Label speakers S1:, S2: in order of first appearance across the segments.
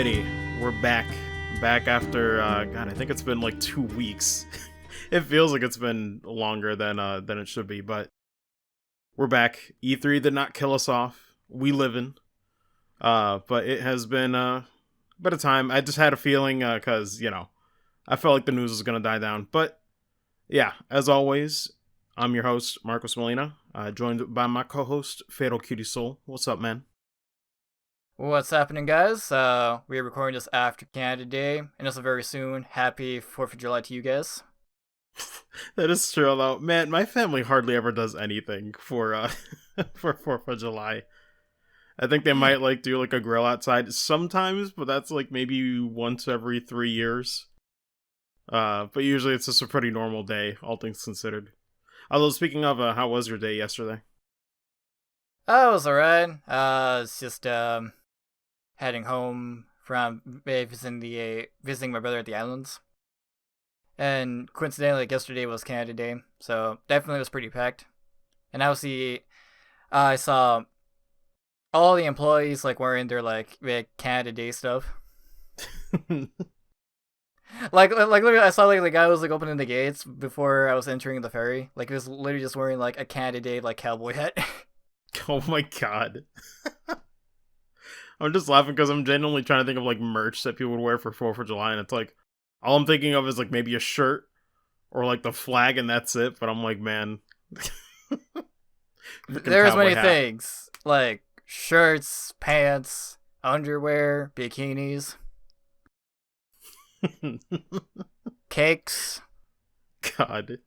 S1: Alrighty, we're back. Back after, God, I think it's been like 2 weeks. It feels like it's been longer than it should be, but we're back. E3 did not kill us off. We livin'. But it has been a bit of time. I just had a feeling, cause, I felt like the news was gonna die down. But, yeah, as always, I'm your host, Marcos Molina, joined by my co-host, Fatal CutieSol. What's up, man?
S2: What's happening, guys? We're recording this after Canada Day, and also very soon. Happy 4th of July to you guys.
S1: That is true, though. Man, my family hardly ever does anything for for 4th of July. I think they might do a grill outside sometimes, but that's maybe once every 3 years. But usually it's just a pretty normal day, all things considered. Although speaking of, how was your day yesterday?
S2: Oh, it was alright. It's just heading home from visiting my brother at the islands. And coincidentally, yesterday was Canada Day, so definitely was pretty packed. And obviously, I saw all the employees wearing their Canada Day stuff. Literally, I saw the guy was opening the gates before I was entering the ferry. He was literally just wearing a Canada Day cowboy hat.
S1: Oh my god. I'm just laughing because I'm genuinely trying to think of merch that people would wear for 4th of July, and it's all I'm thinking of is maybe a shirt or the flag, and that's it. But I'm man,
S2: there's many things shirts, pants, underwear, bikinis, cakes.
S1: God,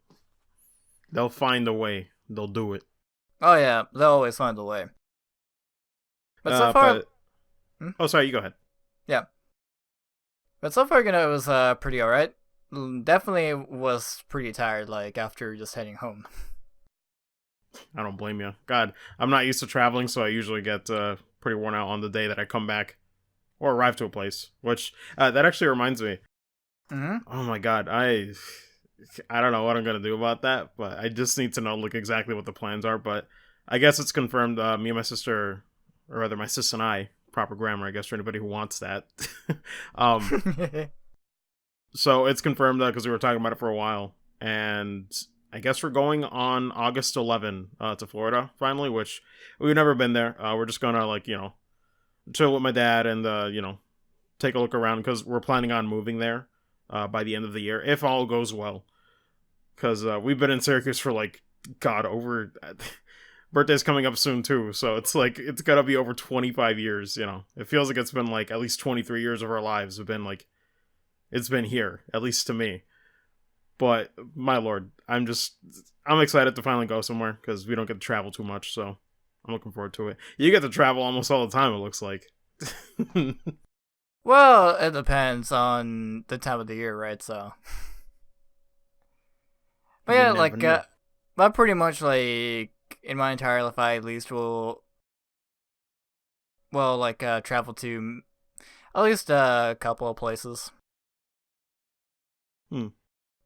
S1: they'll find a way. They'll do it.
S2: Oh yeah, they'll always find a way. But so far,
S1: Oh, sorry, you go ahead.
S2: Yeah. But so far, it was pretty alright. Definitely was pretty tired, after just heading home.
S1: I don't blame you. God, I'm not used to traveling, so I usually get pretty worn out on the day that I come back or arrive to a place. Which that actually reminds me.
S2: Mm-hmm.
S1: Oh my god, I don't know what I'm gonna do about that, but I just need to know exactly what the plans are. But I guess it's confirmed. Me and my sister, or rather, my sis and I. Proper grammar, I guess, for anybody who wants that. So it's confirmed because we were talking about it for a while, and I guess we're going on August 11 to Florida finally, which we've never been there. We're just gonna chill with my dad and take a look around because we're planning on moving there by the end of the year if all goes well. Because we've been in Syracuse for over. Birthday's coming up soon too, so it's it's gotta be over 25 years. It feels like it's been at least 23 years of our lives have been it's been here, at least to me. But my lord, I'm excited to finally go somewhere because we don't get to travel too much, so I'm looking forward to it. You get to travel almost all the time, it looks like.
S2: Well, it depends on the time of the year, right? So, but yeah, I pretty much in my entire life, I at least will travel to at least a couple of places.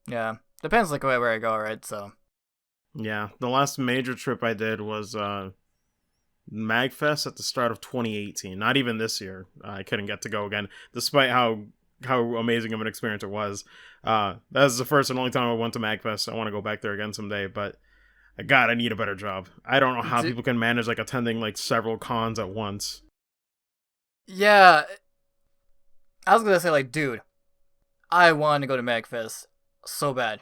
S2: Yeah, depends where I go, right? So
S1: yeah, the last major trip I did was MagFest at the start of 2018. Not even this year. I couldn't get to go again, despite how amazing of an experience it was. That was the first and only time I went to MagFest. I want to go back there again someday, but God, I need a better job. I don't know how people can manage attending several cons at once.
S2: Yeah, I was gonna say dude, I want to go to MagFest so bad.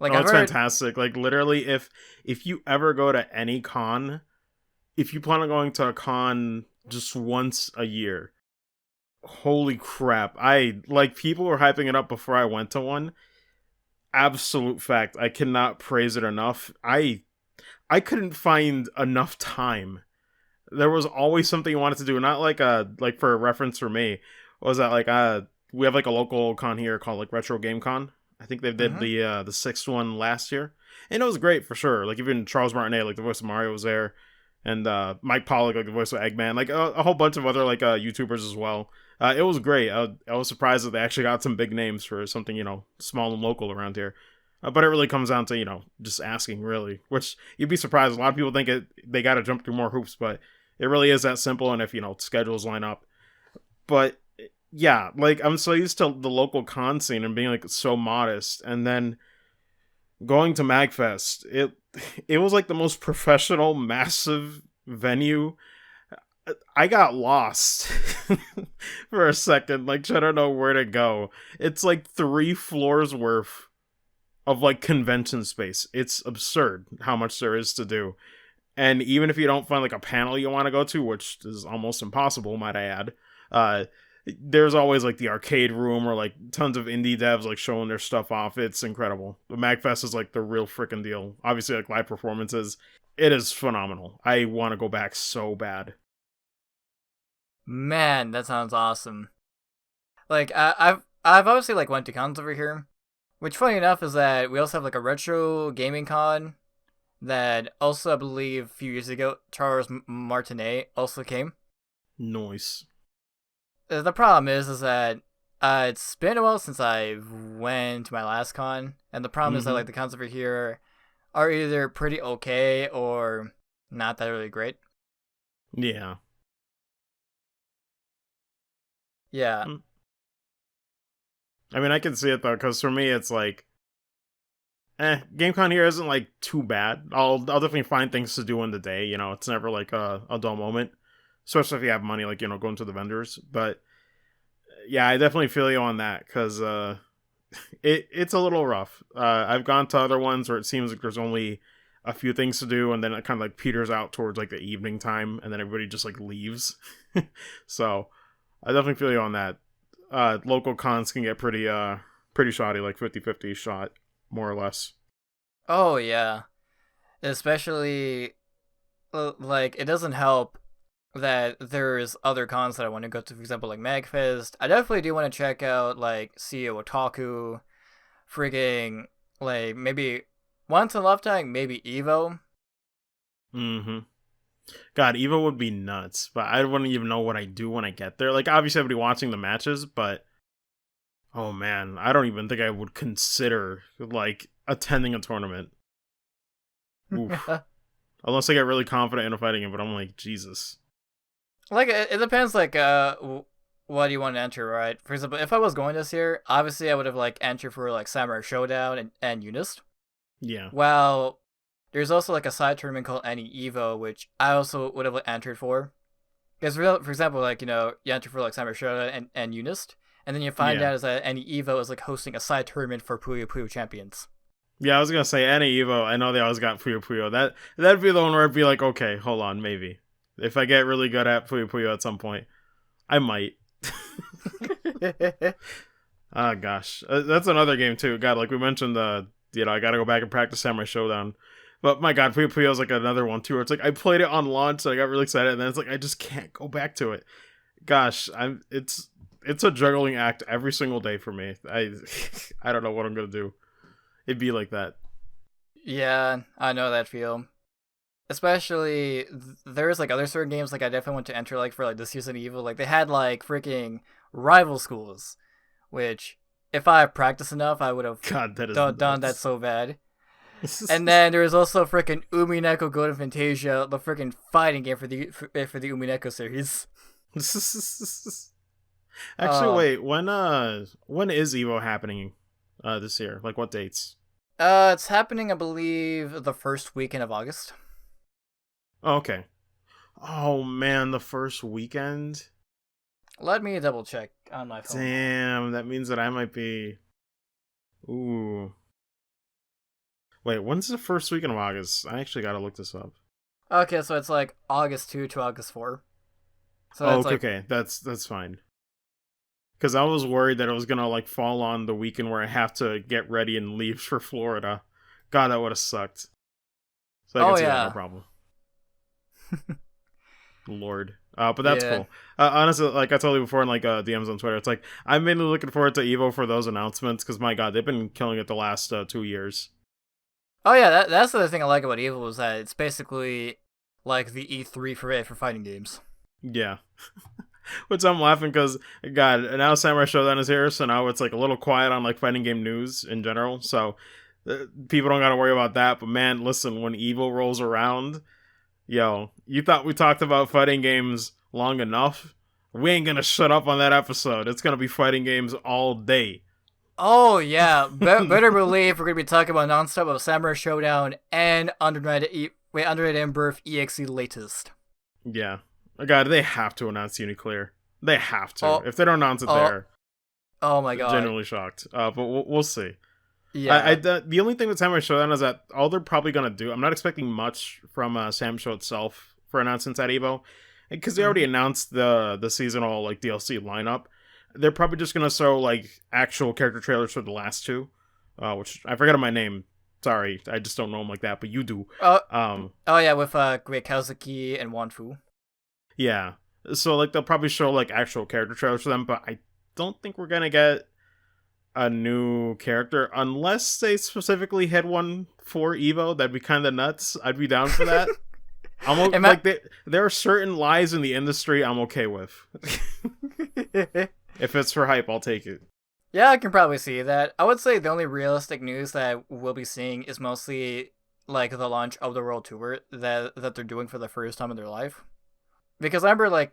S1: It's fantastic. Literally, if you ever go to any con, if you plan on going to a con just once a year, holy crap! People were hyping it up before I went to one. Absolute fact. I cannot praise it enough. I couldn't find enough time. There was always something you wanted to do. Not for a reference for me. Was that we have a local con here called Retro Game Con. I think they did the 6th one last year, and it was great for sure. Even Charles Martinet, the voice of Mario, was there, and Mike Pollock, the voice of Eggman, a whole bunch of other YouTubers as well. It was great. I was surprised that they actually got some big names for something small and local around here. But it really comes down to just asking, really, which you'd be surprised. A lot of people think they got to jump through more hoops, but it really is that simple. And if schedules line up, but yeah, like I'm so used to the local con scene and being like so modest, and then going to Magfest, it was like the most professional, massive venue. I got lost for a second, like trying to know where to go. It's like 3 floors worth of like convention space. It's absurd how much there is to do. And even if you don't find like a panel you want to go to, which is almost impossible, might I add, uh, there's always like the arcade room or like tons of indie devs like showing their stuff off. It's incredible. The Magfest is like the real freaking deal. Obviously, like live performances, it is phenomenal. I want to go back so bad.
S2: Man, that sounds awesome. Like I've obviously like went to cons over here, which funny enough is that we also have like a retro gaming con that also I believe a few years ago Charles Martinet also came.
S1: Noise.
S2: The problem is that it's been a while since I went to my last con, and the problem is that like the cons over here are either pretty okay or not that really great.
S1: Yeah.
S2: Yeah.
S1: I mean, I can see it though, because for me, it's like, GameCon here isn't like too bad. I'll definitely find things to do in the day. You know, it's never like a dull moment, especially if you have money, like going to the vendors. But yeah, I definitely feel you on that because it's a little rough. I've gone to other ones where it seems like there's only a few things to do, and then it kind of like peters out towards like the evening time, and then everybody just like leaves. So I definitely feel you on that. Local cons can get pretty shoddy, like 50-50 shot, more or less.
S2: Oh yeah. Especially like it doesn't help that there's other cons that I want to go to, for example, like Magfest. I definitely do want to check out like CEO Otaku, frigging like maybe once in a lifetime, maybe Evo.
S1: Mm-hmm. God, Evo would be nuts, but I wouldn't even know what I do when I get there. Like, obviously, I'd be watching the matches, but oh man, I don't even think I would consider like attending a tournament. Oof. Unless I get really confident in a fighting game, but I'm like, Jesus.
S2: Like it depends like what do you want to enter, right? For example, if I was going this year, obviously I would have like entered for like Samurai Showdown and Unist.
S1: Yeah.
S2: Well, there's also like a side tournament called Any Evo, which I also would have like, entered for. Because for example, like you enter for like Samurai Showdown and Unist, and then you find
S1: Yeah.
S2: out is that Any Evo is like hosting a side tournament for Puyo Puyo champions.
S1: Yeah, I was gonna say any Evo. I know they always got Puyo Puyo. That'd be the one where I'd be like, okay, hold on, maybe if I get really good at Puyo Puyo at some point, I might. Oh gosh, that's another game too. God, like we mentioned, I gotta go back and practice Samurai Showdown. But my God, Puyo Puyo is like another one too. Where it's like I played it on launch, so I got really excited, and then it's like I just can't go back to it. Gosh, it's a juggling act every single day for me. I don't know what I'm gonna do. It'd be like that.
S2: Yeah, I know that feel. Especially there's like other certain games like I definitely want to enter like for like this season of Evil. Like they had like freaking rival schools, which if I practiced enough, I would have
S1: God, that is
S2: done that
S1: nuts.
S2: so bad. And then there was also freaking Umineko Golden Fantasia, the freaking fighting game for the Umineko series.
S1: Actually, wait. When is Evo happening? This year? Like what dates?
S2: It's happening, I believe, the first weekend of August.
S1: Oh, okay. Oh man, the first weekend.
S2: Let me double check on my phone.
S1: Damn, that means that I might be. Ooh. Wait, when's the first weekend of August? I actually gotta look this up.
S2: Okay, so it's like August 2 to August 4. So
S1: Oh,
S2: that's
S1: okay,
S2: like,
S1: okay. That's fine. Because I was worried that it was gonna like fall on the weekend where I have to get ready and leave for Florida. God, that would have sucked. So I can
S2: oh
S1: see that, no
S2: yeah,
S1: problem. Lord. But that's
S2: yeah.
S1: cool. Honestly, like I told you before in like DMs on Twitter, it's like I'm mainly looking forward to Evo for those announcements because my God, they've been killing it the last 2 years.
S2: Oh yeah, that's the other thing I like about Evil is that it's basically like the E3 for fighting games.
S1: Yeah. Which I'm laughing because God, now Samurai Showdown is here, so now it's like a little quiet on like fighting game news in general. So people don't got to worry about that. But man, listen, when Evo rolls around, yo, you thought we talked about fighting games long enough? We ain't gonna shut up on that episode. It's gonna be fighting games all day.
S2: Oh yeah, better believe we're gonna be talking about nonstop of Samurai Showdown and Underrated in Birth EXE latest.
S1: Yeah. God, they have to announce Uniclear. They have to.
S2: Oh,
S1: If they don't announce it
S2: oh,
S1: there,
S2: oh my god.
S1: genuinely shocked. But we'll see.
S2: Yeah.
S1: The only thing with Samurai Showdown is that all they're probably gonna do. I'm not expecting much from Sam Show itself for announcements at Evo, because they already announced the seasonal like DLC lineup. They're probably just gonna show like actual character trailers for the last two, which I forgot my name. Sorry, I just don't know them like that, but you do.
S2: Oh yeah, with Great Kazuki and Wanfu.
S1: Yeah, so like they'll probably show like actual character trailers for them, but I don't think we're gonna get a new character unless they specifically hit one for Evo. That'd be kind of nuts. I'd be down for that. There are certain lies in the industry I'm okay with. If it's for hype, I'll take it.
S2: Yeah, I can probably see that. I would say the only realistic news that we'll be seeing is mostly like the launch of the World Tour that they're doing for the first time in their life. Because I remember like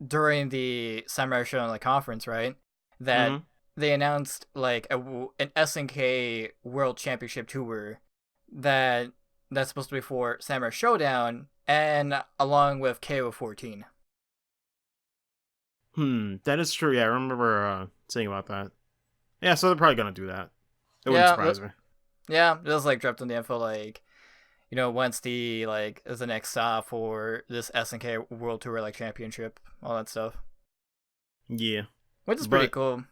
S2: during the Samurai Shodown conference, right? That they announced like an SNK World Championship Tour that's supposed to be for Samurai Showdown and along with KO 14.
S1: That is true. Yeah, I remember saying about that. Yeah, so they're probably gonna do that. It wouldn't surprise me.
S2: Yeah, just like dropped in the info like, you know, when's the like is the next stop for this SNK World Tour like championship, all that stuff.
S1: Yeah,
S2: which is pretty cool.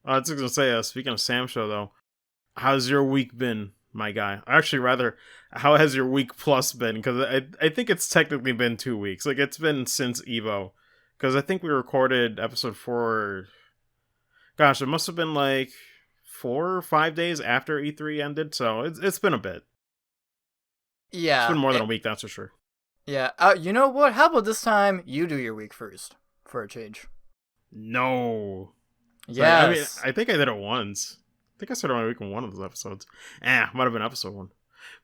S1: I was gonna say, speaking of Sam Show though, how's your week been, my guy? Actually, rather, how has your week plus been? Because I think it's technically been 2 weeks. Like it's been since Evo. Because I think we recorded episode 4. Gosh, it must have been like 4 or 5 days after E3 ended. So it's been a bit.
S2: Yeah,
S1: it's been more than a week, that's for sure.
S2: Yeah. You know what? How about this time you do your week first for a change?
S1: No.
S2: Yes.
S1: I mean, I think I did it once. I think I started my week in one of those episodes. Might have been episode 1.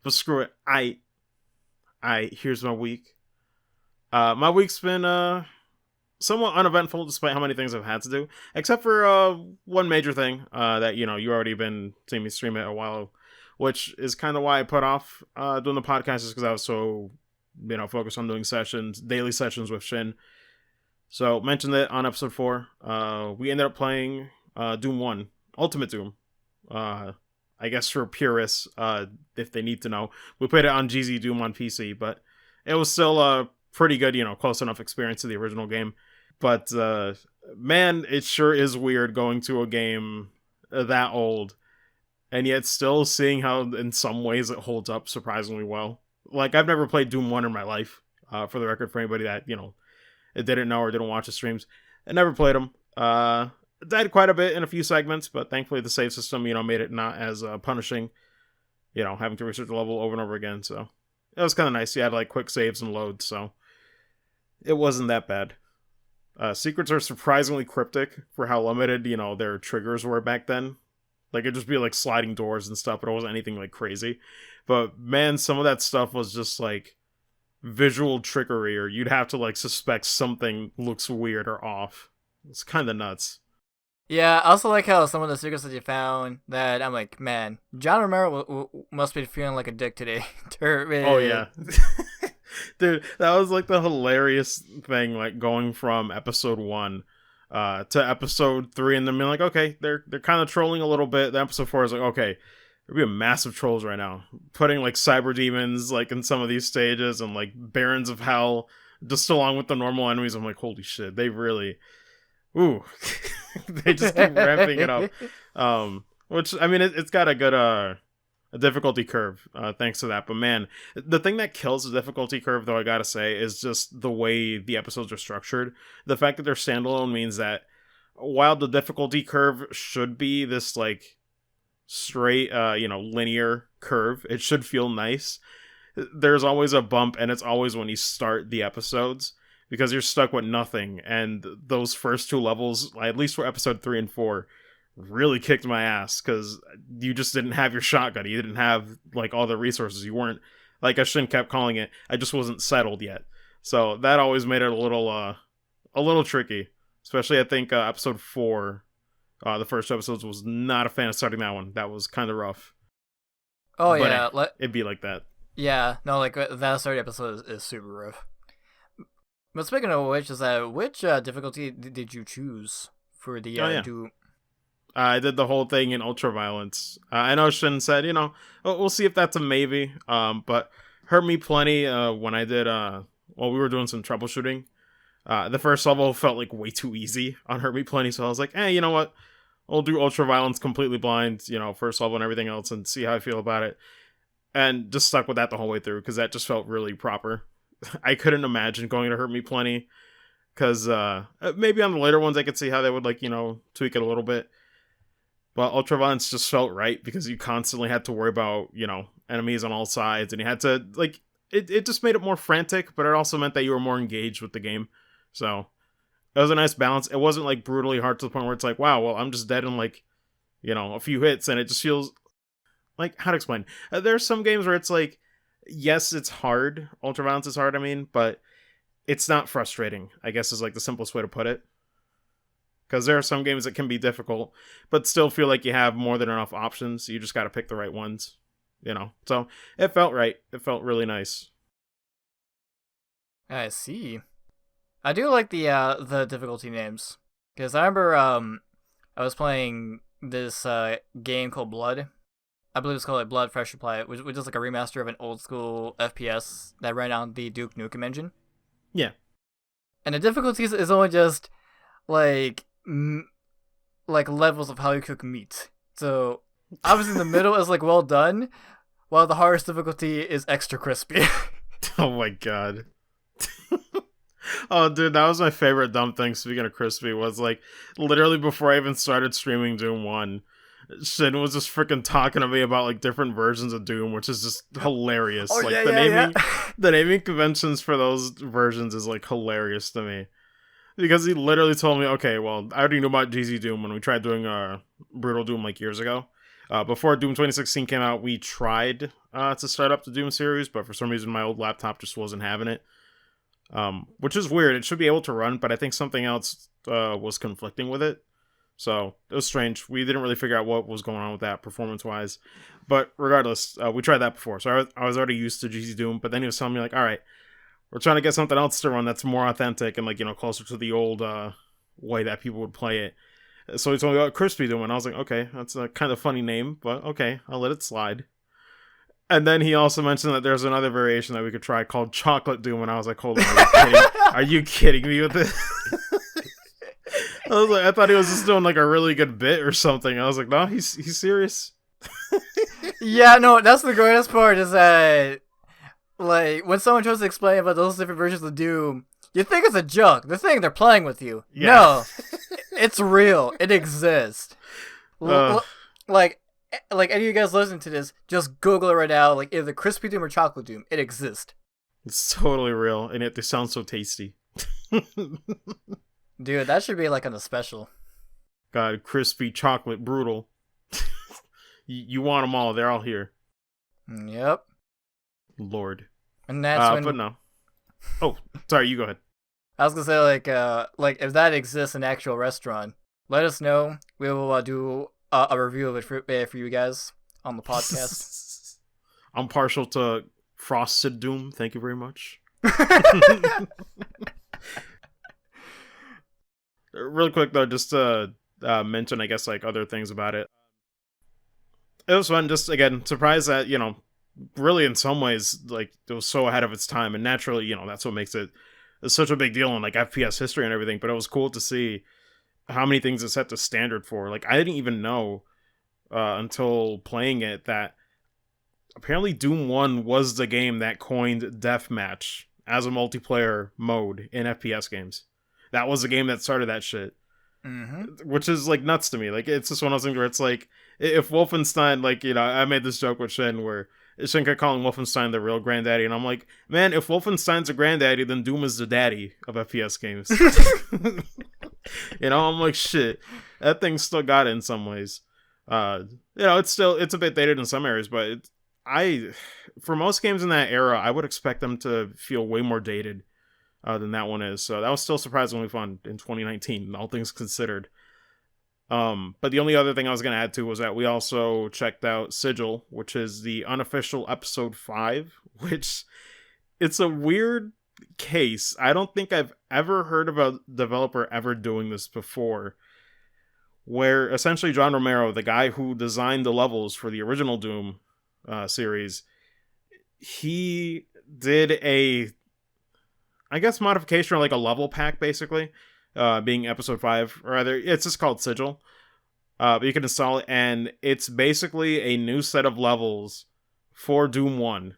S1: But screw it. Here's my week. My week's been somewhat uneventful despite how many things I've had to do, except for one major thing that you already been seeing me stream it a while, which is kind of why I put off doing the podcast, is because I was so focused on doing daily sessions with Shin. So mentioned it on episode 4. We ended up playing Doom 1 Ultimate Doom. I guess for purists, if they need to know, we played it on GZ Doom on PC, but it was still a pretty good, close enough experience to the original game. But man, it sure is weird going to a game that old and yet still seeing how in some ways it holds up surprisingly well. Like, I've never played Doom 1 in my life, for the record, for anybody that it didn't know or didn't watch the streams. I never played them. Died quite a bit in a few segments, but thankfully the save system made it not as punishing, having to research the level over and over again. So it was kind of nice. You had like quick saves and loads, so it wasn't that bad. Secrets are surprisingly cryptic for how limited, their triggers were back then. Like, it'd just be like sliding doors and stuff, but it wasn't anything like crazy. But man, some of that stuff was just like visual trickery, or you'd have to like suspect something looks weird or off. It's kind of nuts.
S2: Yeah, I also like how some of the secrets that you found that I'm like, man, John Romero must be feeling like a dick today.
S1: Oh yeah. Dude, that was like the hilarious thing, like going from episode 1 to episode 3, and then being like, okay, they're kind of trolling a little bit. Then episode 4 is like, okay, there'll be a massive trolls right now, putting like cyber demons like in some of these stages and like barons of hell just along with the normal enemies. I'm like, holy shit, they really, they just keep ramping it up. Which I mean, it's got a good a difficulty curve, thanks to that. But man, the thing that kills the difficulty curve, though, I gotta say, is just the way the episodes are structured. The fact that they're standalone means that while the difficulty curve should be this like straight, linear curve, it should feel nice. There's always a bump, and it's always when you start the episodes, because you're stuck with nothing. And those first 2 levels, at least for episode 3 and 4, really kicked my ass, because you just didn't have your shotgun. You didn't have like all the resources. You weren't, like Shin kept calling it, I just wasn't settled yet. So that always made it a a little tricky. Especially, I think, episode 4, the first episodes, was not a fan of starting that one. That was kind of rough.
S2: Oh
S1: But
S2: yeah,
S1: it'd be like that.
S2: yeah. No, like that starting episode is super rough. But speaking of which, which difficulty did you choose for the
S1: Oh, yeah.
S2: Doom?
S1: I did the whole thing in ultraviolence. I know Shin said, we'll see if that's a maybe. But hurt me plenty when I did, while we were doing some troubleshooting. The first level felt like way too easy on Hurt Me Plenty, so I was like, you know what? I'll do ultraviolence completely blind, first level and everything else, and see how I feel about it. And just stuck with that the whole way through, because that just felt really proper. I couldn't imagine going to Hurt Me Plenty, because maybe on the later ones I could see how they would, tweak it a little bit. But ultraviolence just felt right, because you constantly had to worry about, enemies on all sides, and you had to, it just made it more frantic, but it also meant that you were more engaged with the game. So it was a nice balance. It wasn't brutally hard to the point where it's like, wow, well, I'm just dead in a few hits, and it just feels how to explain. There's some games where it's like, yes, it's hard. Ultraviolence is hard, but it's not frustrating, I guess is the simplest way to put it. Because there are some games that can be difficult, but still feel like you have more than enough options. You just got to pick the right ones, So it felt right. It felt really nice.
S2: I see. I do like the difficulty names, because I remember I was playing this game called Blood. I believe it's called Blood Fresh Supply, which is like a remaster of an old school FPS that ran on the Duke Nukem engine.
S1: Yeah.
S2: And the difficulties is only just like levels of how you cook meat. So obviously in the middle is well done, while the hardest difficulty is extra crispy.
S1: Oh my god. Oh, dude, that was my favorite dumb thing, speaking of crispy, was literally before I even started streaming Doom 1, Shin was just freaking talking to me about different versions of Doom, which is just hilarious.
S2: Oh, yeah,
S1: the naming conventions for those versions is hilarious to me. Because he literally told me, okay, well, I already knew about GZ Doom when we tried doing Brutal Doom years ago. Before Doom 2016 came out, we tried to start up the Doom series, but for some reason my old laptop just wasn't having it. Which is weird. It should be able to run, but I think something else was conflicting with it. So it was strange. We didn't really figure out what was going on with that performance-wise. But regardless, we tried that before. So I was already used to GZ Doom, but then he was telling me, all right, we're trying to get something else to run that's more authentic and, closer to the old way that people would play it. So he told me about Crispy Doom, and I was like, okay, that's a kind of funny name, but okay, I'll let it slide. And then he also mentioned that there's another variation that we could try called Chocolate Doom, and I was like, hold on, are you kidding me with this? I thought he was just doing a really good bit or something. I was like, no, he's serious.
S2: Yeah, no, that's the greatest part is that, when someone tries to explain about those different versions of Doom, you think it's a joke. They think they're playing with you. Yeah. No, it's real. It exists. Any of you guys listening to this, just Google it right now, either Crispy Doom or Chocolate Doom. It exists.
S1: It's totally real, and yet they sound so tasty.
S2: Dude, that should be on the special.
S1: God, crispy, chocolate, brutal. You want them all. They're all here.
S2: Yep.
S1: Lord.
S2: And that's when...
S1: But no. Oh, sorry, you go ahead.
S2: I was gonna say, if that exists in an actual restaurant, let us know. We will do a review of it for you guys on the podcast.
S1: I'm partial to Frosted Doom. Thank you very much. Real quick, though, just to mention, I guess, other things about it. It was fun. Just, again, surprised that, really in some ways, it was so ahead of its time. And naturally, that's what makes it such a big deal in, FPS history and everything. But it was cool to see how many things it set the standard for. I didn't even know until playing it that apparently Doom 1 was the game that coined deathmatch as a multiplayer mode in FPS games. That was the game that started that shit.
S2: Mm-hmm.
S1: Which is nuts to me. It's just one of those things where it's if Wolfenstein, I made this joke with Shin where Shin kept calling Wolfenstein the real granddaddy, and I'm like, man, if Wolfenstein's a granddaddy, then Doom is the daddy of FPS games. I'm like, shit, that thing still got it in some ways. It's a bit dated in some areas, but for most games in that era, I would expect them to feel way more dated than that one is. So that was still surprisingly fun in 2019, all things considered. But the only other thing I was going to add to was that we also checked out Sigil, which is the unofficial episode 5, which it's a weird case. I don't think I've ever heard of a developer ever doing this before, where essentially John Romero, the guy who designed the levels for the original Doom series, he did a, I guess, modification or like a level pack, basically, being episode 5, or rather, it's just called Sigil. But you can install it, and it's basically a new set of levels for Doom 1.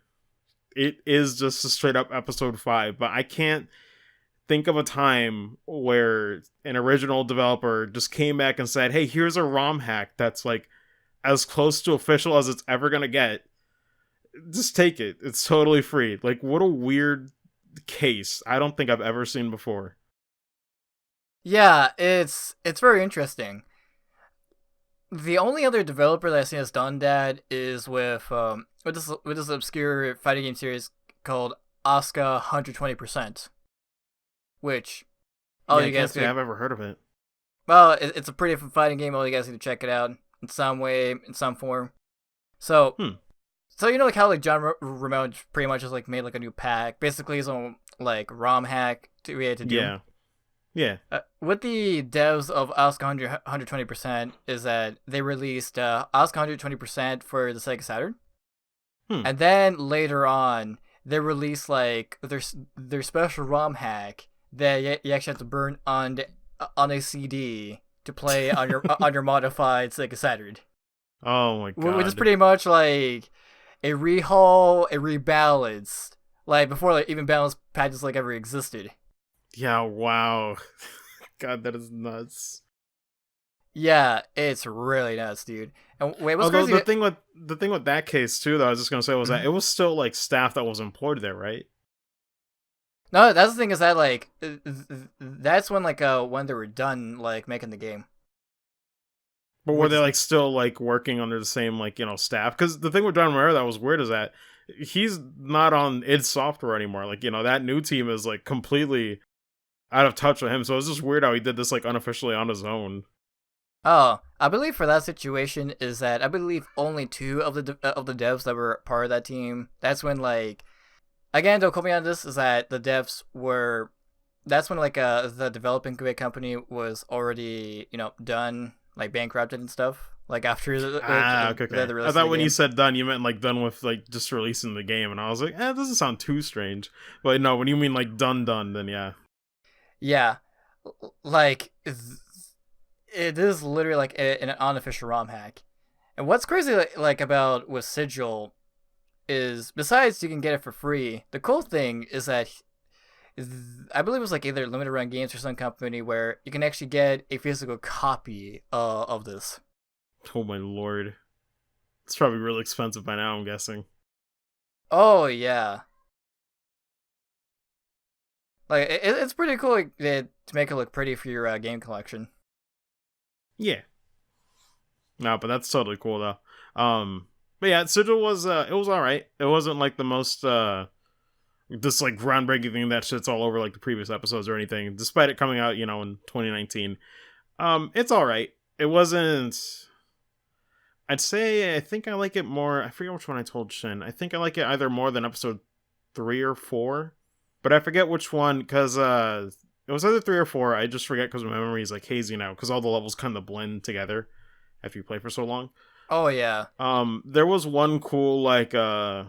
S1: It is just a straight up episode 5, but I can't think of a time where an original developer just came back and said, hey, here's a ROM hack that's like as close to official as it's ever gonna get. Just take it. It's totally free. Like, what a weird case. I don't think I've ever seen before.
S2: Yeah, it's very interesting. The only other developer that I've seen has done that is with this obscure fighting game series called Asuka 120%, which all you guys
S1: can't say I've ever heard of it.
S2: Well, it's a pretty fun fighting game. All you guys need to check it out in some way, in some form. So, so you know, like how like John Ramone pretty much just like made like a new pack, basically his own like ROM hack to do.
S1: Yeah.
S2: What the devs of Asuka 120% is that they released Asuka 120% for the Sega Saturn, and then later on they released like their special ROM hack that you actually have to burn on a CD to play on your on your modified Sega Saturn.
S1: Oh my god!
S2: Which is pretty much like a rehaul, a rebalance, like before like even balance patches like ever existed.
S1: Yeah, wow. God, that is nuts.
S2: Yeah, it's really nuts, dude. And wait, what's
S1: Although
S2: crazy?
S1: the thing with that case too, though, I was just gonna say was that it was still like staff that was employed there, right?
S2: No, that's the thing is that like that's when like when they were done like making the game.
S1: But were they like still like working under the same like staff? Because the thing with John Romero that was weird is that he's not on id Software anymore. Like that new team is like completely out of touch with him. So it's just weird how he did this like unofficially on his own.
S2: Oh, I believe for that situation is that I believe only 2 of the devs that were part of that team. That's when like, again, don't quote me on this. Is that the devs were? That's when like the developing company was already done, like bankrupted and stuff. Like after
S1: okay.
S2: the release
S1: I thought
S2: of the
S1: when
S2: game.
S1: you said done, you meant like done with like just releasing the game, and I was like, it doesn't sound too strange. But no, when you mean like done, then yeah.
S2: Yeah, like it is literally like an unofficial ROM hack. And what's crazy like about with Sigil is besides you can get it for free. The cool thing is that I believe it was like either Limited Run Games or some company where you can actually get a physical copy of this.
S1: Oh my lord, it's probably really expensive by now, I'm guessing.
S2: Oh yeah. Like it's pretty cool like, to make it look pretty for your game collection.
S1: Yeah. No, but that's totally cool though. But yeah, Sigil was it was alright. It wasn't like the most this like groundbreaking thing that shit's all over like the previous episodes or anything, despite it coming out, in 2019. It's alright. It wasn't, I'd say I think I like it more. I forget which one I told Shin. I think I like it either more than episode 3 or 4. But I forget which one, because it was either 3 or 4. I just forget because my memory is like hazy now, because all the levels kind of blend together after you play for so long.
S2: Oh yeah.
S1: There was one cool like I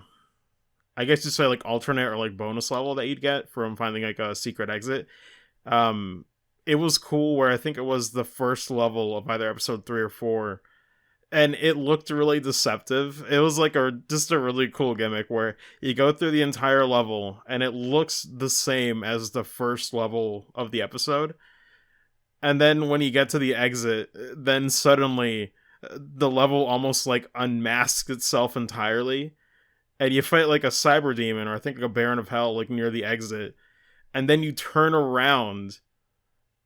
S1: guess you'd say like alternate or like bonus level that you'd get from finding like a secret exit. It was cool where I think it was the first level of either episode 3 or 4. And it looked really deceptive. It was like just a really cool gimmick where you go through the entire level and it looks the same as the first level of the episode. And then when you get to the exit, then suddenly the level almost like unmasks itself entirely. And you fight like a cyber demon or I think like a Baron of Hell like near the exit. And then you turn around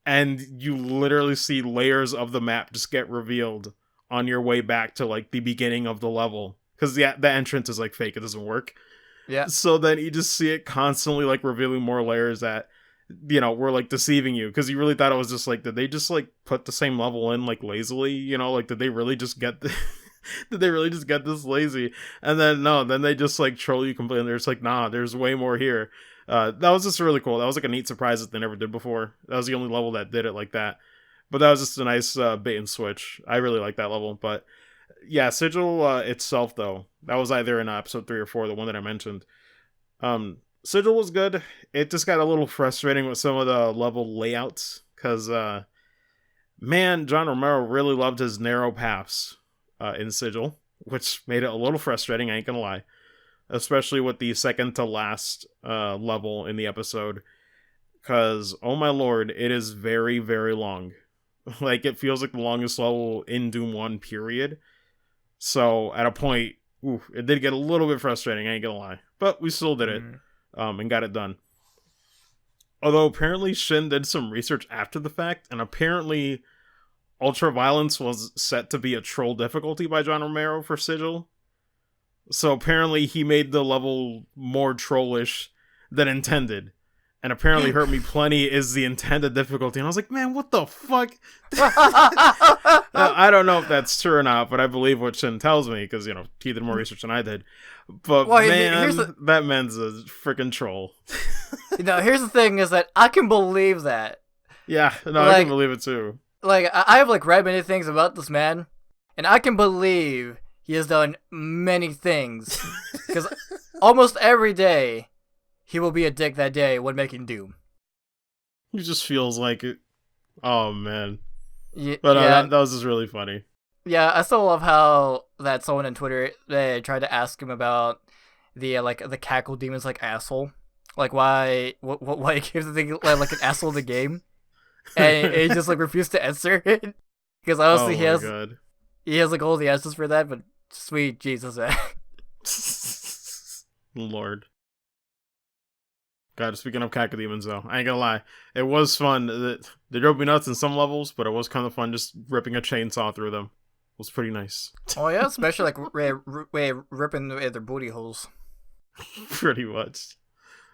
S1: and you literally see layers of the map just get revealed on your way back to like the beginning of the level, because the entrance is like fake, it doesn't work.
S2: Yeah.
S1: So then you just see it constantly like revealing more layers that were like deceiving you, because you really thought it was just like, did they just like put the same level in like lazily, like did they really just get did they really just get this lazy? And then no, then they just like troll you completely. They're just like, nah, there's way more here. That was just really cool. That was like a neat surprise that they never did before. That was the only level that did it like that. But that was just a nice bait and switch. I really like that level. But yeah, Sigil itself though, that was either in episode 3 or 4, the one that I mentioned. Sigil was good. It just got a little frustrating with some of the level layouts, because man, John Romero really loved his narrow paths in Sigil, which made it a little frustrating, I ain't gonna lie. Especially with the second to last level in the episode, because, oh my lord, it is very, very long. Like, it feels like the longest level in Doom 1, period. So, at a point, it did get a little bit frustrating, I ain't gonna lie. But we still did it, and got it done. Although, apparently, Shin did some research after the fact, and apparently, Ultraviolence was set to be a troll difficulty by John Romero for Sigil. So apparently he made the level more trollish than intended. And apparently Hurt Me Plenty is the intended difficulty. And I was like, man, what the fuck? I don't know if that's true or not, but I believe what Shin tells me, because, he did more research than I did. But man, that man's a freaking troll.
S2: Here's the thing, is that I can believe that.
S1: Yeah, no, I can believe it too.
S2: Like, I have, like, read many things about this man, and I can believe he has done many things, because almost every day, he will be a dick that day when making Doom.
S1: He just feels like it. Oh, man.
S2: Yeah,
S1: but that was just really funny.
S2: Yeah, I still love how that someone on Twitter, they tried to ask him about the, the cackle demon's, asshole. Like, why he gives the thing, like an asshole in the game. And he just, refused to answer it. Because honestly, he has, all the answers for that, but sweet Jesus, man.
S1: Lord. God, speaking of cacodemons, though, I ain't gonna lie. It was fun. They drove me nuts in some levels, but it was kind of fun just ripping a chainsaw through them. It was pretty nice.
S2: Oh, yeah, especially, ripping their booty holes.
S1: Pretty much.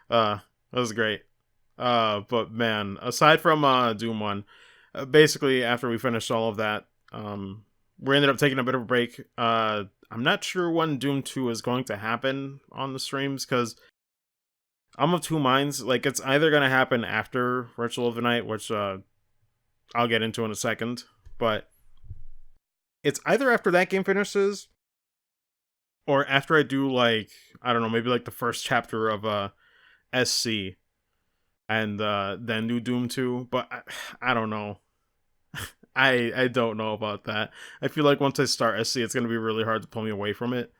S1: That was great. But man, aside from Doom 1, basically after we finished all of that, we ended up taking a bit of a break. I'm not sure when Doom 2 is going to happen on the streams, because I'm of two minds. Like, it's either going to happen after Ritual of the Night, which I'll get into in a second, but it's either after that game finishes, or after I do, I don't know, maybe the first chapter of SC, and then do Doom 2, but I don't know. I don't know about that. I feel like once I start SC, it's going to be really hard to pull me away from it.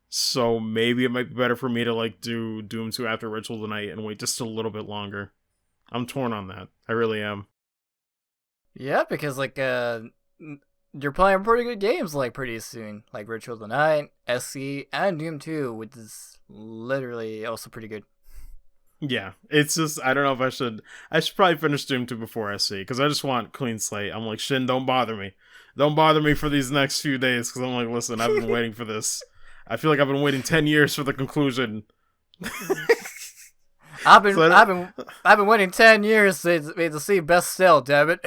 S1: So maybe it might be better for me to do Doom 2 after Ritual of the Night and wait just a little bit longer. I'm torn on that. I really am.
S2: Yeah, because you're playing pretty good games pretty soon. Like Ritual of the Night, SC, and Doom 2, which is literally also pretty good.
S1: Yeah, it's just, I don't know if I should probably finish Doom 2 before SC, because I just want clean slate. I'm like, Shin, don't bother me. Don't bother me for these next few days, because I'm like, listen, I've been waiting for this. I feel like I've been waiting 10 years for the conclusion.
S2: I've been waiting 10 years to see Best Still, damn it.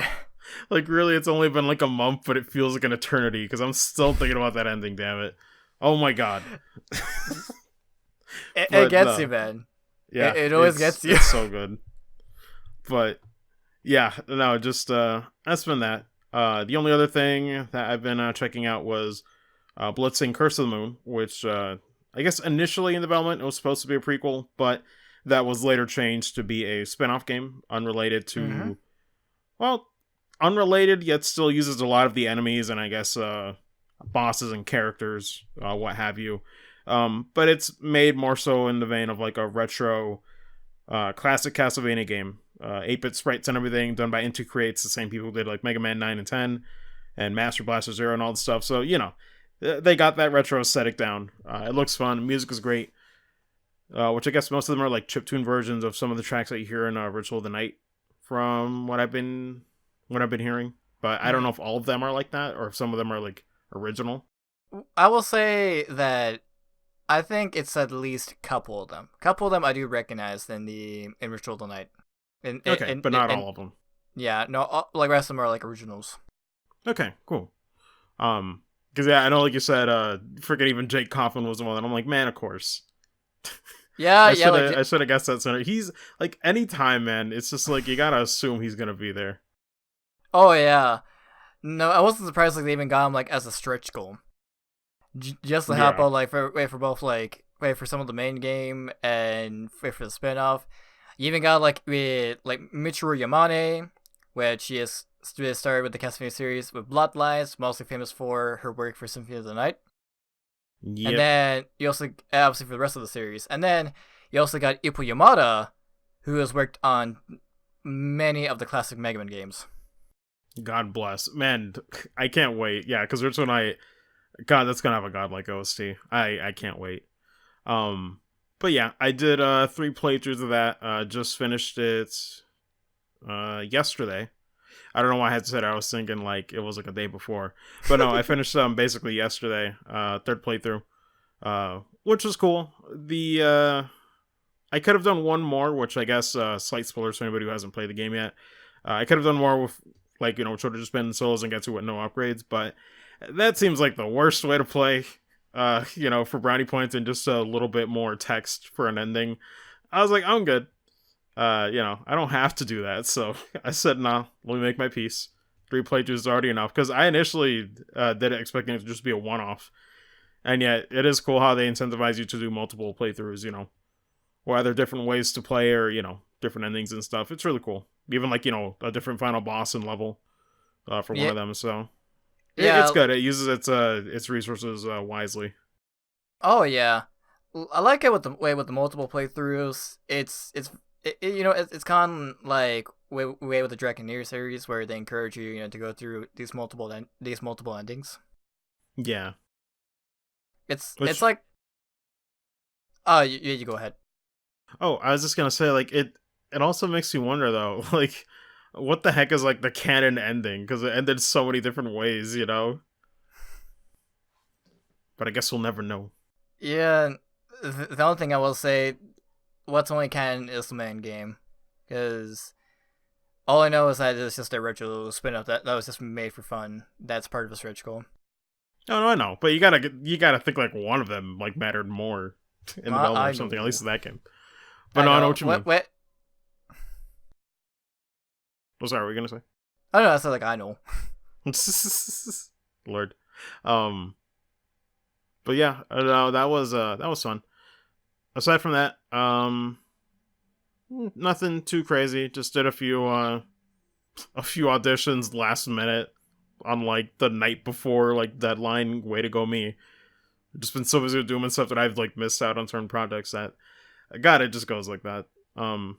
S1: Really, it's only been a month, but it feels like an eternity, because I'm still thinking about that ending, damn it. Oh my god.
S2: It gets you, man.
S1: Yeah,
S2: it always gets you.
S1: It's so good. But yeah, no, just that's been that. The only other thing that I've been checking out was Blitzing Curse of the Moon, which I guess initially in development it was supposed to be a prequel, but that was later changed to be a spin-off game, unrelated to unrelated, yet still uses a lot of the enemies and I guess bosses and characters, what have you. But it's made more so in the vein of a retro classic Castlevania game. 8-bit sprites and everything, done by Intu Creates, the same people who did Mega Man 9 and 10 and Master Blaster 0 and all the stuff. So, they got that retro aesthetic down. It looks fun. Music is great. Which I guess most of them are chiptune versions of some of the tracks that you hear in Ritual of the Night, from what I've been hearing. But I don't know if all of them are like that, or if some of them are original.
S2: I will say that I think it's at least a couple of them. A couple of them I do recognize in Ritual of the Night.
S1: Okay, but not all of them.
S2: Yeah, no, like rest of them are like originals.
S1: Okay, cool. Because yeah, I know, like you said, freaking even Jake Coughlin was the one, and I'm like, man, of course.
S2: Yeah, yeah, like
S1: I should have guessed that sooner. He's like, anytime, man. It's just like you gotta assume he's gonna be there.
S2: oh yeah. No, I wasn't surprised like they even got him like as a stretch goal, just to help
S1: Yeah.
S2: out like for both like wait for some of the main game and wait for the spinoff. You even got like with like Michiru Yamane, which she is started with the Castlevania series with Bloodlines, mostly famous for her work for Symphony of the Night. And
S1: Yep.
S2: then you also obviously for the rest of the series, and then you also got Ippo Yamada, who has worked on many of the classic Mega Man games.
S1: God bless, man. I can't wait. Yeah, because there's when God, that's gonna have a godlike OST. I can't wait. But yeah, I did 3 playthroughs of that. Just finished it yesterday. I don't know why I had said I was thinking like it was like a day before, but no, I finished basically yesterday. Third playthrough, which was cool. The I could have done one more, which I guess slight spoilers for anybody who hasn't played the game yet. I could have done more with like sort of just been solos and get to it with no upgrades, but that seems like the worst way to play. For brownie points and just a little bit more text for an ending. I was like, I'm good. I don't have to do that. So I said, nah, let me make my peace. 3 playthroughs is already enough. Because I initially did it expecting it to just be a one-off. And yet, it is cool how they incentivize you to do multiple playthroughs, or either different ways to play or, different endings and stuff. It's really cool. Even like, a different final boss and level for one
S2: Yeah,
S1: of them. So it's
S2: yeah.
S1: good. It uses its resources wisely.
S2: Oh yeah, I like it with the multiple playthroughs. It's kind of like way with the Dragon NieR series where they encourage you to go through these multiple endings.
S1: Yeah.
S2: It's
S1: Which,
S2: like oh you go ahead.
S1: oh, I was just gonna say, like, it also makes you wonder though, like, what the heck is like the canon ending? Because it ended so many different ways. But I guess we'll never know.
S2: Yeah, the only thing I will say, what's only canon is the main game, because all I know is that it's just a retro spin-off that was just made for fun. That's part of the stretch goal.
S1: Oh no, I know, but you gotta think like one of them like mattered more in development or
S2: I
S1: something. At
S2: know.
S1: least in that game. But
S2: I
S1: no, I know
S2: know.
S1: what you mean.
S2: What?
S1: What sorry, were you gonna say?
S2: I don't know. I said like I know.
S1: Lord. Um. But yeah, no, that was fun. Aside from that, nothing too crazy. Just did a few auditions last minute on like the night before like deadline. Way to go, me. Just been so busy doing stuff that I've like missed out on certain projects that God, it just goes like that. Um,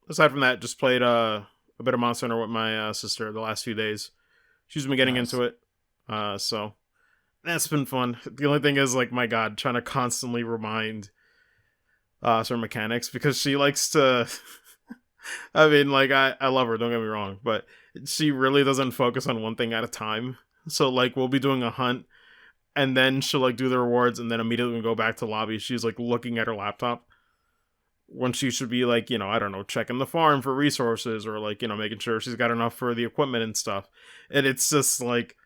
S1: Aside from that, just played a bit of Monster Hunter with my sister the last few days. She's been getting
S2: Nice.
S1: into it, so that's been fun. The only thing is like my God, trying to constantly remind certain mechanics because she likes to. I mean, like I love her. Don't get me wrong, but she really doesn't focus on one thing at a time. So like we'll be doing a hunt and then she'll like do the rewards and then immediately go back to lobby. She's like looking at her laptop when she should be like, I don't know, checking the farm for resources or like, making sure she's got enough for the equipment and stuff. And it's just like,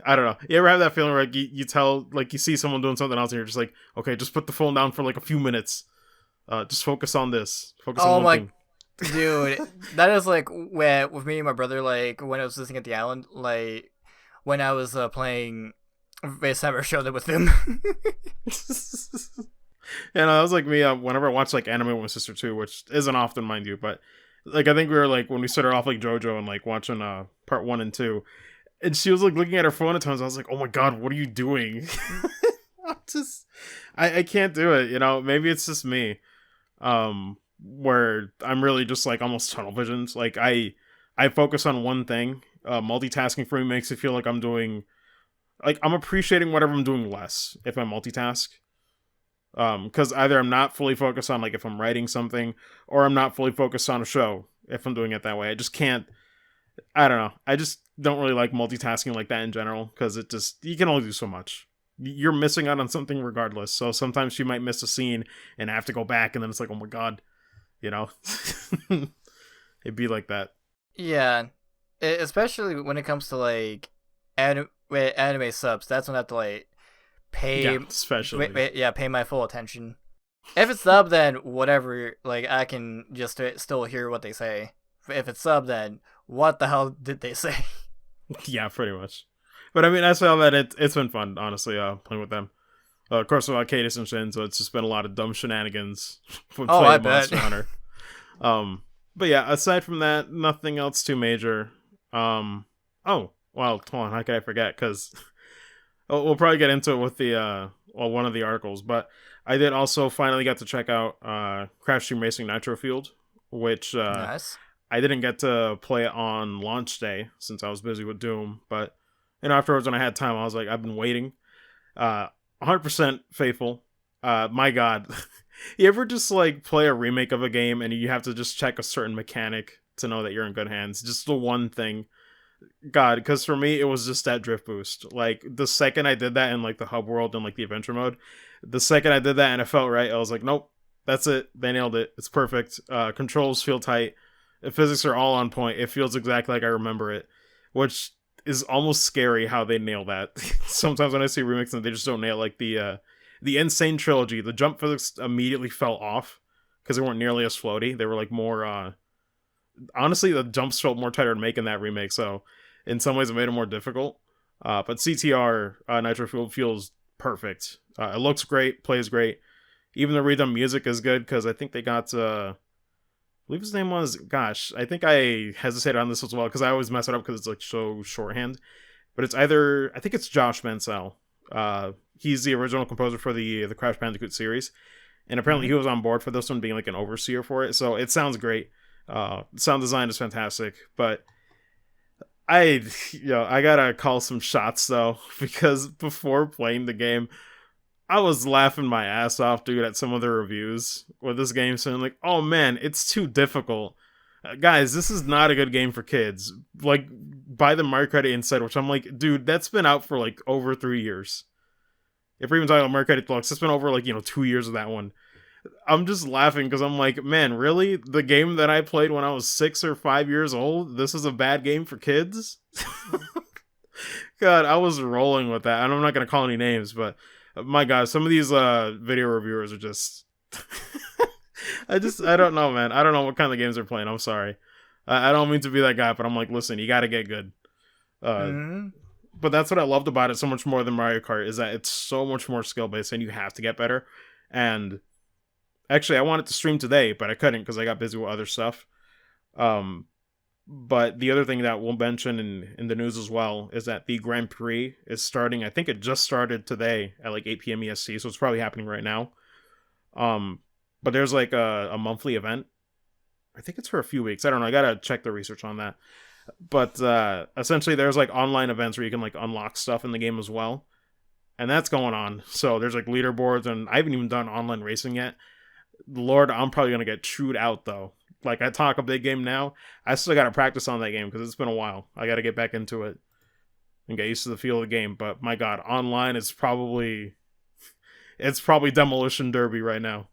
S1: I don't know. You ever have that feeling where like, you tell, like you see someone doing something else and you're just like, okay, just put the phone down for like a few minutes. Just focus on this. Focus on
S2: Oh
S1: one
S2: my
S1: thing.
S2: dude, that is like when with me and my brother like when I was visiting at the island like when I was playing Base Summer Show with him.
S1: Yeah, no, that was like me whenever I watch like anime with my sister too, which isn't often, mind you, but like I think we were like when we started off like JoJo and like watching part 1 and 2, and she was like looking at her phone at times. I was like, oh my God, what are you doing? I'm just, I can't do it. Maybe it's just me, where I'm really just like almost tunnel visions. Like I focus on one thing. Multitasking for me makes it feel like I'm doing, like I'm appreciating whatever I'm doing less if I multitask. Because either I'm not fully focused on like if I'm writing something, or I'm not fully focused on a show if I'm doing it that way. I just can't. I don't know. I just don't really like multitasking like that in general because you can only do so much. You're missing out on something regardless. So sometimes you might miss a scene and have to go back, and then it's like, oh my God, you know. It'd be like that.
S2: Yeah, especially when it comes to like anime subs. That's when I have to like pay,
S1: Yeah, especially.
S2: pay my full attention. If it's sub, then whatever. Like I can just still hear what they say. If it's sub, then what the hell did they say?
S1: Yeah, pretty much. But I mean, I found that it's been fun, honestly, playing with them. Of course, with Cadis and Shin, so it's just been a lot of dumb shenanigans when
S2: Oh, I
S1: playing
S2: bet.
S1: Monster Hunter. Um, but yeah, aside from that, nothing else too major. Oh, well, hold on, how could I forget? Because we'll probably get into it with the one of the articles. But I did also finally get to check out Crash Team Racing Nitro Field, which
S2: Nice.
S1: I didn't get to play it on launch day since I was busy with Doom. But afterwards, when I had time, I was like, I've been waiting. 100% faithful. My God, you ever just like play a remake of a game and you have to just check a certain mechanic to know that you're in good hands? Just the one thing. God, because for me it was just that drift boost. Like the second I did that in like the hub world and like the adventure mode, the second I did that and it felt right, I was like, nope, that's it. They nailed it. It's perfect. Controls feel tight. The physics are all on point. It feels exactly like I remember it, which is almost scary how they nail that. Sometimes when I see remakes and they just don't nail like the Insane Trilogy, the jump physics immediately fell off because they weren't nearly as floaty. They were like more honestly, the jumps felt more tighter to make in that remake, so in some ways it made it more difficult. But CTR Nitro Field feels perfect. It looks great, plays great. Even the redone music is good because I think they got I believe his name was, gosh, I think I hesitated on this as well because I always mess it up because it's like so shorthand. But it's either, I think it's Josh Mansell. He's the original composer for the Crash Bandicoot series, and apparently he was on board for this one, being like an overseer for it. So it sounds great. Sound design is fantastic, but I gotta call some shots though, because before playing the game, I was laughing my ass off, dude, at some of the reviews with this game, saying like, "Oh man, it's too difficult, guys. This is not a good game for kids." Like, by the Mario Kart Inside, which I'm like, dude, that's been out for like over 3 years. If we're even talking about Mario Kart Deluxe, it's been over like 2 years of that one. I'm just laughing because I'm like, man, really? The game that I played when I was 6 or 5 years old, this is a bad game for kids? God, I was rolling with that. And I'm not going to call any names, but my God, some of these video reviewers are just... I don't know, man. I don't know what kind of games they're playing. I'm sorry. I don't mean to be that guy, but I'm like, listen, you got to get good.
S2: Mm-hmm.
S1: But that's what I loved about it so much more than Mario Kart, is that it's so much more skill-based and you have to get better. And actually, I wanted to stream today, but I couldn't because I got busy with other stuff. But the other thing that we'll mention in the news as well is that the Grand Prix is starting. I think it just started today at like 8 p.m. EST, so it's probably happening right now. But there's like a monthly event. I think it's for a few weeks. I don't know. I gotta check the research on that. But essentially, there's like online events where you can like unlock stuff in the game as well, and that's going on. So there's like leaderboards, and I haven't even done online racing yet. Lord, I'm probably gonna get chewed out though. Like, I talk a big game now, I still gotta practice on that game because it's been a while. I gotta get back into it and get used to the feel of the game. But my God, online is probably Demolition Derby right now.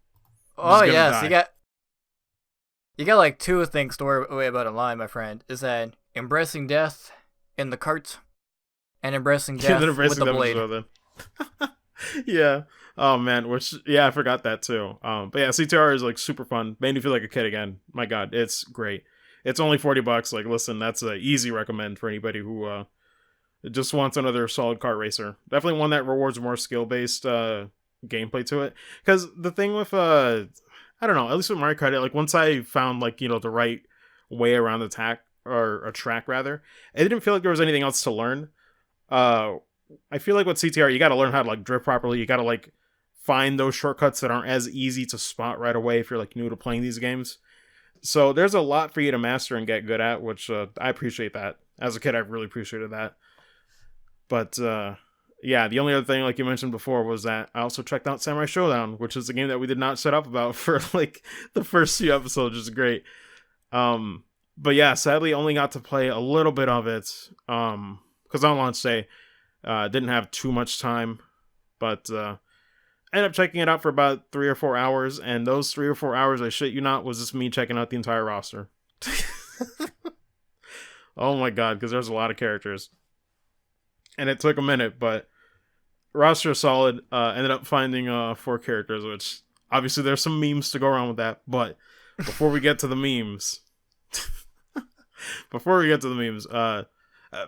S2: Oh yeah, so you got like two things to worry about online, my friend. Is that embracing death in the cart and embracing death with the blade.
S1: Well, yeah. Oh man, I forgot that too. But yeah, CTR is like super fun. Made me feel like a kid again. My God, it's great. It's only $40. Like, listen, that's an easy recommend for anybody who just wants another solid kart racer. Definitely one that rewards more skill based gameplay to it. Because the thing with I don't know, at least with Mario Kart, like once I found like the right way around the track, or a track rather, it didn't feel like there was anything else to learn. I feel like with CTR, you got to learn how to like drift properly. You got to like find those shortcuts that aren't as easy to spot right away if you're like new to playing these games. So there's a lot for you to master and get good at, which I appreciate that. As a kid, I really appreciated that. But yeah, the only other thing, like you mentioned before, was that I also checked out Samurai Showdown, which is a game that we did not set up about for like the first few episodes, which is great. But yeah, sadly, only got to play a little bit of it because on launch day, didn't have too much time. But ended up checking it out for about 3 or 4 hours, and those 3 or 4 hours, I shit you not, was just me checking out the entire roster. Oh my god, because there's a lot of characters. And it took a minute, but roster solid. Ended up finding 4 characters, which obviously there's some memes to go around with that. But before we get to the memes,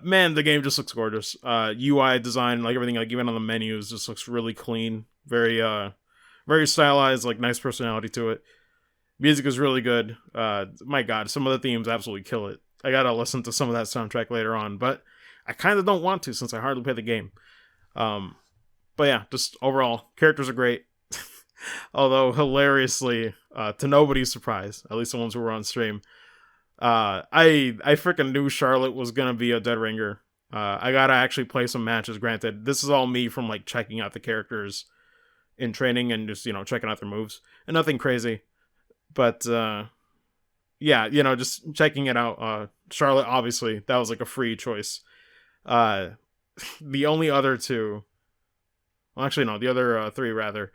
S1: man, the game just looks gorgeous. UI design, like everything, like even on the menus, just looks really clean. Very stylized, like nice personality to it. Music is really good. My god, some of the themes absolutely kill it. I gotta listen to some of that soundtrack later on, but I kind of don't want to since I hardly play the game. But yeah, just overall, characters are great. Although hilariously, to nobody's surprise, at least the ones who were on stream, I freaking knew Charlotte was gonna be a dead ringer. I gotta actually play some matches. Granted, this is all me from like checking out the characters in training and just checking out their moves and nothing crazy. But yeah, just checking it out. Charlotte, obviously, that was like a free choice. The only other two, well, actually no, the other 3 rather.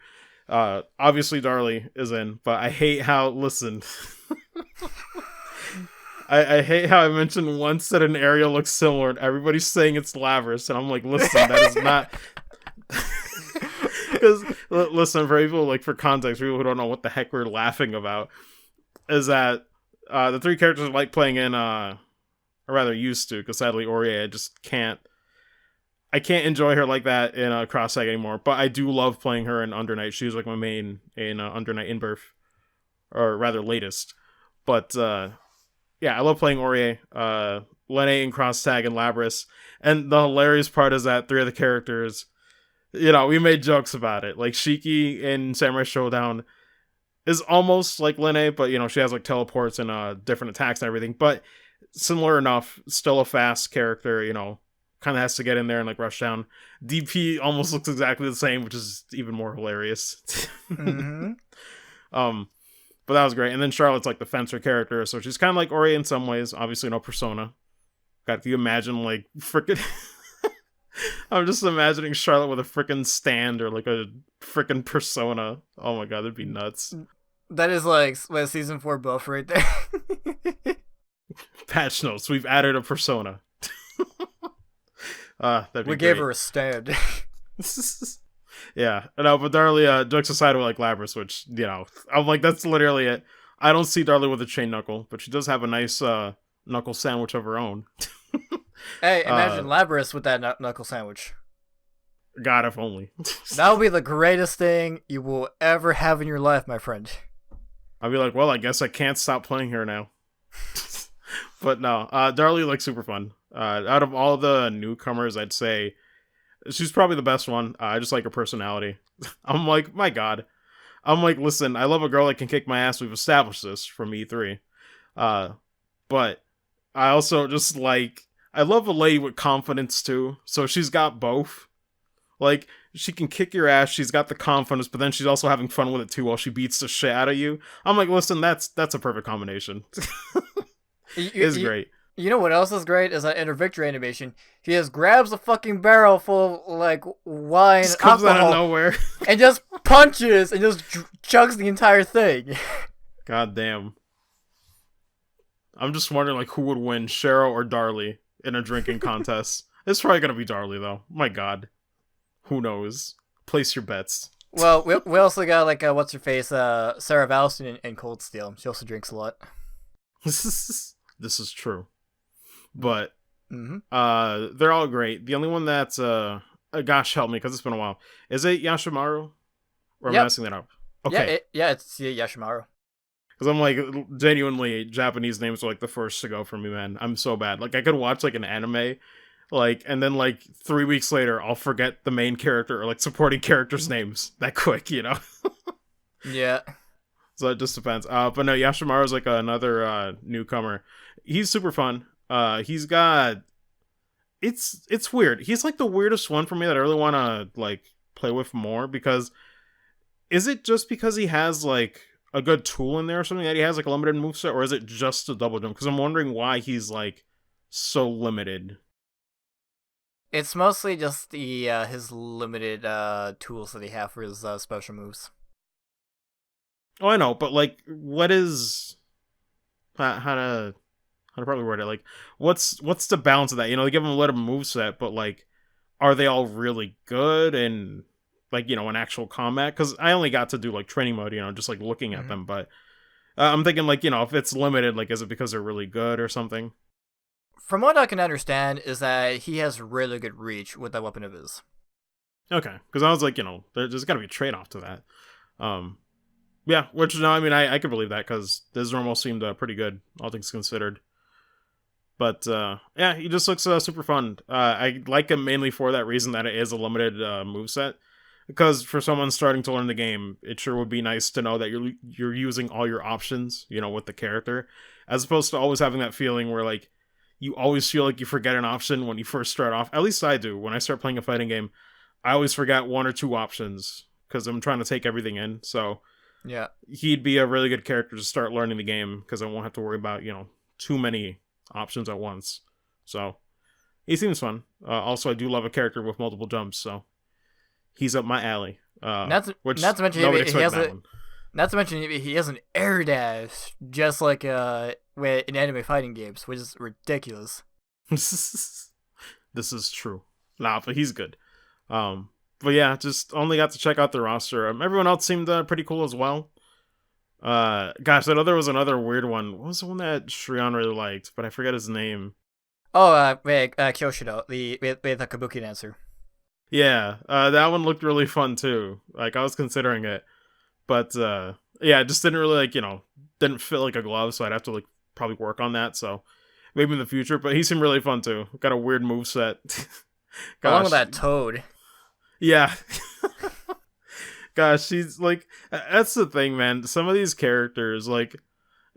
S1: Obviously Darlie is in, but I hate how listen. I hate how I mentioned once that an area looks similar and everybody's saying it's Lavras, and I'm like, listen, that is not. Because listen, for people, like, for context, people who don't know what the heck we're laughing about, is that the 3 characters I like playing in, or rather used to, because sadly Aurier, I can't enjoy her like that in Cross Tag anymore, but I do love playing her in Undernight. She was like my main in Undernight in Birth, or rather latest. But yeah, I love playing Aurier, Lene in Cross Tag and Labris, and the hilarious part is that 3 of the characters, we made jokes about it. Like Shiki in Samurai Showdown is almost like Lene, but she has like teleports and different attacks and everything, but similar enough, still a fast character, kind of has to get in there and like rush down. DP almost looks exactly the same, which is even more hilarious.
S2: Mm-hmm.
S1: But that was great. And then Charlotte's like the fencer character, so she's kind of like Ori in some ways. Obviously, no Persona. God, can you imagine like freaking? I'm just imagining Charlotte with a freaking stand or like a freaking Persona. Oh my god, that'd be nuts.
S2: That is like season 4 buff right there.
S1: Patch notes: we've added a Persona.
S2: We gave her a stand.
S1: Yeah, no, but Darlie, jokes aside with like Labras, which I'm like, that's literally it. I don't see Darlie with a chain knuckle, but she does have a nice knuckle sandwich of her own.
S2: Hey, imagine Labras with that knuckle sandwich.
S1: God, if only.
S2: That would be the greatest thing you will ever have in your life, my friend.
S1: I'll be like, well, I guess I can't stop playing her now. But no, Darlie like super fun. Out of all the newcomers, I'd say she's probably the best one. I just like her personality. I'm like, my god. I'm like, listen, I love a girl that can kick my ass. We've established this from E3. But I also just like, I love a lady with confidence too. So she's got both. Like, she can kick your ass, she's got the confidence, but then she's also having fun with it too while she beats the shit out of you. I'm like, listen, that's a perfect combination. It's great.
S2: You know what else is great is that in her victory animation, he just grabs a fucking barrel full of like wine,
S1: just comes out of nowhere,
S2: and just punches and just chugs the entire thing.
S1: God damn. I'm just wondering like who would win, Cheryl or Darlie, in a drinking contest. It's probably gonna be Darlie though. My god, who knows? Place your bets.
S2: Well, we also got like what's her face, Sarah Valston in Cold Steel. She also drinks a lot.
S1: This is true. But they're all great. The only one that's gosh help me because it's been a while. Is it Yashimaru? Or am I messing that up? Okay.
S2: Yeah, it's Yashimaru.
S1: Because I'm like, genuinely, Japanese names are like the first to go for me, man. I'm so bad. Like I could watch like an anime, like, and then like 3 weeks later I'll forget the main character or like supporting characters' names that quick,
S2: Yeah.
S1: So it just depends. But no, Yashimaru's like another newcomer. He's super fun. He's got it's weird. He's like the weirdest one for me that I really want to like play with more, because is it just because he has like a good tool in there or something that he has like a limited moveset, or is it just a double jump? Because I'm wondering why he's like so limited.
S2: It's mostly just the his limited tools that he have for his special moves.
S1: Oh, I know, but like, what is how to probably word it? Like, what's the balance of that? You know, they give him a little move set, but like, are they all really good and like in actual combat? Because I only got to do like training mode, just like looking at
S2: Mm-hmm.
S1: them. But I'm thinking like if it's limited, like is it because they're really good or something?
S2: From what I can understand, is that he has really good reach with that weapon of his.
S1: Okay, because I was like, there's got to be a trade off to that. Um, yeah, which no, I mean, I could believe that because this normal seemed pretty good, all things considered. But yeah, he just looks super fun. I like him mainly for that reason that it is a limited move set. Because for someone starting to learn the game, it sure would be nice to know that you're using all your options, with the character, as opposed to always having that feeling where like you always feel like you forget an option when you first start off. At least I do when I start playing a fighting game. I always forget one or two options because I'm trying to take everything in. So
S2: Yeah.
S1: he'd be a really good character to start learning the game because I won't have to worry about too many options at once. So he seems fun. Also, I do love a character with multiple jumps, so he's up my alley. Which
S2: Not to mention
S1: nobody
S2: he
S1: expected
S2: has
S1: that
S2: a
S1: one.
S2: not to mention he has an air dash just like in anime fighting games, which is ridiculous.
S1: This is true. Nah, but he's good. But yeah, just only got to check out the roster. Everyone else seemed pretty cool as well. Gosh, I know there was another weird one. What was the one that Shrion really liked? But I forget his name.
S2: Oh, Kyoshido, with the Kabuki dancer.
S1: Yeah, that one looked really fun too. Like I was considering it, but yeah, it just didn't really didn't fit like a glove, so I'd have to like probably work on that. So maybe in the future. But he seemed really fun too. Got a weird move set.
S2: Along with
S1: Gosh,
S2: that Toad.
S1: yeah. Gosh, she's like that's the thing, man. Some of these characters, like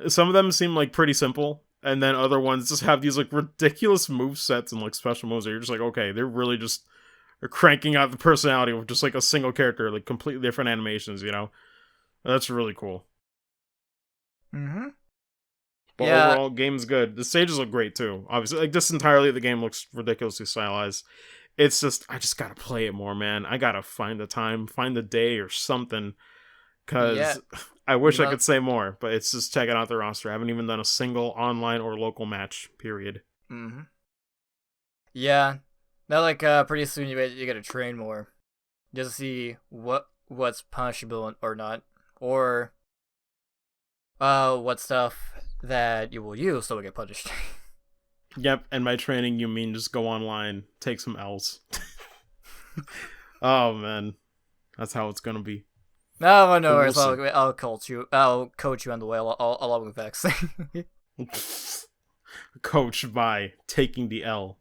S1: some of them seem like pretty simple, and then other ones just have these like ridiculous move sets and like special moves that you're just like, okay, they're really just cranking out the personality with just like a single character, like completely different animations. That's really cool.
S2: Mm-hmm.
S1: But
S2: Yeah,
S1: overall, game's good. The stages look great too. Obviously, like just entirely the game looks ridiculously stylized. It's just I just gotta play it more, man. I gotta find the time, find the day or something.
S2: yeah.
S1: Cause I
S2: You
S1: wish I
S2: must.
S1: could say more, but it's just checking out the roster. I haven't even done a single online or local match. Period.
S2: Mm-hmm. Yeah. Now, like, pretty soon you gotta train more, just to see what's punishable or not, or what stuff that you will use so we get punished.
S1: Yep, and by training you mean just go online, take some L's. Oh man, that's how it's gonna be.
S2: No, no
S1: But we'll
S2: worries.
S1: see.
S2: I'll coach you. I'll coach you on the way along with Vex.
S1: Coached by taking the L.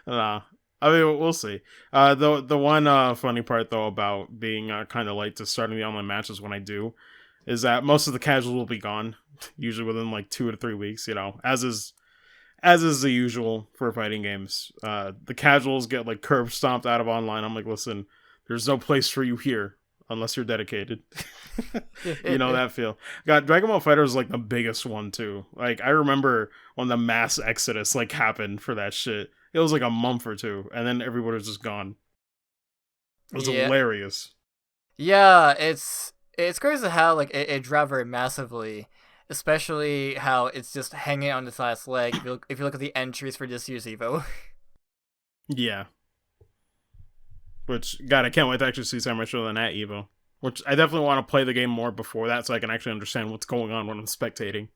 S1: Nah, I mean we'll see. The one funny part though about being kind of late to starting the online matches when I do is that most of the casuals will be gone, usually within like 2 to 3 weeks. As is the usual for fighting games. The casuals get like curb stomped out of online. I'm like, listen, there's no place for you here unless you're dedicated. You know that feel. God, Dragon Ball Fighter is like the biggest one too. Like I remember when the mass exodus like happened for that shit. It was like a month or two, and then everybody was just gone. It was
S2: Yeah,
S1: hilarious.
S2: yeah. It's crazy how like it dropped very massively, especially how it's just hanging on its last leg. If you look at the entries for this year's Evo.
S1: Yeah. Which God, I can't wait to actually see Samurai Shodown at Evo. Which I definitely want to play the game more before that, so I can actually understand what's going on when I'm spectating.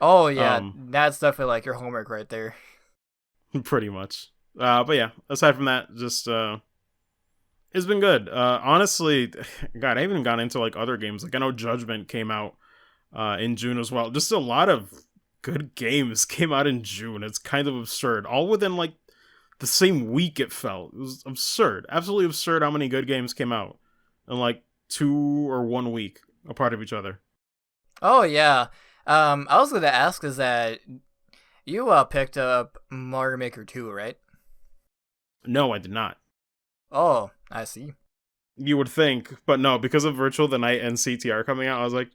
S2: Oh yeah,
S1: um,
S2: that's definitely like your homework right there.
S1: Pretty much. But yeah, aside from that, just it's been good. Honestly, God, I haven't even gone into like other games. Like I know Judgment came out in June as well. Just a lot of good games came out in June. It's kind of absurd. All within like the same week it felt. It was absurd. Absolutely absurd how many good games came out in like 2 or 1 week apart of each other.
S2: Oh yeah. I was gonna ask is that you picked up Mario Maker 2, right?
S1: No, I did not.
S2: Oh, I see.
S1: You would think, but no, because of Virtual the Night and CTR coming out, I was like,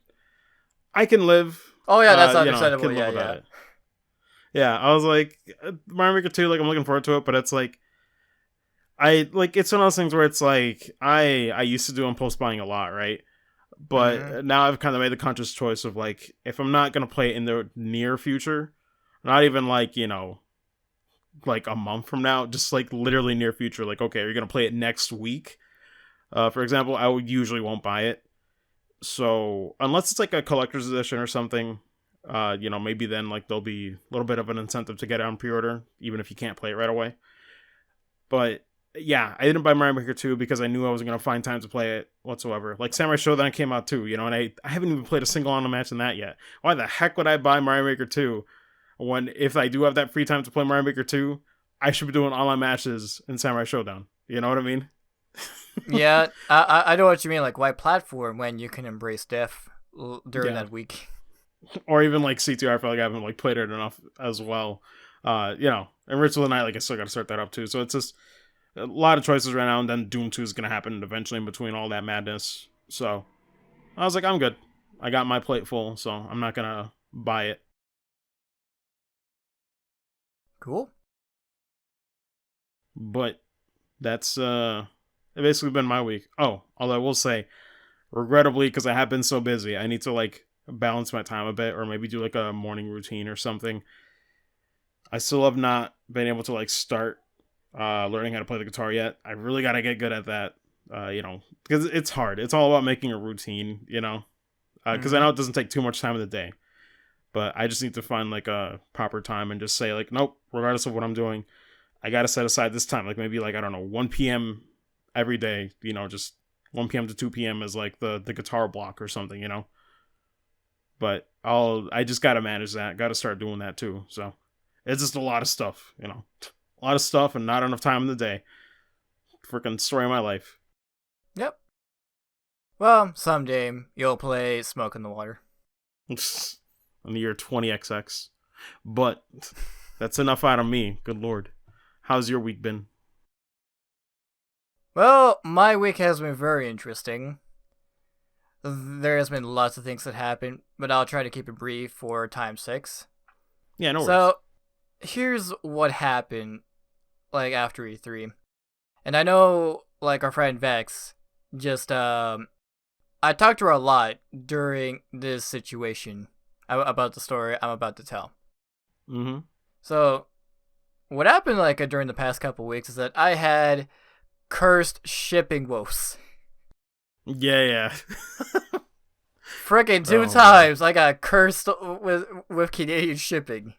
S1: I can live.
S2: Oh yeah, that's
S1: I
S2: understandable.
S1: can live
S2: Yeah,
S1: without
S2: yeah.
S1: it. Yeah, I was like, Mario Maker 2, like I'm looking forward to it, but it's like it's one of those things where it's like I used to do impulse buying a lot, right?
S2: Mm-hmm.
S1: But now I've kind of made the conscious choice of like if I'm not gonna play it in the near future, not even like like a month from now, just like literally near future. Like okay, you're gonna play it next week. For example, I would usually won't buy it. So unless it's like a collector's edition or something, maybe then like there'll be a little bit of an incentive to get it on pre-order, even if you can't play it right away. But yeah, I didn't buy Mario Maker 2 because I knew I wasn't gonna find time to play it whatsoever. Like Samurai Showdown came out too, and I haven't even played a single online match in that yet. Why the heck would I buy Mario Maker 2 when if I do have that free time to play Mario Maker 2, I should be doing online matches in Samurai Showdown. You know what I mean?
S2: Yeah, I know what you mean. Like, why platform when you can embrace death during
S1: Yeah.
S2: that week?
S1: Or even like C2, I feel like I haven't like played it enough as well. And Ritual of the Night, like I still gotta start that up too. So it's just a lot of choices right now, and then Doom 2 is gonna happen eventually in between all that madness. So I was like, I'm good. I got my plate full, so I'm not gonna buy it.
S2: Cool.
S1: But that's it basically been my week. Oh, although I will say, regrettably, because I have been so busy, I need to like balance my time a bit, or maybe do like a morning routine or something. I still have not been able to like start learning how to play the guitar yet. I really gotta get good at that. Because it's hard. It's all about making a routine. Because I
S2: Mm-hmm.
S1: know it doesn't take too much time of the day, but I just need to find like a proper time and just say like, nope. Regardless of what I'm doing, I gotta set aside this time. Like maybe like I don't know 1 p.m. every day. Just 1 p.m. to 2 p.m. is like the guitar block or something. But I just gotta manage that. Gotta start doing that too. So it's just a lot of stuff. A lot of stuff and not enough time in the day. Freaking story of my life.
S2: Yep. Well, someday you'll play Smoke in the Water.
S1: In the year 20XX. But that's enough out of me. Good lord. How's your week been?
S2: Well, my week has been very interesting. There has been lots of things that happened, but I'll try to keep it brief for time's sake.
S1: Yeah, no worries.
S2: So, here's what happened, like, after E3. And I know, like, our friend Vex just, I talked to her a lot during this situation about the story I'm about to tell.
S1: Mm-hmm.
S2: So, what happened, like, during the past couple weeks is that I had cursed shipping woes.
S1: Yeah, yeah.
S2: Frickin' two
S1: Oh man.
S2: times I got cursed with Canadian shipping.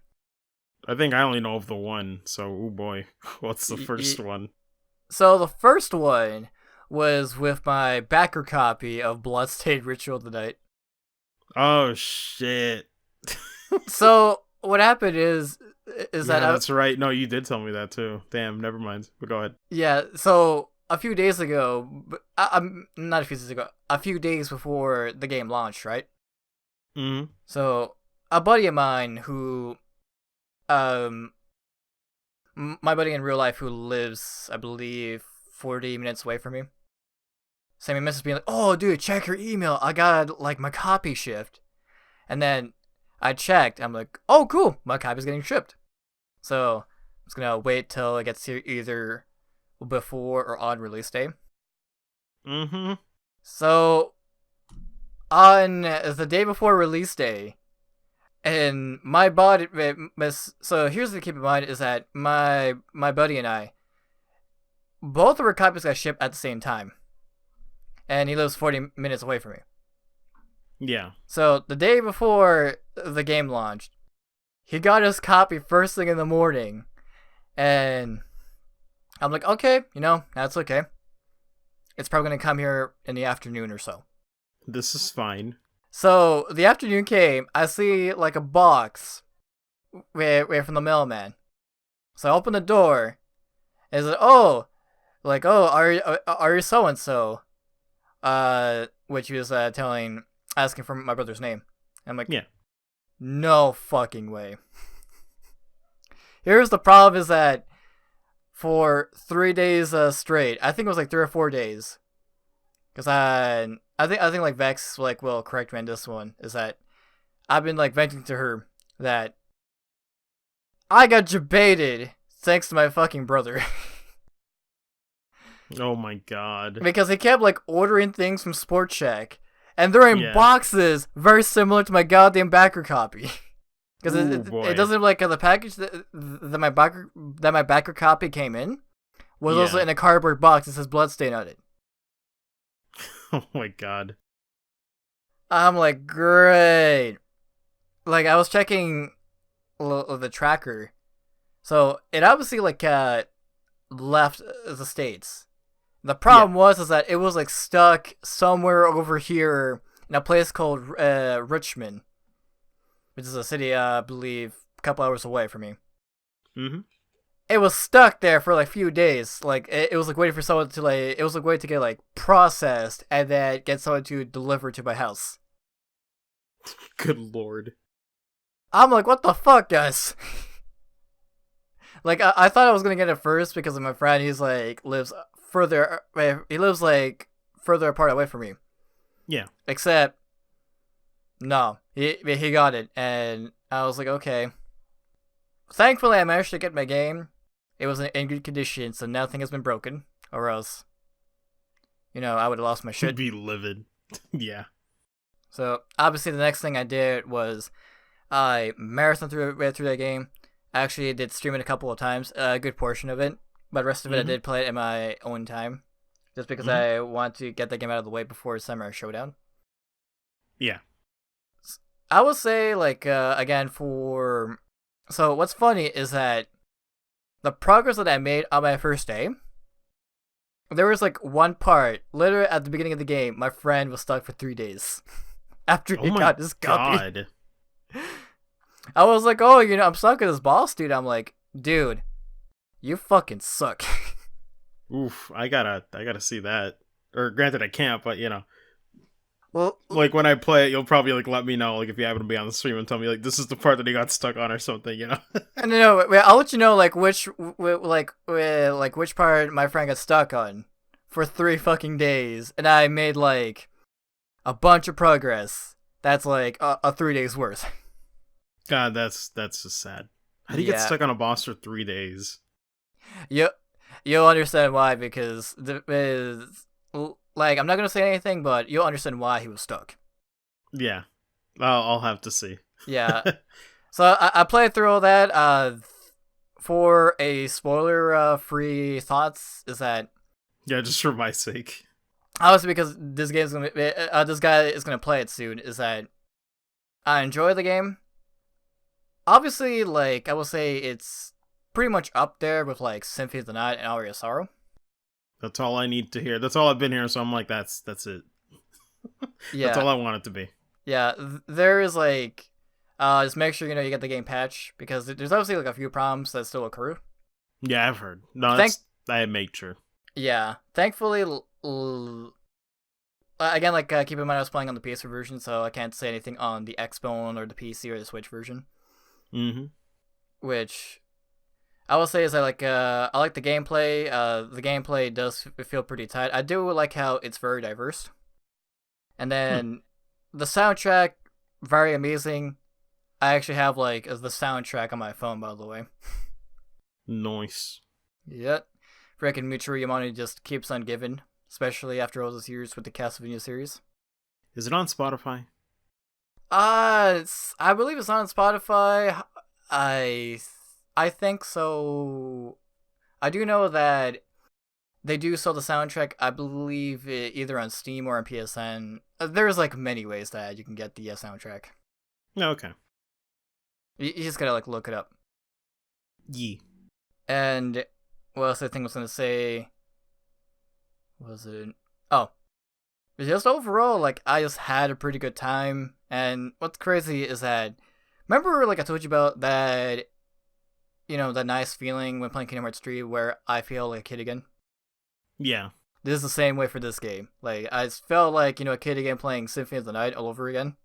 S1: I think I only know of the one, so oh boy. What's the first one?
S2: So the first one was with my backer copy of Bloodstained Ritual of the Night.
S1: Oh shit.
S2: So what happened is that
S1: Yeah, that's right. No, you did tell me that too. Damn, never mind. But go ahead.
S2: yeah. So a few days ago, I'm not a few days ago, a few days before the game launched, right?
S1: Mm-hmm.
S2: So a buddy of mine who, um, my buddy in real life who lives, I believe, 40 minutes away from me, sent me a message being like, "Oh, dude, check your email. I got like my copy shipped." And then I checked. I'm like, "Oh, cool, my copy's getting shipped." So I'm just gonna wait till it gets here either before or on release day.
S1: Mm-hmm.
S2: So on the day before release day, and my body. So here's the keep in mind is that my buddy and I, both of our copies got shipped at the same time, and he lives 40 minutes away from me.
S1: Yeah.
S2: So the day before the game launched, he got his copy first thing in the morning, and I'm like, okay, that's okay. It's probably gonna come here in the afternoon or so.
S1: This is fine.
S2: So the afternoon came. I see like a box from the mailman. So I open the door. And it's like, are you so and so? Which he was asking for my brother's name. I'm like,
S1: Yeah.
S2: no fucking way. Here's the problem: is that for 3 days straight, I think it was like 3 or 4 days, because I think like Vex like will correct me on this one, is that I've been like venting to her that I got debated thanks to my fucking brother.
S1: Oh my god.
S2: Because he kept like ordering things from Sport Check, and they're in boxes very similar to my goddamn backer copy. Because it doesn't like the package that my backer copy came in was also in a cardboard box that says Bloodstain on it.
S1: Oh my god.
S2: I'm like, great. Like, I was checking the tracker. So, it obviously, like, left the States. The problem was that it was, like, stuck somewhere over here in a place called Richmond. Which is a city, I believe, a couple hours away from me.
S1: Mm-hmm.
S2: It was stuck there for, like, a few days. Like, it was, like, waiting for someone to, like, it was, like, waiting to get, like, processed and then get someone to deliver to my house.
S1: Good lord.
S2: I'm like, what the fuck, guys? Like, I thought I was gonna get it first because of my friend. He's like lives further. He lives like further apart away from me.
S1: Yeah.
S2: Except, no, he got it, and I was like, okay. Thankfully, I managed to get my game. It was in good condition, so nothing has been broken, or else, I would have lost my shit.
S1: You'd be livid. Yeah.
S2: So obviously, the next thing I did was I marathoned through that game. I actually did stream it a couple of times, a good portion of it, but the rest of it I did play it in my own time, just because I want to get the game out of the way before Summer Showdown.
S1: Yeah.
S2: I will say, like, again, so what's funny is that the progress that I made on my first day, there was, like, one part, literally at the beginning of the game, my friend was stuck for 3 days after he got his copy.
S1: God.
S2: I was like, oh, I'm stuck with this boss, dude. I'm like, dude, you fucking suck.
S1: Oof, I gotta see that. Or granted, I can't, but
S2: well,
S1: like when I play it, you'll probably like let me know, like if you happen to be on the stream and tell me like this is the part that he got stuck on or something,
S2: No, wait, I'll let you know like which part my friend got stuck on for 3 fucking days, and I made like a bunch of progress. That's like a 3 days worth.
S1: God, that's just sad. How do you get stuck on a boss for 3 days?
S2: You'll understand why, because like, I'm not gonna say anything, but you'll understand why he was stuck.
S1: Yeah, I'll have to see.
S2: Yeah, so I played through all that. For a spoiler-free thoughts, is that
S1: just for my sake.
S2: Obviously, because this guy is gonna play it soon. Is that I enjoy the game. Obviously, like, I will say it's pretty much up there with, like, Symphony of the Night and Aria of Sorrow.
S1: That's all I need to hear. That's all I've been hearing, so I'm like, that's it. Yeah. That's all I want it to be.
S2: Yeah, there is, like, just make sure, you get the game patch, because there's obviously, like, a few problems that still accrue.
S1: Yeah, I've heard. No, I made sure. Yeah,
S2: thankfully, again, like, keep in mind I was playing on the PS4 version, so I can't say anything on the Xbone or the PC or the Switch version.
S1: Mm-hmm.
S2: Which I will say is I like the gameplay. The gameplay does feel pretty tight. I do like how it's very diverse. And then the soundtrack, very amazing. I actually have like the soundtrack on my phone, by the way.
S1: Nice.
S2: Yep. Freaking Michiru Yamane just keeps on giving, especially after all those years with the Castlevania series.
S1: Is it on Spotify?
S2: I believe it's on Spotify. I think so. I do know that they do sell the soundtrack. I believe either on Steam or on PSN. There's like many ways that you can get the soundtrack.
S1: Okay.
S2: You just gotta like look it up.
S1: Yeah.
S2: And what else I think I was gonna say? Was it? Oh. Just overall, like, I just had a pretty good time. And what's crazy is that, remember, like, I told you about that, that nice feeling when playing Kingdom Hearts 3 where I feel like a kid again?
S1: Yeah.
S2: This is the same way for this game. Like, I just felt like, a kid again playing Symphony of the Night all over again.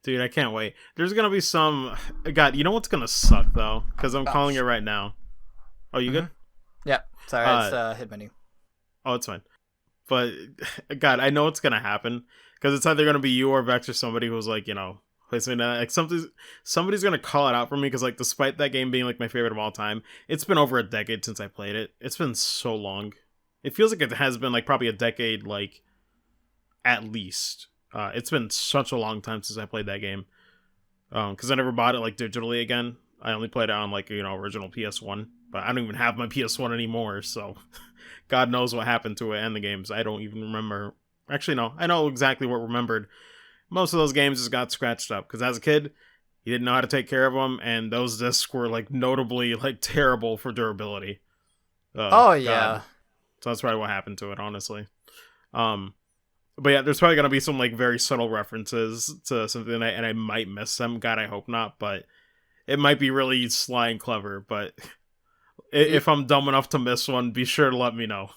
S1: Dude, I can't wait. There's gonna be some... God, you know what's gonna suck, though? Because I'm calling it right now. Oh, you good?
S2: Yeah. Sorry, it's hit menu.
S1: Oh, it's fine. But, God, I know what's gonna happen. Because it's either gonna be you or Vex or somebody who's like, Like somebody's gonna call it out for me because like despite that game being like my favorite of all time, it's been over a decade since I played it. It's been so long. It feels like it has been like probably a decade, like at least. It's been such a long time since I played that game. Because I never bought it like digitally again. I only played it on like original PS1, but I don't even have my PS1 anymore. So God knows what happened to it and the games. I don't even remember. Actually, no, I know exactly what remembered. Most of those games just got scratched up because as a kid, you didn't know how to take care of them, and those discs were like notably like terrible for durability.
S2: Oh
S1: God,
S2: yeah.
S1: so that's probably what happened to it, honestly. Um, but yeah, there's probably gonna be some like very subtle references to something, and I might miss them. God, I hope not, but it might be really sly and clever. But
S2: Y-
S1: if I'm dumb enough to miss one, be sure to let me know.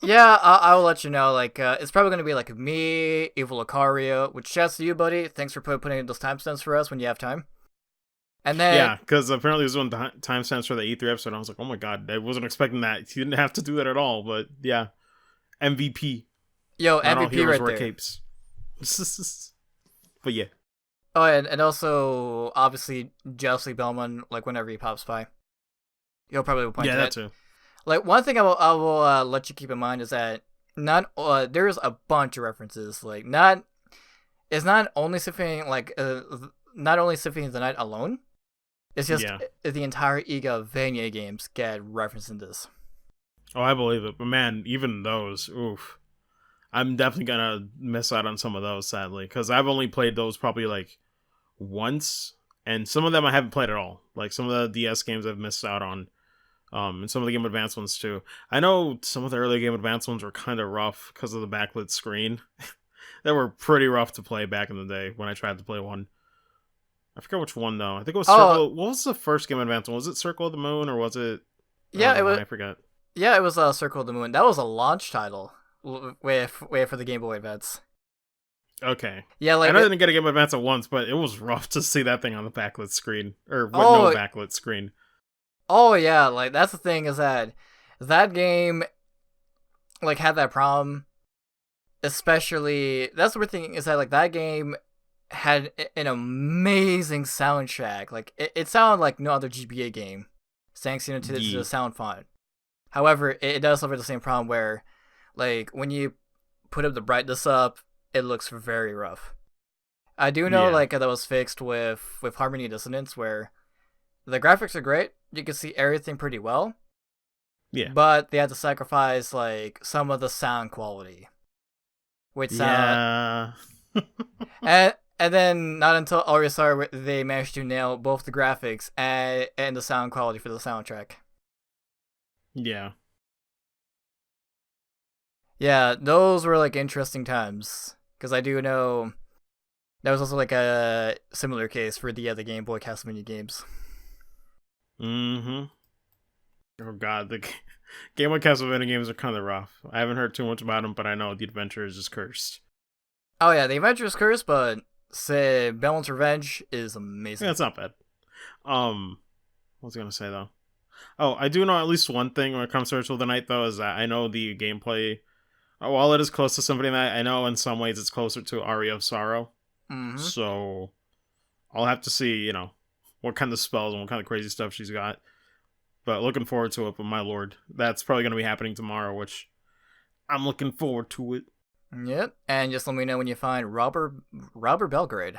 S2: Yeah, I will let you know. Like, it's probably gonna be like me, Evil Lucario, which shouts to you, buddy. Thanks for putting in those timestamps for us when you have time. And then,
S1: Yeah, because apparently there's one timestamps for the E3 episode. And I was like, oh my god, I wasn't expecting that. He didn't have to do that at all. But yeah, MVP.
S2: yo,
S1: Not all
S2: MVP
S1: heroes
S2: right
S1: wear
S2: there.
S1: capes. But yeah.
S2: Oh, and also obviously Jousty Bellman. Like whenever he pops by, you'll probably point
S1: Yeah,
S2: to
S1: that
S2: that.
S1: too.
S2: Like one thing I will let you keep in mind is that not there's a bunch of references. Like not it's not only not only Symphony of the Night alone. It's just
S1: Yeah.
S2: the entire Ega Vania games get referenced in this.
S1: Oh, I believe it. But man, even those, oof. I'm definitely gonna miss out on some of those, sadly. Because I've only played those probably like once. And some of them I haven't played at all. Like some of the DS games I've missed out on. And some of the Game Advance ones too. I know some of the early Game Advance ones were kind of rough because of the backlit screen. They were pretty rough to play back in the day when I tried to play one. I forget which one though. I think it was
S2: Oh
S1: Circle. What was the first Game Advance one? Was it Circle of the Moon or was it?
S2: yeah, it was.
S1: I forget.
S2: Yeah, it was Circle of the Moon. That was a launch title. Way for the Game Boy Advance.
S1: Okay.
S2: Yeah,
S1: I
S2: like
S1: know I didn't get a Game Advance at once, but it was rough to see that thing on the backlit screen or with no
S2: oh
S1: backlit screen.
S2: oh yeah, like that's the thing is that that game like had that problem. Especially that's the weird thing is that like that game had an amazing soundtrack. Like it sounded like no other GBA game, thanks to the
S1: Yeah.
S2: sound font. However, it does suffer the same problem where, like when you put up the brightness up, it looks very rough. I do know
S1: Yeah.
S2: like that was fixed with Harmony Dissonance, where the graphics are great. You can see everything pretty well,
S1: Yeah.
S2: but they had to sacrifice like some of the sound quality, which sound
S1: Yeah.
S2: and then not until RSR they managed to nail both the graphics and the sound quality for the soundtrack.
S1: Yeah.
S2: Yeah, those were like interesting times because I do know that was also like a similar case for the Game Boy Castlevania games.
S1: Mm-hmm. Oh god, the Game Boy Castlevania games are kind of rough. I haven't heard too much about them, but I know the adventure is just cursed.
S2: Oh yeah, the Adventurous Curse, but say Balance Revenge is amazing.
S1: Yeah, it's not bad. What was I gonna say though? Oh, I do know at least one thing when it comes to Ritual of the Night though, is that I know the gameplay. While it is close to Symphony of the Night, I know in some ways it's closer to Aria of Sorrow.
S2: Mm-hmm.
S1: So I'll have to see, what kind of spells and what kind of crazy stuff she's got. But looking forward to it. But my lord, that's probably gonna be happening tomorrow, which I'm looking forward to it.
S2: Yep, and just let me know when you find Robert Belgrade.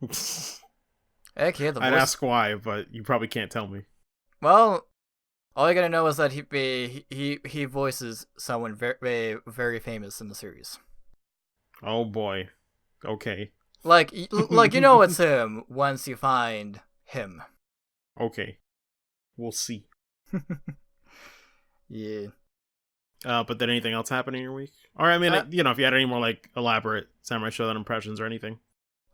S2: Okay, the
S1: I'd
S2: voice.
S1: ask why, but you probably can't tell me.
S2: Well, all you gotta know is that he voices someone very very famous in the series.
S1: Oh boy. Okay.
S2: Like you know it's him once you find him.
S1: Okay. We'll see.
S2: Yeah.
S1: But did anything else happen in your week? Or I mean,
S2: Uh,
S1: if you had any more like elaborate Samurai Shodown impressions or anything.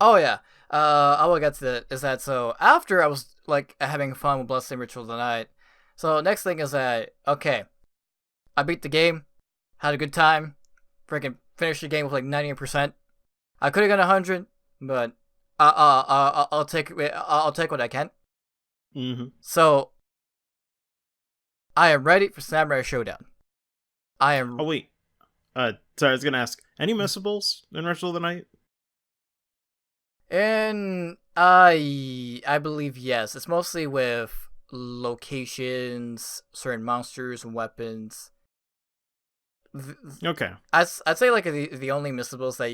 S2: oh yeah. I will get to that. Is that so? After I was like having fun with Bloodstained Ritual of the Night. So next thing is that okay, I beat the game, had a good time, freaking finished the game with like 98%. I could have got 100, but I'll take what I can.
S1: Mm-hmm.
S2: So I am ready for Samurai Showdown. I am.
S1: Oh wait. Sorry, I was gonna ask. Any missables in Ritual of the Night?
S2: And I believe yes. It's mostly with locations, certain monsters and weapons.
S1: Okay.
S2: I'd say like the only missables that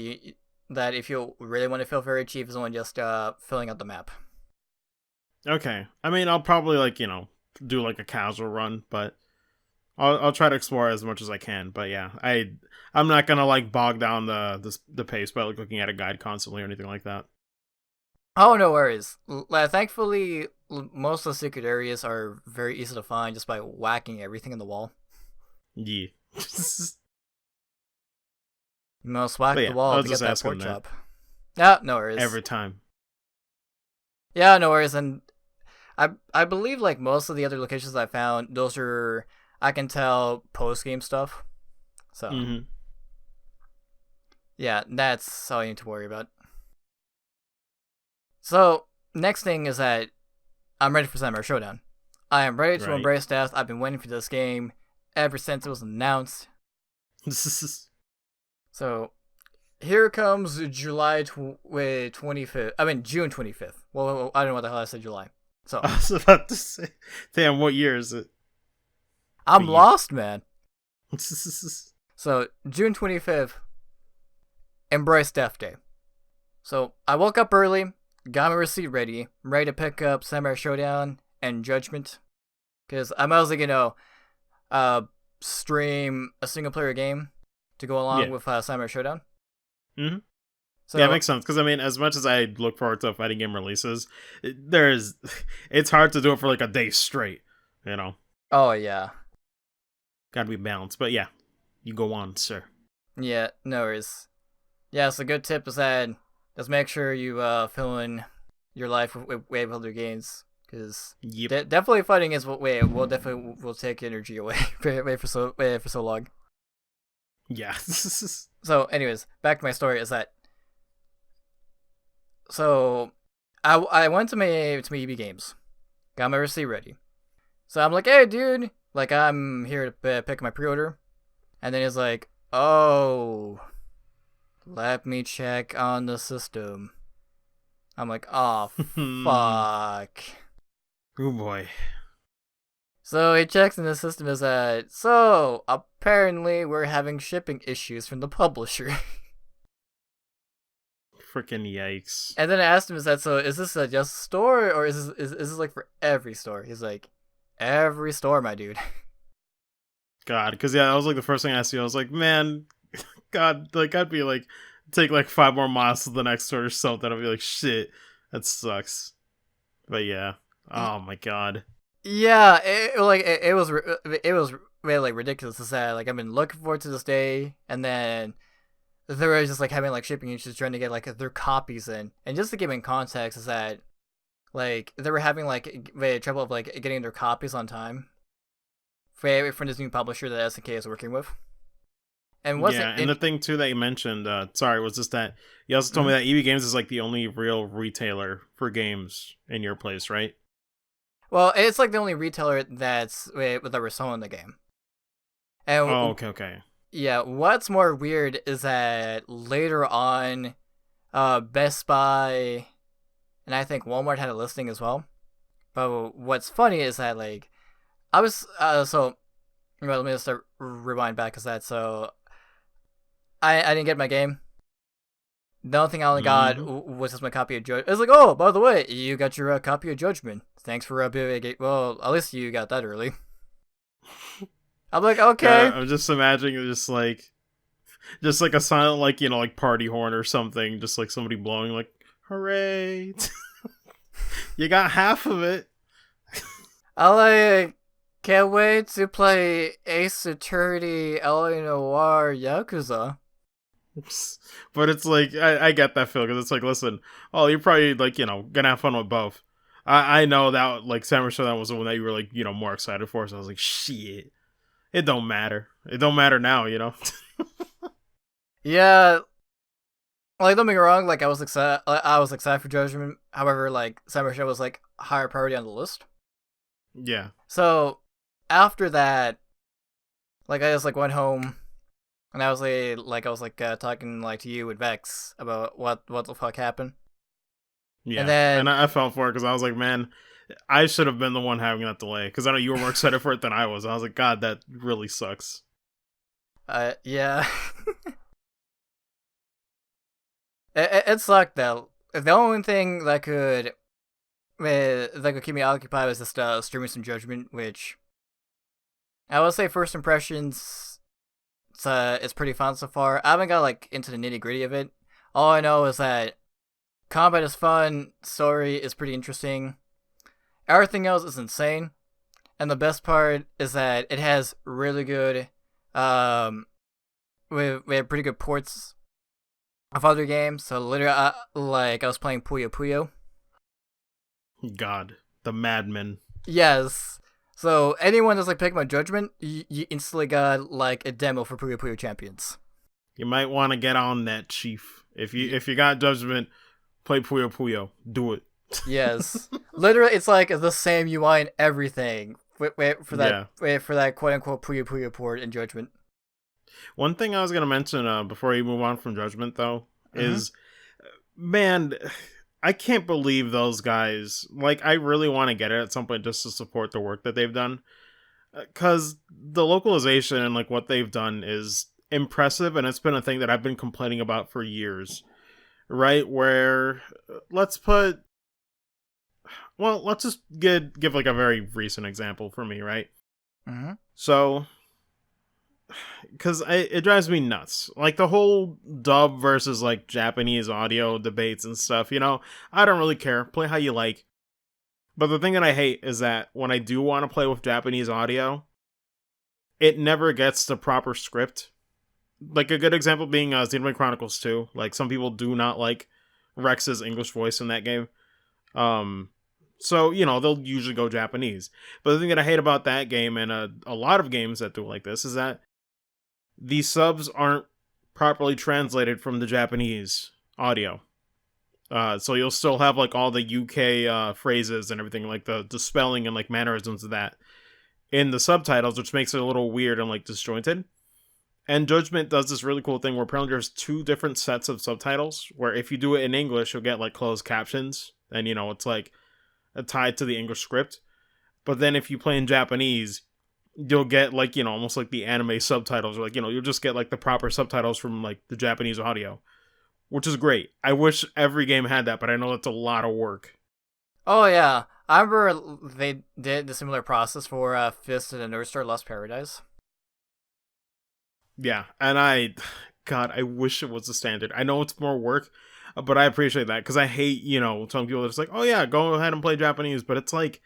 S2: if you really want to feel very cheap is only just filling out the map.
S1: Okay. I mean, I'll probably like do like a casual run, but I'll try to explore as much as I can. But yeah, I'm not gonna like bog down the pace by like looking at a guide constantly or anything like that.
S2: Oh, no worries. Thankfully, most of the secret areas are very easy to find just by whacking everything in the wall.
S1: Yeah.
S2: You must
S1: But
S2: whack the
S1: yeah, I
S2: wall
S1: was
S2: to get
S1: just
S2: that
S1: asking
S2: pork
S1: that
S2: chop. Yeah, no worries.
S1: every time.
S2: Yeah, no worries. And I believe like most of the other locations I found, those are I can tell post game stuff. So
S1: Mm-hmm.
S2: yeah, that's all you need to worry about. So next thing is that I'm ready for Samurai Showdown. I am ready to
S1: Right.
S2: embrace death. I've been waiting for this game ever since it was announced. So here comes July 25th. I mean June 25th. Well, I don't know what the hell I said July. So
S1: I was about to say, damn, what year is it for
S2: I'm
S1: you?
S2: lost, man. So June 25th, embrace Death Day. So I woke up early, got my receipt ready, ready to pick up Samurai Showdown and Judgment, because I'm also uh, stream a single player game to go along
S1: Yeah.
S2: with Samurai Showdown.
S1: Mm-hmm. Yeah, it
S2: So
S1: makes sense because I mean, as much as I look forward to fighting game releases, there's it's hard to do it for like a day straight. You know,
S2: oh yeah,
S1: got to be balanced. But yeah, you go on, sir.
S2: yeah, no worries. Yeah, so good tip is that just make sure you fill in your life with other games because
S1: Yep.
S2: definitely fighting is what way will definitely will take energy away wait for so long.
S1: Yeah.
S2: So, anyways, back to my story is that so I went to my EB Games, got my receipt ready. So I'm like, hey, dude, like I'm here to pick my pre-order, and then he's like, oh, let me check on the system. I'm like, oh,
S1: Oh
S2: fuck.
S1: boy.
S2: So he checks in the system is that so apparently we're having shipping issues from the publisher.
S1: Freaking yikes.
S2: And then I asked him, is that so? Is this a just store or is this like for every store? He's like, every store, my dude.
S1: God, because yeah, that was like the first thing I asked you. I was like, man, God, like I'd be like, take like 5 more miles to the next store or something. I'd be like, shit, that sucks. But yeah, oh my god.
S2: Yeah, it was really like ridiculous to say. Like I've been looking forward to this day, and then they were just like having like shipping issues trying to get like their copies in. And just to give in context is that like they were having like trouble of like getting their copies on time from this new publisher that SNK is working with. And wasn't
S1: Yeah, and
S2: in
S1: the thing too that you mentioned, sorry, was just that you also told
S2: mm-hmm.
S1: me that EB Games is like the only real retailer for games in your place, right?
S2: Well, it's like the only retailer that's with ever selling the game.
S1: Oh,
S2: And
S1: okay, okay.
S2: yeah, what's more weird is that later on, Best Buy and I think Walmart had a listing as well. But what's funny is that like I was so well, let me just start rewind back because that so I didn't get my game. The only thing I only got
S1: Mm-hmm.
S2: was just my copy of Judgment. It was like, oh, by the way, you got your copy of Judgment. Thanks for well, at least you got that early. I'm like, okay.
S1: God, I'm just imagining it just like a silent like like party horn or something, just like somebody blowing like hooray. You got half of it.
S2: I like can't wait to play Ace Attorney, LA Noir, Yakuza.
S1: But it's like I get that feel because it's like, listen, oh, you're probably like gonna have fun with both. I know that like Samurai Shodown was the one that you were like more excited for, so I was like, shit, it don't matter. It don't matter now.
S2: Yeah, like don't get me wrong, like I was excited for Judgment. However, like Samurai Shodown was like higher priority on the list.
S1: Yeah.
S2: So after that, like I just like went home and I was like talking like to you with Vex about what the fuck happened. And
S1: Yeah, and
S2: then
S1: I felt for it because I was like, man, I should have been the one having that delay because I know you were more excited for it than I was. I was like, God, that really sucks.
S2: yeah. It sucked though. The only thing that could keep me occupied was just streaming some Judgment, which I would say first impressions it's pretty fun so far. I haven't got like into the nitty gritty of it. All I know is that combat is fun, story is pretty interesting, everything else is insane, and the best part is that it has really good, we have pretty good ports of other games. So literally, I was playing Puyo Puyo.
S1: God, the madman.
S2: Yes. So anyone that's like picking my Judgment, you instantly got like a demo for Puyo Puyo Champions.
S1: You might want to get on that, Chief. If you got Judgment, play Puyo Puyo. Do it.
S2: Yes. Literally, it's like the same UI and everything. Wait for that.
S1: Yeah.
S2: Wait for that quote unquote Puyo Puyo port in Judgment.
S1: One thing I was gonna mention before you move on from Judgment though
S2: Mm-hmm.
S1: is, man, I can't believe those guys. Like, I really want to get it at some point just to support the work that they've done, because the localization and like what they've done is impressive, and it's been a thing that I've been complaining about for years. Right, where let's put, well, let's just give like a very recent example for me, right?
S2: Mm-hmm.
S1: So, because it drives me nuts, like the whole dub versus like Japanese audio debates and stuff. I don't really care. Play how you like. But the thing that I hate is that when I do want to play with Japanese audio, it never gets the proper script. Like a good example being Xenoblade Chronicles 2. Like, some people do not like Rex's English voice in that game. So, they'll usually go Japanese. But the thing that I hate about that game and a lot of games that do it like this is that the subs aren't properly translated from the Japanese audio. So you'll still have like all the UK phrases and everything, like the spelling and like mannerisms of that in the subtitles, which makes it a little weird and like disjointed. And Judgment does this really cool thing where apparently there's two different sets of subtitles, where if you do it in English, you'll get like closed captions, and it's like tied to the English script. But then if you play in Japanese, you'll get like, almost like the anime subtitles, or like, you'll just get like the proper subtitles from like the Japanese audio, which is great. I wish every game had that, but I know that's a lot of work.
S2: Oh yeah, I remember they did the similar process for Fist of the North Star Lost Paradise.
S1: Yeah, and God, I wish it was the standard. I know it's more work, but I appreciate that, because I hate, some people are just like, oh yeah, go ahead and play Japanese, but it's like,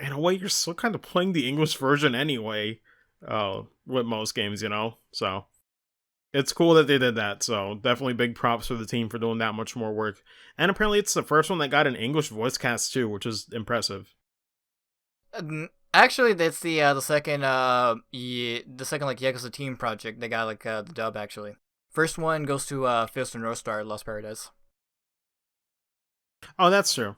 S1: in a way, you're still kind of playing the English version anyway, with most games, so it's cool that they did that. So definitely big props for the team for doing that much more work. And apparently it's the first one that got an English voice cast too, which is impressive.
S2: Actually, that's the second the second like Yakuza team project. They got like the dub actually. First one goes to Fist of the North Star Lost Paradise.
S1: Oh, that's true.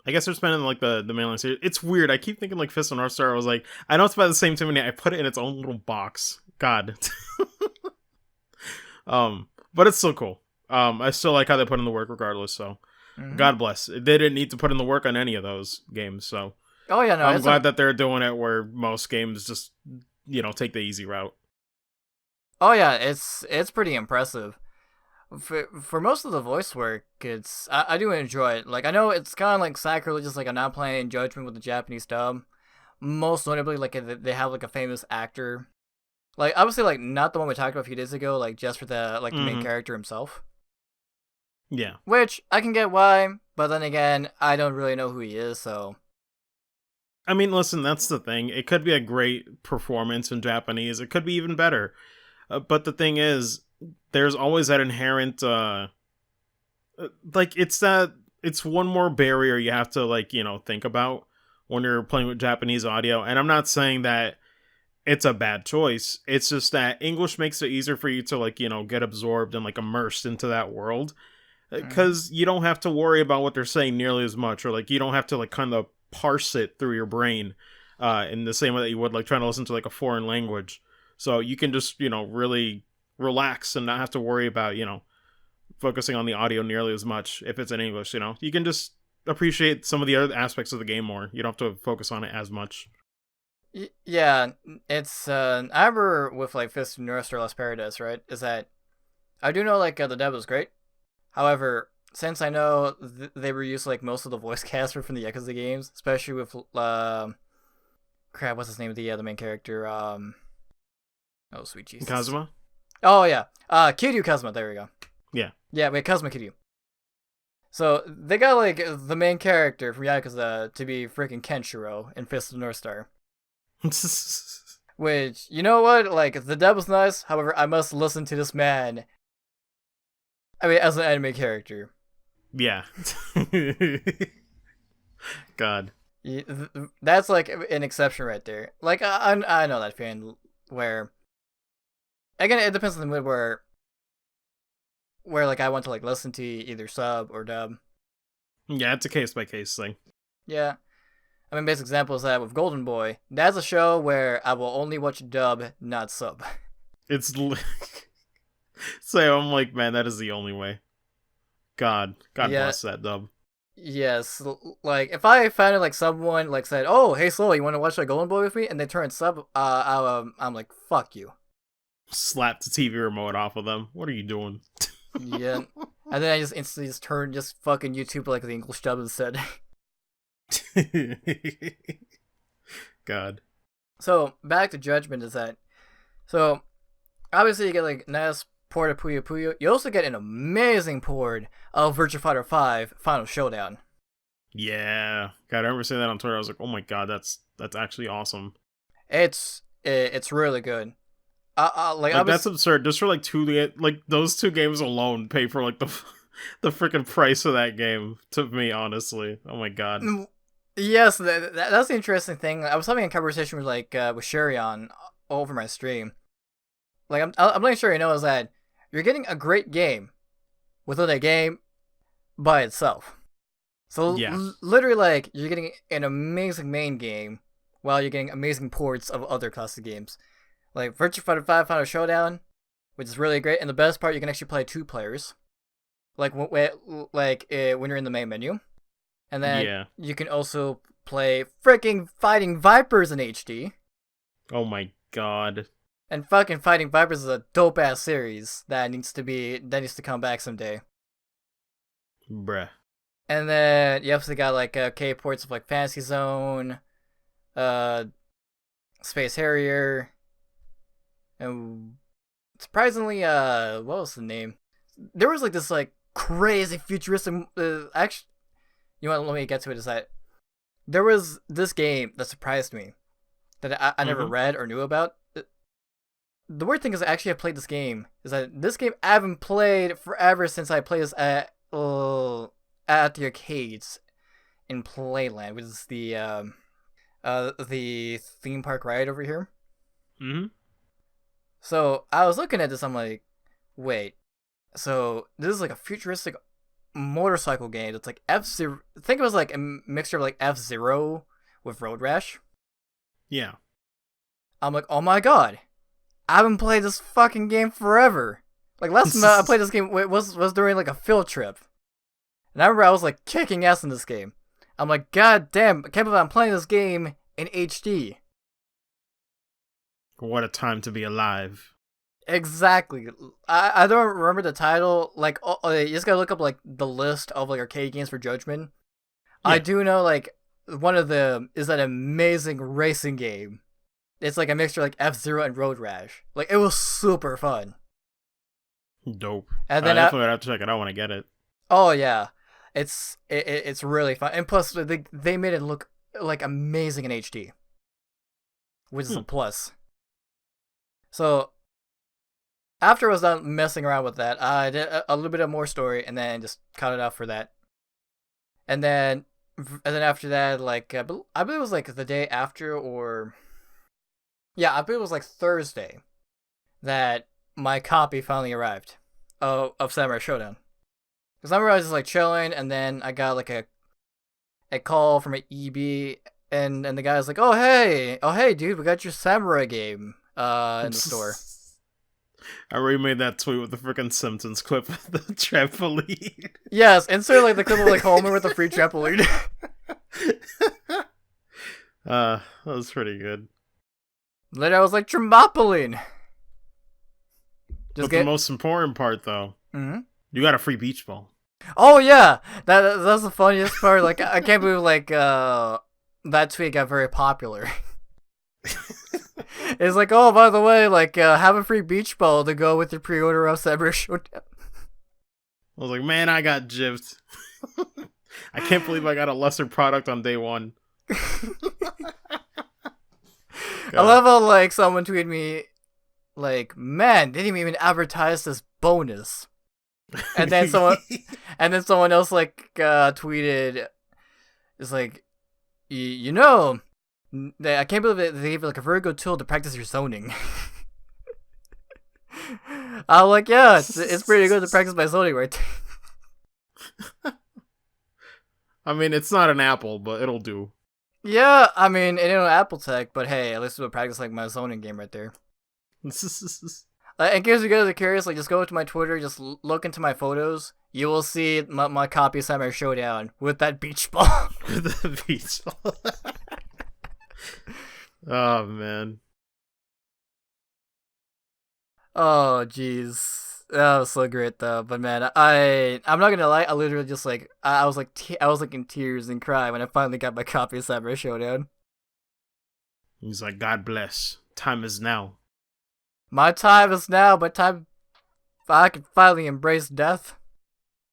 S1: I guess they're spending like the mainline series. It's weird. I keep thinking like Fist of North Star. I was like, I know it's by the same team, and I put it in its own little box. God. But it's still cool. I still like how they put in the work regardless. So, God bless. They didn't need to put in the work on any of those games. So,
S2: oh yeah, no,
S1: I'm glad that they're doing it where most games just take the easy route.
S2: Oh yeah, it's pretty impressive. For most of the voice work, I do enjoy it. Like I know it's kind of like sacrilegious, like I'm not playing Judgment with the Japanese dub. Most notably, like they have like a famous actor, like obviously like not the one we talked about a few days ago, like just for the like the main character himself.
S1: Yeah,
S2: which I can get why, but then again, I don't really know who he is, so.
S1: I mean, listen, that's the thing. It could be a great performance in Japanese. It could be even better. But the thing is, there's always that inherent like it's one more barrier you have to like think about when you're playing with Japanese audio. And I'm not saying that it's a bad choice. It's just that English makes it easier for you to like get absorbed and like immersed into that world, because you don't have to worry about what they're saying nearly as much, or like you don't have to like kind of parse it through your brain in the same way that you would like trying to listen to like a foreign language. So you can just really relax and not have to worry about focusing on the audio nearly as much if it's in English. You can just appreciate some of the other aspects of the game more. You don't have to focus on it as much.
S2: Yeah, it's I remember with like Fist of North Star Lost Paradise, right? Is that I do know like the dub was great. However, since I know they reused like most of the voice cast from the Yakuza games, especially with crap, what's his name? The main character. Oh, sweet Jesus.
S1: Kazuma.
S2: Oh yeah, Kiryu Kazuma. There we go.
S1: Yeah.
S2: Yeah, wait, Kazuma Kiryu. So they got like the main character from Yakuza to be freaking Kenshiro in Fist of North Star. Which, you know what? Like, the dub was nice. However, I must listen to this man. I mean, as an anime character.
S1: Yeah. God.
S2: That's like an exception right there. Like, I know that fan where. Again, it depends on the mood where like I want to like listen to either sub or dub.
S1: Yeah, it's a case by case thing.
S2: Yeah. I mean, basic example is that with Golden Boy, that's a show where I will only watch dub, not sub.
S1: It's so I'm like, man, that is the only way. God bless that dub.
S2: Yes, like if I found like someone like said, "Oh, hey, Slow, you want to watch like Golden Boy with me?" and they turn sub, I'm like, "Fuck you."
S1: Slap the TV remote off of them. What are you doing?
S2: Yeah, and then I just instantly just fucking YouTube like the English dub instead.
S1: God.
S2: So back to Judgment is that. So obviously you get like nice port of Puyo Puyo. You also get an amazing port of Virtua Fighter 5 Final Showdown.
S1: Yeah, God, I remember saying that on Twitter. I was like, oh my god, that's actually awesome.
S2: It's really good.
S1: Like that's absurd. Just for like those two games alone pay for like the freaking price of that game. To me, honestly, oh my god.
S2: Yes, that's the interesting thing. I was having a conversation with Sherry on over my stream. Like I'm not sure you know is that you're getting a great game within a game by itself. So
S1: yeah.
S2: Literally, like you're getting an amazing main game while you're getting amazing ports of other classic games, like Virtua Fighter 5 Final Showdown, which is really great. And the best part, you can actually play 2 players, like when you're in the main menu. And then you can also play freaking Fighting Vipers in HD.
S1: Oh my god.
S2: And fucking Fighting Vipers is a dope ass series that needs to come back someday.
S1: Bruh.
S2: And then you also got like K ports of like Fantasy Zone, Space Harrier, and surprisingly, what was the name? There was like this like crazy futuristic. Actually, you know what? Let me get to it. Is that there was this game that surprised me that I never read or knew about. The weird thing is I actually have played this game. Is that this game I haven't played forever since I played this at the arcades in Playland, which is the theme park ride over here.
S1: Mm-hmm.
S2: So I was looking at this. I'm like, wait. So this is like a futuristic motorcycle game. It's like F-Zero. I think it was like a mixture of like F-Zero with Road Rash.
S1: Yeah.
S2: I'm like, oh my god, I haven't played this fucking game forever. Like last time I played this game was during like a field trip, and I remember I was like kicking ass in this game. I'm like, god damn, I can't believe I'm playing this game in HD.
S1: What a time to be alive.
S2: Exactly. I don't remember the title. Like, you just gotta look up like the list of like arcade games for Judgment. Yeah. I do know like one of them is that amazing racing game. It's like a mixture of, like F-Zero and Road Rash. Like it was super fun.
S1: Dope.
S2: And then
S1: I definitely have to check it out when I get it.
S2: Oh yeah, it's really fun, and plus they made it look like amazing in HD, which is a plus. So after I was done messing around with that, I did a little bit of more story, and then just cut it out for that. And then after that, like I believe it was like the day after, or yeah, I believe it was like Thursday that my copy finally arrived of Samurai Showdown. Because I remember I was just like chilling, and then I got like a call from an EB, and the guy was like, oh hey dude, we got your Samurai game in the store.
S1: I remade that tweet with the freaking Simpsons clip of the trampoline.
S2: Yes, insert like the clip of like Homer with a free trampoline.
S1: That was pretty good.
S2: Later, I was like trampoline.
S1: But the most important part, though, you got a free beach ball.
S2: Oh yeah, that's the funniest part. Like I can't believe like that tweet got very popular. It's like, oh, by the way, like have a free beach ball to go with your pre-order of Samurai Showdown.
S1: I was like, man, I got gypped. I can't believe I got a lesser product on day one.
S2: I love how like someone tweeted me, like, man, they didn't even advertise this bonus. And then someone else like tweeted, it's like, you know, I can't believe they gave like a very good tool to practice your zoning. I'm like, yeah, it's pretty good to practice my zoning right there.
S1: I mean, it's not an Apple, but it'll do.
S2: Yeah, I mean, it ain't no Apple tech, but hey, at least it'll practice like my zoning game right there. In case you guys are curious, like just go to my Twitter, just look into my photos. You will see my copy of Samurai Showdown with that beach ball.
S1: With the beach ball. Oh man.
S2: Oh jeez. That was so great though, but man, I'm not gonna lie, I literally just like I was like in tears and cry when I finally got my copy of Samurai Showdown.
S1: He's like, God bless. Time is now.
S2: My time is now. My time. I can finally embrace death.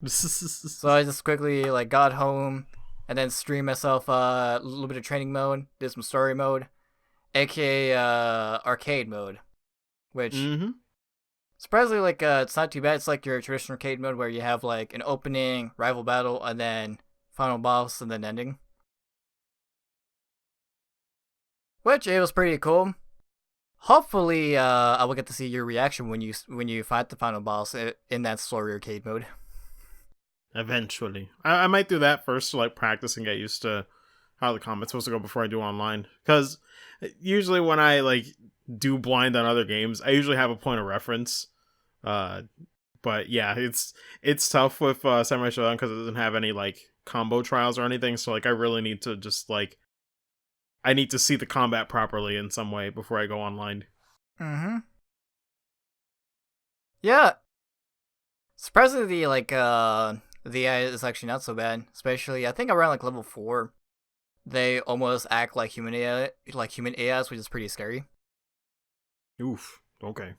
S2: So I just quickly like got home and then streamed myself a little bit of training mode, did some story mode, aka arcade mode, which. Surprisingly, like, it's not too bad. It's like your traditional arcade mode where you have, like, an opening, rival battle, and then final boss, and then ending. Which, it was pretty cool. Hopefully, I will get to see your reaction when you fight the final boss in that story arcade mode.
S1: Eventually. I might do that first to, like, practice and get used to how the combat's supposed to go before I do online. Because usually when I, like, do blind on other games, I usually have a point of reference. But yeah, it's tough with Samurai Shodown because it doesn't have any like combo trials or anything. So like I really need to just like I need to see the combat properly in some way before I go online.
S2: Yeah. Surprisingly, like the AI is actually not so bad. Especially I think around like level 4, they almost act like human AI, AIs, which is pretty scary.
S1: Oof. Okay.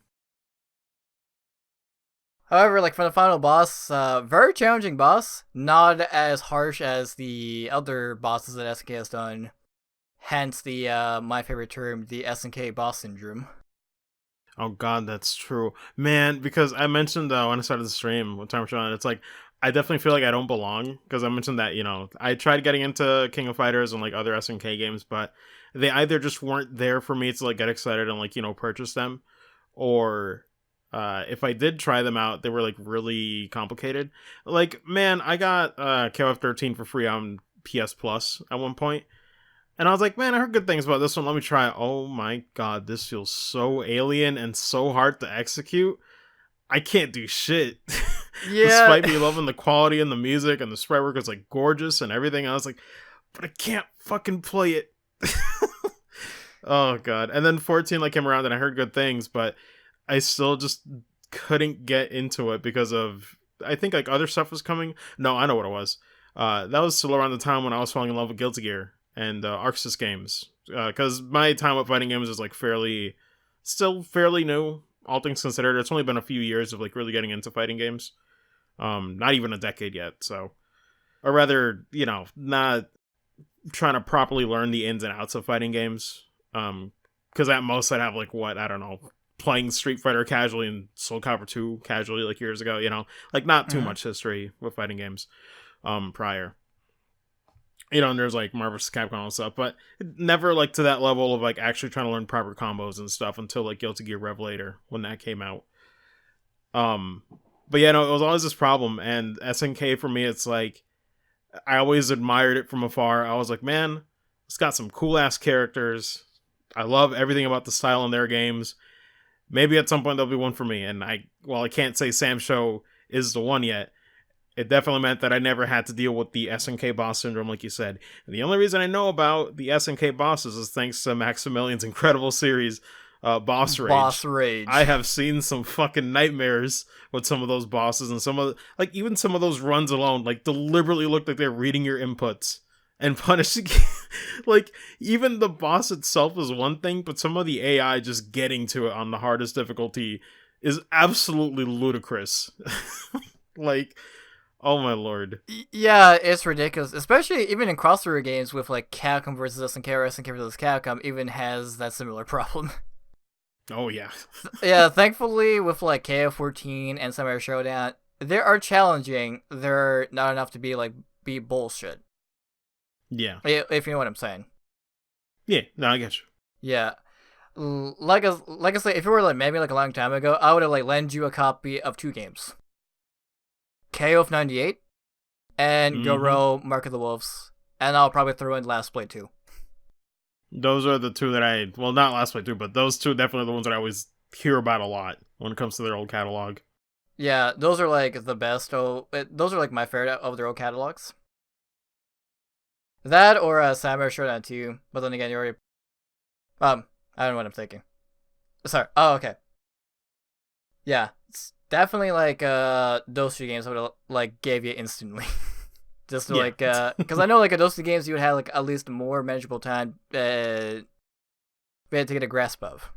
S2: However, like for the final boss, very challenging boss. Not as harsh as the other bosses that SNK has done. Hence the my favorite term, the SNK boss syndrome.
S1: Oh god, that's true, man. Because I mentioned when I started the stream with Time Shot, it's like I definitely feel like I don't belong because I mentioned that I tried getting into King of Fighters and like other SNK games, but they either just weren't there for me to like get excited and like purchase them, or if I did try them out, they were like really complicated. Like, man, I got KOF 13 for free on PS Plus at one point, and I was like, man, I heard good things about this one. Let me try it. Oh my god, this feels so alien and so hard to execute. I can't do shit. Yeah. Despite me loving the quality and the music and the sprite work is like gorgeous and everything, I was like, but I can't fucking play it. Oh god. And then 14 like came around and I heard good things, but I still just couldn't get into it because of I think like other stuff was coming. No, I know what it was. That was still around the time when I was falling in love with Guilty Gear and Arxis games. Because my time with fighting games is like still fairly new, all things considered. It's only been a few years of like really getting into fighting games. Not even a decade yet. So, or rather, not trying to properly learn the ins and outs of fighting games. Because at most I'd have like I don't know, playing Street Fighter casually and Soul Calibur 2 casually like years ago, like not too much history with fighting games prior. And there's like Marvel vs. Capcom and stuff, but never like to that level of like actually trying to learn proper combos and stuff until like Guilty Gear Rev later when that came out. But yeah, no, it was always this problem, and SNK for me, it's like I always admired it from afar. I was like, man, it's got some cool ass characters. I love everything about the style in their games. maybe at some point there'll be one for me. And while I can't say Sam Show is the one yet, it definitely meant that I never had to deal with the SNK boss syndrome, like you said. And the only reason I know about the SNK bosses is thanks to Maximilian's incredible series, Boss Rage.
S2: Boss Rage.
S1: I have seen some fucking nightmares with some of those bosses, and even some of those runs alone, like, deliberately look like they're reading your inputs and punishing. Like, even the boss itself is one thing, but some of the AI just getting to it on the hardest difficulty is absolutely ludicrous. Like, oh my lord.
S2: Yeah, it's ridiculous. Especially even in crossover games with like Capcom versus SNK or SNK versus Capcom even has that similar problem.
S1: Oh yeah.
S2: Yeah, thankfully with like KO14 and Samurai Showdown, they are challenging. They're not enough to be bullshit.
S1: Yeah.
S2: If you know what I'm saying.
S1: Yeah, no, I get you.
S2: Yeah. Like I say, if it were like maybe like a long time ago, I would have like lend you a copy of 2 games. KO of 98 and Goro Mark of the Wolves, and I'll probably throw in Last Blade 2.
S1: Those are the 2 that not Last Blade 2, but those 2 definitely the ones that I always hear about a lot when it comes to their old catalog.
S2: Yeah, those are like the best. Those are like my favorite of their old catalogs. That or Samurai Showdown 2, but then again, you already. I don't know what I'm thinking. Sorry. Oh, okay. Yeah, it's definitely like those 2 games I would have like gave you instantly. Just to, like, because I know like those 2 games you would have like at least more manageable time to get a grasp of.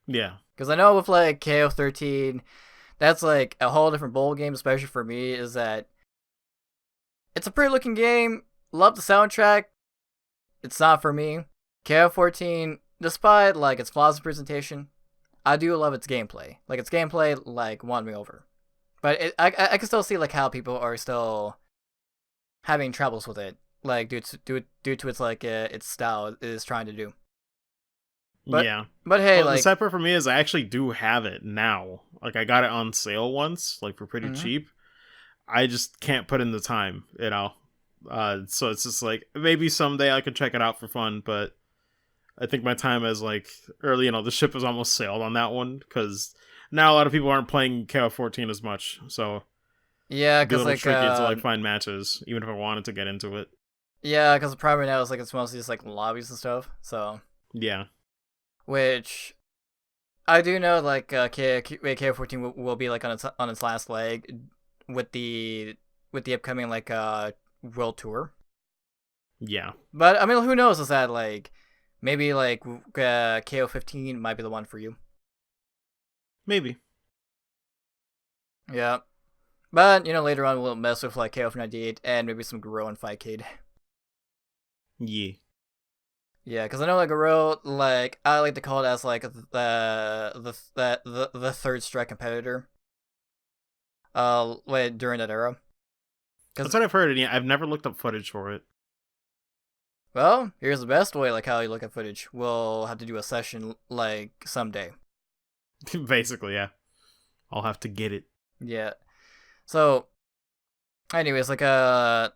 S1: Yeah.
S2: Because I know with like KO13, that's like a whole different bowl game, especially for me. Is that it's a pretty looking game. Love the soundtrack. It's not for me. KO14, despite like its flaws in presentation, I do love its gameplay. Like its gameplay, like won me over. But I can still see like how people are still having troubles with it, like due to its like its style it is trying to do. But,
S1: yeah.
S2: But hey,
S1: well,
S2: like
S1: the sad part for me is I actually do have it now. Like I got it on sale once, like for pretty cheap. I just can't put in the time, you know. So it's just like maybe someday I could check it out for fun, but I think my time is like early. You know, the ship has almost sailed on that one because now a lot of people aren't playing KO14 as much. So
S2: yeah,
S1: because
S2: like
S1: tricky to like find matches, even if I wanted to get into it.
S2: Yeah, because the problem now is like it's mostly just like lobbies and stuff. So
S1: yeah,
S2: which I do know like KO14 will be like on its last leg with the upcoming like world tour.
S1: Yeah,
S2: but I mean, who knows? Is that like maybe like KO15 might be the one for you?
S1: Maybe.
S2: Yeah. But, you know, later on we'll mess with like KO98 and maybe some Garo and Fightcade.
S1: Yeah.
S2: Yeah, because I know like Garo, like I like to call it as like the third strike competitor. During that era.
S1: That's what I've heard, and I've never looked up footage for it.
S2: Well, here's the best way, like how you look at footage. We'll have to do a session like someday.
S1: Basically, yeah. I'll have to get it.
S2: Yeah. So, anyways, I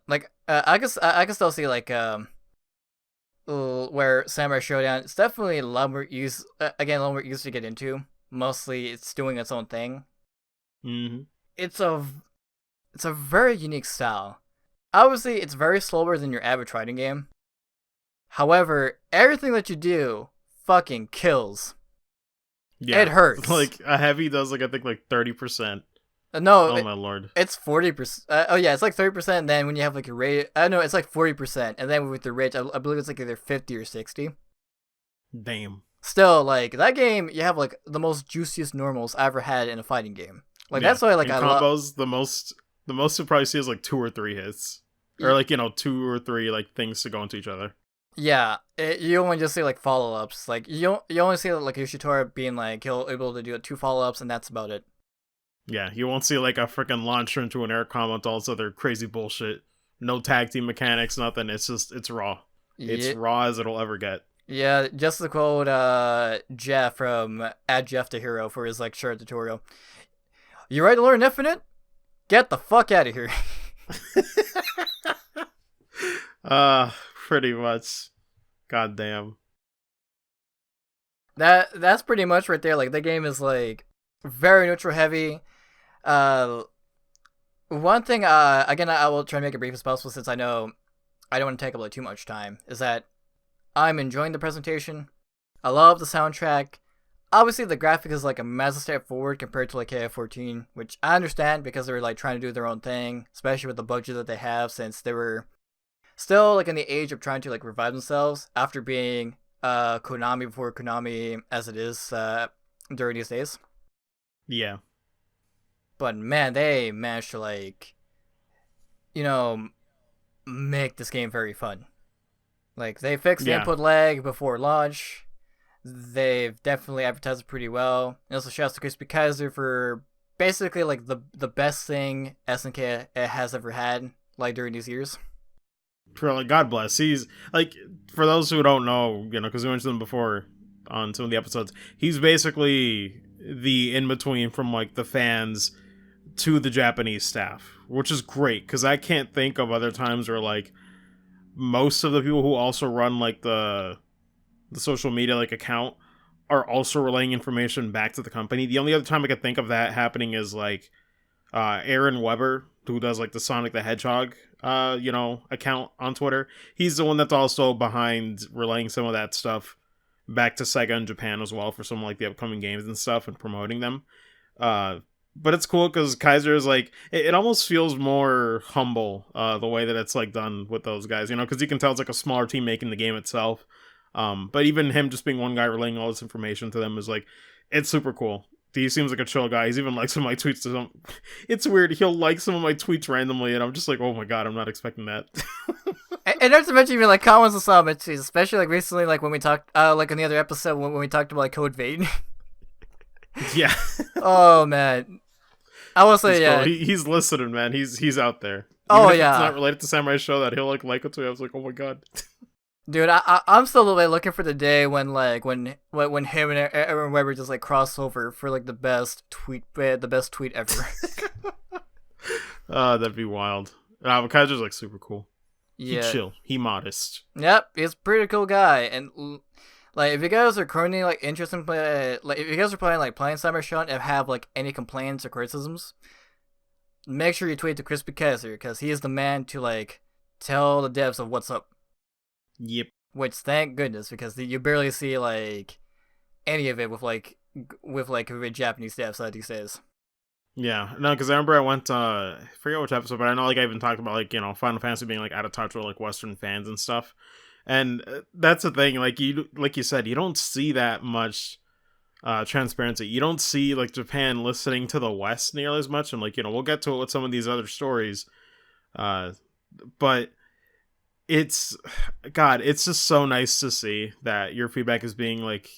S2: can still see like where Samurai Showdown, it's definitely a lot more easy to get into. Mostly, it's doing its own thing.
S1: Mm-hmm.
S2: It's a very unique style. Obviously, it's very slower than your average fighting game. However, everything that you do fucking kills. Yeah, it hurts.
S1: Like a heavy does like I think like 30%.
S2: No,
S1: oh my lord,
S2: it's 40%. Oh yeah, it's like 30%. And then when you have like your rage, I know it's like 40%, and then with the rage, I believe it's like either 50 or 60.
S1: Damn.
S2: Still, like that game, you have like the most juiciest normals I ever had in a fighting game. Like that's why like
S1: in
S2: I
S1: combos the most you'll probably see is like 2 or 3 hits, or like 2 or 3 like things to go into each other.
S2: Yeah, you only just see like follow-ups. Like you only see like Yoshitora being like he'll able to do 2 follow-ups, and that's about it.
S1: Yeah, you won't see like a freaking launcher into an air combo with all this other crazy bullshit. No tag team mechanics, nothing. It's raw. It's raw as it'll ever get.
S2: Yeah, just to quote Jeff from Add Jeff to Hero for his like short tutorial. You ready to learn Infinite? Get the fuck out of here.
S1: Pretty much. Goddamn.
S2: That's pretty much right there. Like the game is like very neutral heavy. Uh, One thing, again, I will try to make it brief as possible since I know I don't want to take up like too much time. Is that I'm enjoying the presentation. I love the soundtrack. Obviously, the graphic is like a massive step forward compared to like KF14, which I understand because they were like trying to do their own thing, especially with the budget that they have, since they were still like in the age of trying to like revive themselves after being Konami before Konami as it is during these days.
S1: Yeah.
S2: But man, they managed to like you know make this game very fun. Like they fixed the
S1: Yeah.
S2: input lag before launch. They've definitely advertised it pretty well. And also shouts to Crispy Kaiser for basically like the best thing SNK has ever had like during these years.
S1: For like, God bless. He's like, for those who don't know, because we mentioned him before on some of the episodes, he's basically the in between from like the fans to the Japanese staff, which is great because I can't think of other times where like most of the people who also run like the social media like account are also relaying information back to the company. The only other time I could think of that happening is like Aaron Weber, who does like the Sonic the Hedgehog account on Twitter. He's the one that's also behind relaying some of that stuff back to Sega in Japan as well for some like the upcoming games and stuff and promoting them. Uh but it's cool because Kaiser is like it almost feels more humble the way that it's like done with those guys, because you can tell it's like a smaller team making the game itself. But even him just being one guy relaying all this information to them is like it's super cool. He seems like a chill guy. He's even liked some of my tweets to some. It's weird. He'll like some of my tweets randomly, and I'm just like, oh my god, I'm not expecting that.
S2: And not to mention even like comments and some, especially like recently, like when we talked, like in the other episode when we talked about like Code Vein.
S1: Yeah.
S2: Oh man, I will say,
S1: He's
S2: yeah.
S1: cool. He's listening, man. He's out there.
S2: Oh
S1: Even if it's
S2: yeah,
S1: not related to Samurai Show, that he'll like it to me. I was like, oh my god.
S2: dude. I'm still like looking for the day when like when him and Aaron Weber just like cross over for like the best tweet ever.
S1: That'd be wild. But Kaiser's like super cool. He
S2: Yeah.
S1: chill. He modest.
S2: Yep, he's a pretty cool guy. And like, if you guys are currently like interested in like if you guys are playing Summer Shot and have like any complaints or criticisms, make sure you tweet to Crispy Kaiser because he is the man to like tell the devs of what's up.
S1: Yep.
S2: Which thank goodness because you barely see like any of it with Japanese devs these days.
S1: Yeah, no, because I remember I went, I forget which episode, but I know, like, I even talked about, like, Final Fantasy being, like, out of touch with, like, Western fans and stuff. And that's the thing, like you said, you don't see that much transparency. You don't see, like, Japan listening to the West nearly as much, and, like, we'll get to it with some of these other stories. But it's, God, it's just so nice to see that your feedback is being, like,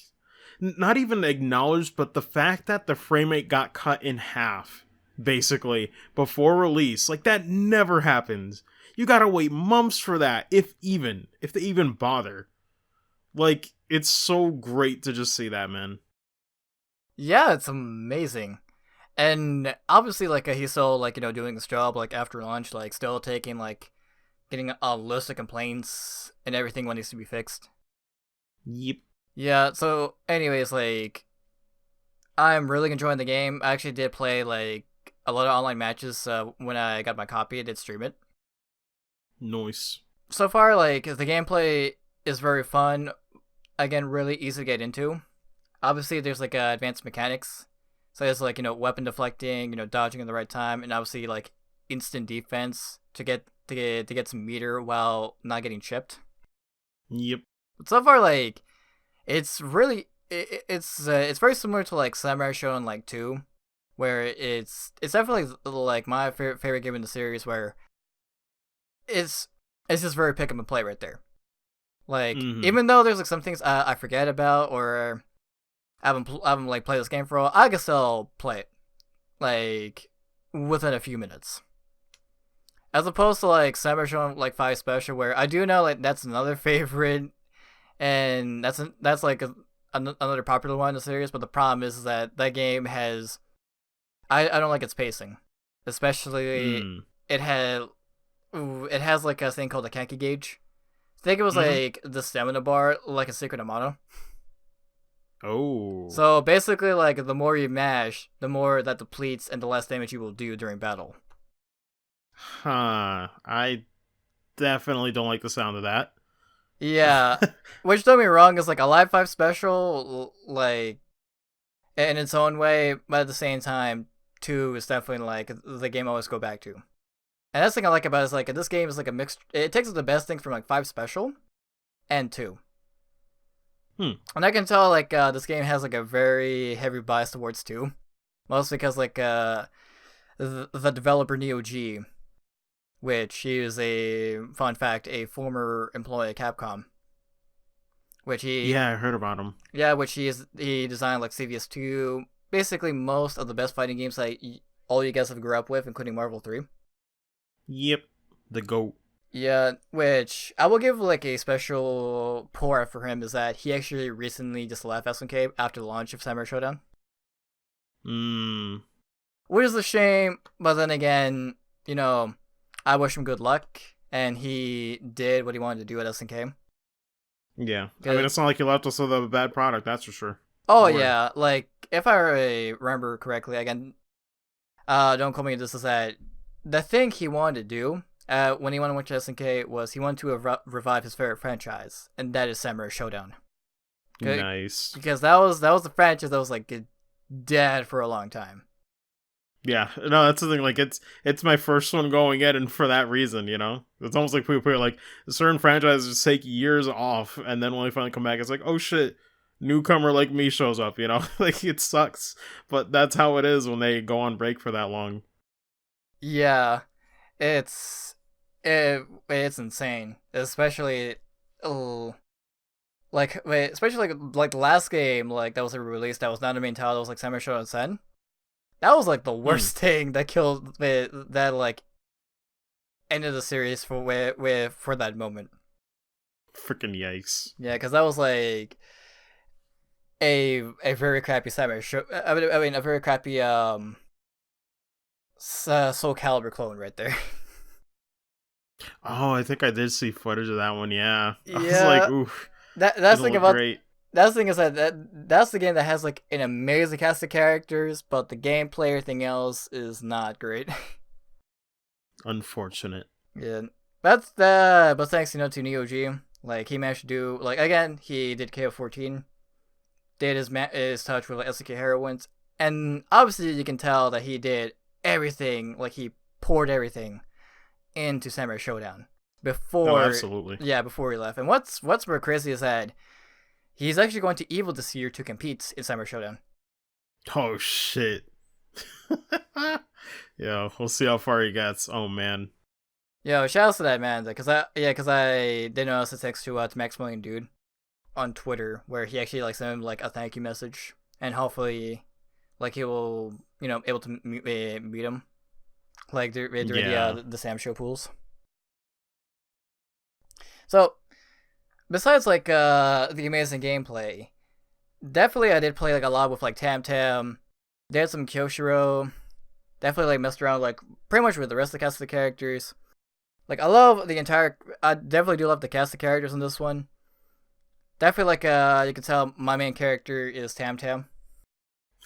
S1: not even acknowledged, but the fact that the frame rate got cut in half, basically, before release, like that never happens. You gotta wait months for that, if they even bother. Like, it's so great to just see that, man.
S2: Yeah, it's amazing. And obviously, like he's still like doing his job like after lunch, like still taking like getting a list of complaints and everything what needs to be fixed.
S1: Yep.
S2: Yeah, so anyways, like I'm really enjoying the game. I actually did play like a lot of online matches when I got my copy. I did stream it.
S1: Nice.
S2: So far, like the gameplay is very fun. Again, really easy to get into. Obviously, there's like advanced mechanics. So there's like weapon deflecting, dodging in the right time, and obviously like instant defense to get some meter while not getting chipped.
S1: Yep.
S2: But so far, like it's really it's very similar to like Samurai Shodown like 2, where it's definitely like my favorite game in the series, where it's just very pick up and play right there. Like even though there's like some things I forget about or I haven't like played this game for a while, I can still play it like within a few minutes. As opposed to like Samurai Shodown like 5 Special, where I do know like that's another favorite, and that's like another popular one in the series. But the problem is that game has I don't like its pacing, especially it has like a thing called the Kanki gauge. I think it was like the stamina bar, like a secret Automata.
S1: Oh.
S2: So basically, like, the more you mash, the more that depletes and the less damage you will do during battle.
S1: Huh. I definitely don't like the sound of that.
S2: Yeah, which don't get me wrong is like a Live 5 special, like in its own way, but at the same time, 2 is definitely like the game I always go back to. And that's the thing I like about it is like this game is like a mixed. It takes the best things from like 5 special and 2. And I can tell like this game has like a very heavy bias towards 2, mostly because like the developer Neo G, which he is a fun fact a former employee at Capcom, which
S1: Yeah, I heard about him.
S2: he designed like CVS2, basically most of the best fighting games that all you guys have grew up with, including Marvel 3.
S1: Yep. The GOAT.
S2: Yeah, which I will give like a special pour out for him is that he actually recently just left SNK after the launch of Samurai Showdown. Which is a shame, but then again, you know, I wish him good luck, and he did what he wanted to do at SNK.
S1: Yeah. I mean, it's not like he left us with a bad product, that's for sure.
S2: Oh, yeah, like, if I remember correctly, again, don't call me this, is that the thing he wanted to do when he went to SNK was he wanted to revive his favorite franchise, and that is Samurai Showdown.
S1: Nice.
S2: Because that was the franchise that was like dead for a long time.
S1: Yeah, no, that's the thing. Like, it's my first one going in, and for that reason, you know, it's almost like people are like certain franchises take years off, and then when they finally come back, it's like, oh shit, newcomer like me shows up. You know, like it sucks, but that's how it is when they go on break for that long.
S2: Yeah, it's insane, especially like the last game like that was released that was not a main title. That was like Samurai Shodown Sen. That was like the worst thing that killed that like ended the series for that moment.
S1: Freaking yikes!
S2: Yeah, because that was like a very crappy Samurai show. I mean a very crappy Soul Calibur clone right there.
S1: Oh, I think I did see footage of that one. Yeah,
S2: Yeah,
S1: I was like, oof.
S2: That's the thing about
S1: great.
S2: That's the thing is that's the game that has like an amazing cast of characters, but the gameplay, everything else is not great.
S1: Unfortunate.
S2: Yeah, but thanks to Neo G, like he managed to do like again he did KO14, did his touch with like SK heroines, and obviously you can tell that he did everything, like he poured everything into Samurai Showdown before.
S1: Oh, absolutely.
S2: Yeah, before he left. And what's more crazy is that he's actually going to EVIL this year to compete in Samurai Showdown.
S1: Oh shit. Yeah, we'll see how far he gets. Oh man.
S2: Yo, shout out to that man, because I did notice a text to Maximilian Dude on Twitter where he actually like sent him like a thank you message, and hopefully, like he will able to meet him, like during the Sam Show pools. So, besides like the amazing gameplay, definitely I did play like a lot with like Tam Tam. Did some Kyoshiro. Definitely like messed around like pretty much with the rest of the cast of the characters. Like I definitely do love the cast of characters in this one. Definitely like you can tell my main character is Tam Tam.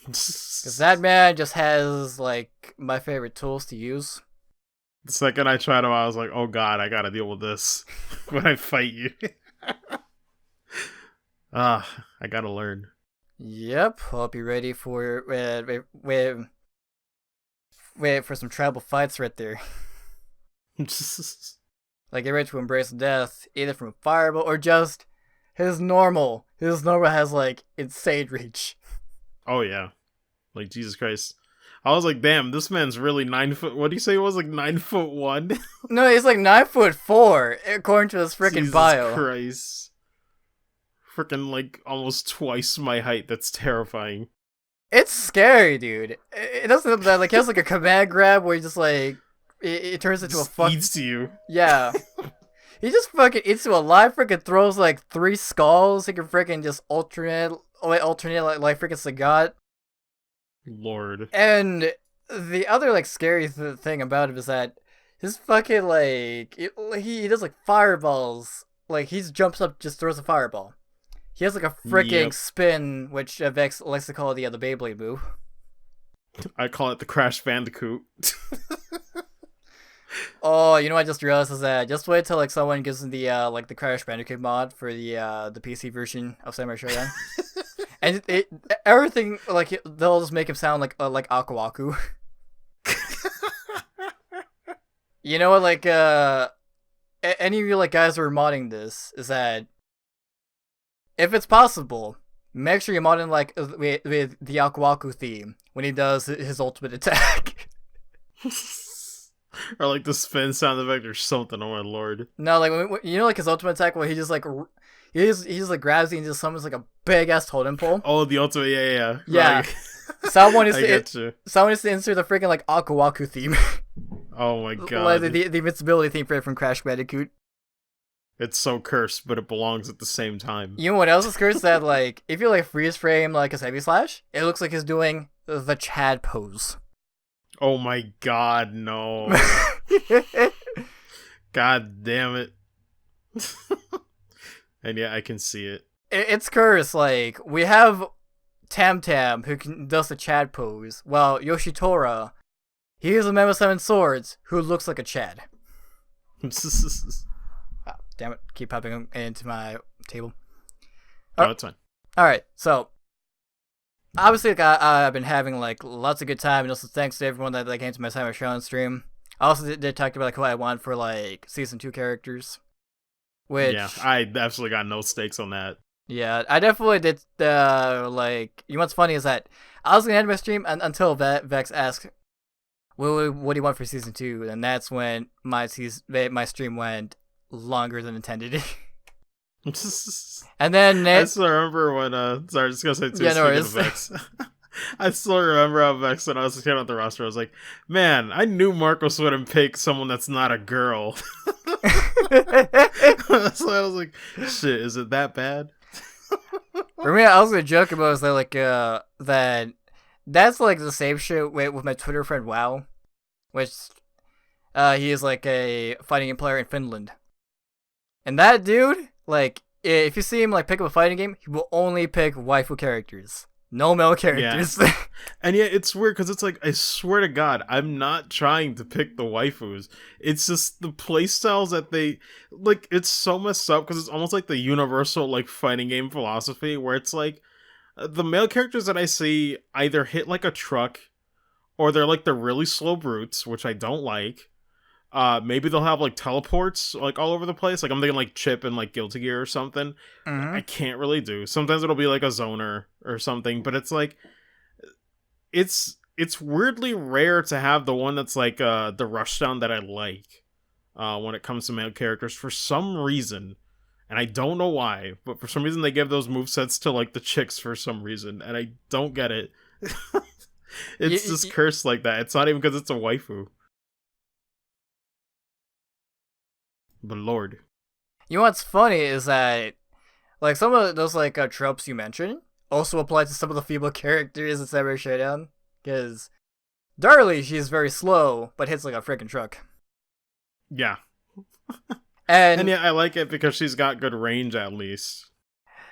S2: Because that man just has like my favorite tools to use.
S1: The second I tried him, I was like, oh god, I gotta deal with this when I fight you. I gotta learn.
S2: Yep, hope you're ready for wait for some tribal fights right there. Like, get ready to embrace death, either from fireball or just his normal. His normal has like insane reach.
S1: Oh yeah, like Jesus Christ. I was like, damn, this man's really 9 foot. What do you say? It was like 9'1"?
S2: No, he's like 9'4" according to his freaking bio.
S1: Jesus Christ. Freaking like almost twice my height. That's terrifying.
S2: It's scary, dude. It doesn't that like he has like a command grab where he just like it turns into a fuck.
S1: Eats to you.
S2: Yeah. He just fucking eats to a live freaking throws like 3 skulls. He can freaking just alternate like freaking Sagat.
S1: Lord.
S2: And the other like scary thing about him is that his fucking like he does like fireballs. Like he jumps up, just throws a fireball. He has like a freaking
S1: Yep.
S2: spin, which Vex likes to call the Beyblade move.
S1: I call it the Crash Bandicoot.
S2: Oh, you know what I just realized is that just wait till like someone gives him the like the Crash Bandicoot mod for the PC version of Samurai Shodown. And everything like they'll just make him sound like Aku Aku. You know what, like any of you like guys who are modding this is that if it's possible, make sure you mod in like with the Aku Aku theme when he does his ultimate attack.
S1: Or like the spin sound effect or something. Oh my lord!
S2: No, like you know, like his ultimate attack where he just like he just like grabs you and just summons like a big ass totem pole.
S1: Oh, the ultimate, yeah.
S2: Yeah. Someone is
S1: to
S2: insert the freaking like Aku Aku theme.
S1: Oh my god!
S2: Like the invincibility theme from Crash Bandicoot.
S1: It's so cursed, but it belongs at the same time.
S2: You know what else is cursed? That like if you like freeze frame like a heavy slash, it looks like he's doing the Chad pose.
S1: Oh my god, no! God damn it! And yeah, I can see it.
S2: It's cursed. Like we have Tam Tam who does the Chad pose, while Yoshitora, he is a man with 7 swords who looks like a Chad. Oh, damn it! Keep popping into my table.
S1: Oh, it's fine.
S2: All right, so obviously, like, I've been having like lots of good time, and also thanks to everyone that came to my Samurai Shodown stream. I also did talk about like who I want for like season 2 characters. Which
S1: yeah, I absolutely got no stakes on that.
S2: Yeah, I definitely did. Like, you know what's funny is that I was gonna end my stream until Vex asked, "What do you want for season 2?" And that's when my stream went longer than intended. And then
S1: I still remember when sorry, just gonna say too.
S2: Yeah, no
S1: speaking of Vex, I still remember how Vex when I was looking at the roster, I was like, man, I knew Marcos wouldn't pick someone that's not a girl. So I was like, shit, is it that bad?
S2: For me, I was gonna joke about is that like that's like the same shit with my Twitter friend WoW, which he is like a fighting game player in Finland, and that dude, like, if you see him like pick up a fighting game, he will only pick waifu characters. No male characters.
S1: Yeah. And yeah, it's weird because it's like, I swear to God, I'm not trying to pick the waifus. It's just the playstyles that they like. It's so messed up because it's almost like the universal like fighting game philosophy where it's like the male characters that I see either hit like a truck or they're like the really slow brutes, which I don't like. Maybe they'll have like teleports like all over the place. Like I'm thinking like Chip and like Guilty Gear or something.
S2: Mm-hmm.
S1: I can't really do. Sometimes it'll be like a zoner or something, but it's like it's weirdly rare to have the one that's like the rushdown that I like when it comes to male characters for some reason. And I don't know why, but for some reason they give those movesets to like the chicks for some reason, and I don't get it. It's just cursed like that. It's not even because it's a waifu. But lord.
S2: You know what's funny is that like some of those like tropes you mentioned also apply to some of the female characters in Samurai Shodown. Because Darlie, she's very slow, but hits like a freaking truck.
S1: Yeah.
S2: And
S1: yeah, I like it because she's got good range at least.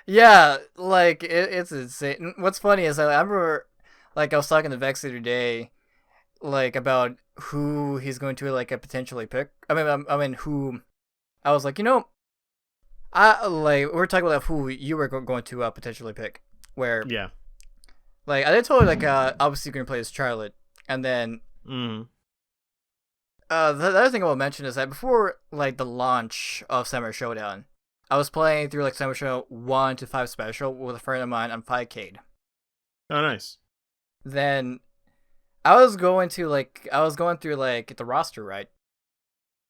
S2: Yeah, like it's insane. What's funny is I remember, like I was talking to Vex the other day, like about who he's going to like potentially pick. I mean who. I was like, I like we were talking about who you were going to potentially pick. Where
S1: yeah,
S2: like I did tell her like obviously you're gonna play as Charlotte, and then the other thing I will mention is that before like the launch of Samurai Shodown, I was playing through like Samurai Shodown 1 to 5 special with a friend of mine on 5K.
S1: Oh, nice.
S2: Then I was going through like the roster, right?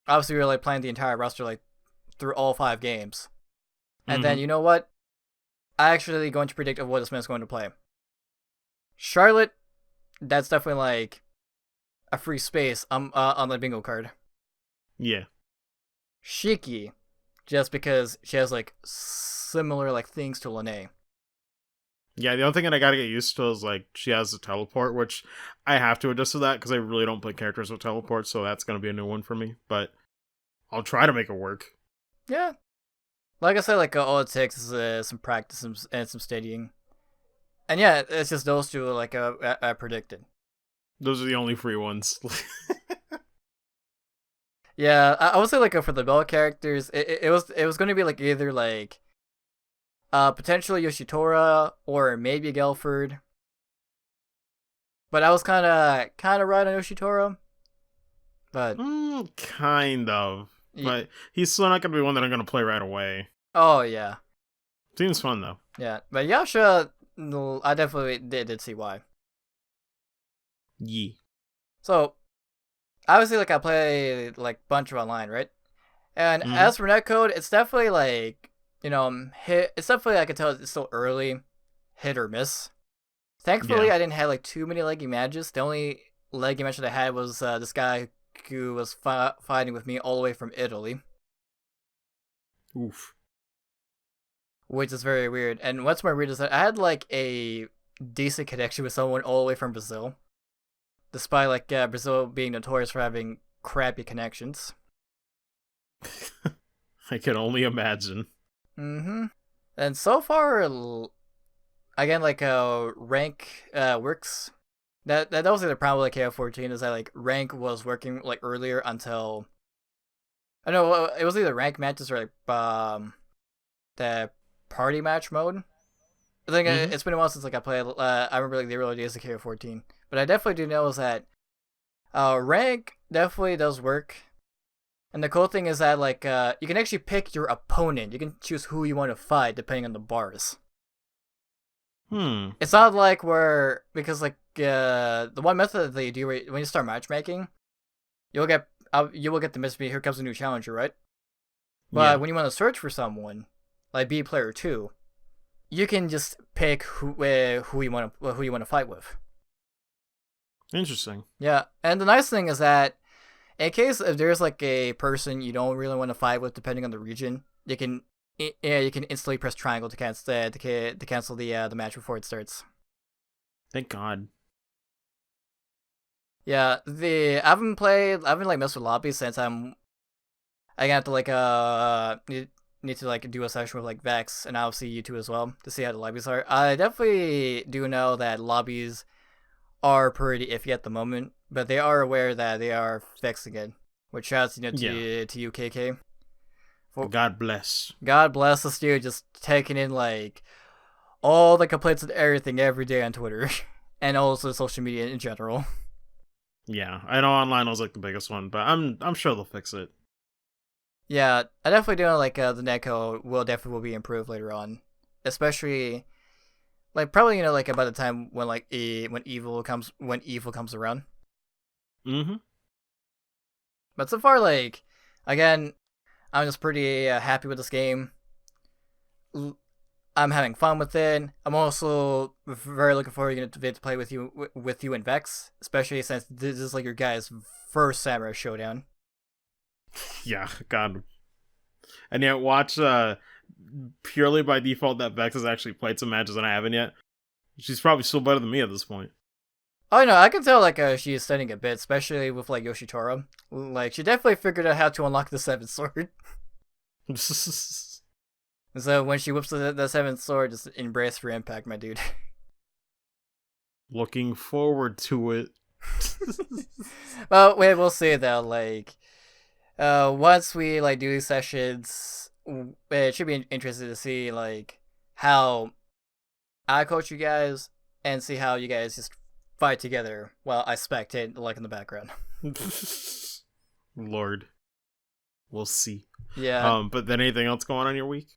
S2: Obviously, we were like playing the entire roster like through all 5 games, and then you know what? I actually going to predict of what this man's going to play. Charlotte, that's definitely like a free space on the bingo card.
S1: Yeah.
S2: Shiki, just because she has like similar like things to Lene.
S1: Yeah, the only thing that I gotta get used to is like she has a teleport, which I have to adjust to that because I really don't play characters with teleports, so that's gonna be a new one for me. But I'll try to make it work.
S2: Yeah, Like I said, like all it takes is some practice and some studying. And yeah, it's just those two like I predicted.
S1: Those are the only free ones.
S2: Yeah, I would say like for the bell characters, it was going to be like either like potentially Yoshitora or maybe Gelford. But I was kind of right on Yoshitora. But
S1: Kind of. But he's still not gonna be one that I'm gonna play right away.
S2: oh yeah,
S1: Seems fun though.
S2: yeah. But Yasha, I definitely did see why.
S1: Yee.
S2: So obviously, like I play like bunch of online, right? And
S1: Mm-hmm.
S2: as for netcode, it's definitely like hit. It's definitely I can tell it's still early, hit or miss. Thankfully,
S1: Yeah.
S2: I didn't have like too many leggy matches. The only leggy match that I had was this guy who was fighting with me all the way from Italy,
S1: Oof.
S2: which is very weird. And what's more weird is that I had like a decent connection with someone all the way from Brazil, despite like Brazil being notorious for having crappy connections.
S1: I can only imagine.
S2: Mm-hmm. And so far, again, like rank works. That was the problem with like KO14 is that like rank was working like earlier until I know it was either rank matches or like the party match mode. I think
S1: Mm-hmm.
S2: it's been a while since like I played. I remember like the early days of KO14, but I definitely do know is that rank definitely does work. And the cool thing is that like you can actually pick your opponent. You can choose who you want to fight depending on the bars.
S1: Hmm.
S2: It's not like where because like the one method that you do when you start matchmaking, you will get the message here comes a new challenger, right? But
S1: Yeah.
S2: when you want to search for someone, like be player 2, you can just pick who you want to fight with.
S1: Interesting.
S2: Yeah, and the nice thing is that in case if there's like a person you don't really want to fight with, depending on the region, you can instantly press triangle to cancel the match before it starts.
S1: Thank God.
S2: Yeah, I haven't like messed with lobbies since I got to like need to like do a session with like Vex and obviously you two as well to see how the lobbies are. I definitely do know that lobbies are pretty iffy at the moment, but they are aware that they are fixing it. Which shouts
S1: Yeah.
S2: to you KK.
S1: God bless.
S2: God bless this dude just taking in like all the complaints and everything every day on Twitter and also social media in general.
S1: Yeah, I know online was like the biggest one, but I'm sure they'll fix it.
S2: Yeah, I definitely do know like the netcode will be improved later on, especially like probably like about the time when like when evil comes around.
S1: Mm-hmm.
S2: But so far, like again, I'm just pretty happy with this game. I'm having fun with it. I'm also very looking forward to play with you and Vex, especially since this is like your guys' first Samurai Showdown.
S1: Yeah, God. And yet watch purely by default that Vex has actually played some matches and I haven't yet. She's probably still better than me at this point.
S2: Oh no, I can tell like she is studying a bit, especially with like Yoshitora. Like she definitely figured out how to unlock the seventh sword. So when she whips the seventh sword, just embrace for impact, my dude.
S1: Looking forward to it.
S2: Well, we'll see though. Like, once we like do these sessions, it should be interesting to see like how I coach you guys and see how you guys just fight together while I spectate like in the background.
S1: Lord, we'll see.
S2: Yeah.
S1: But then anything else going on in your week?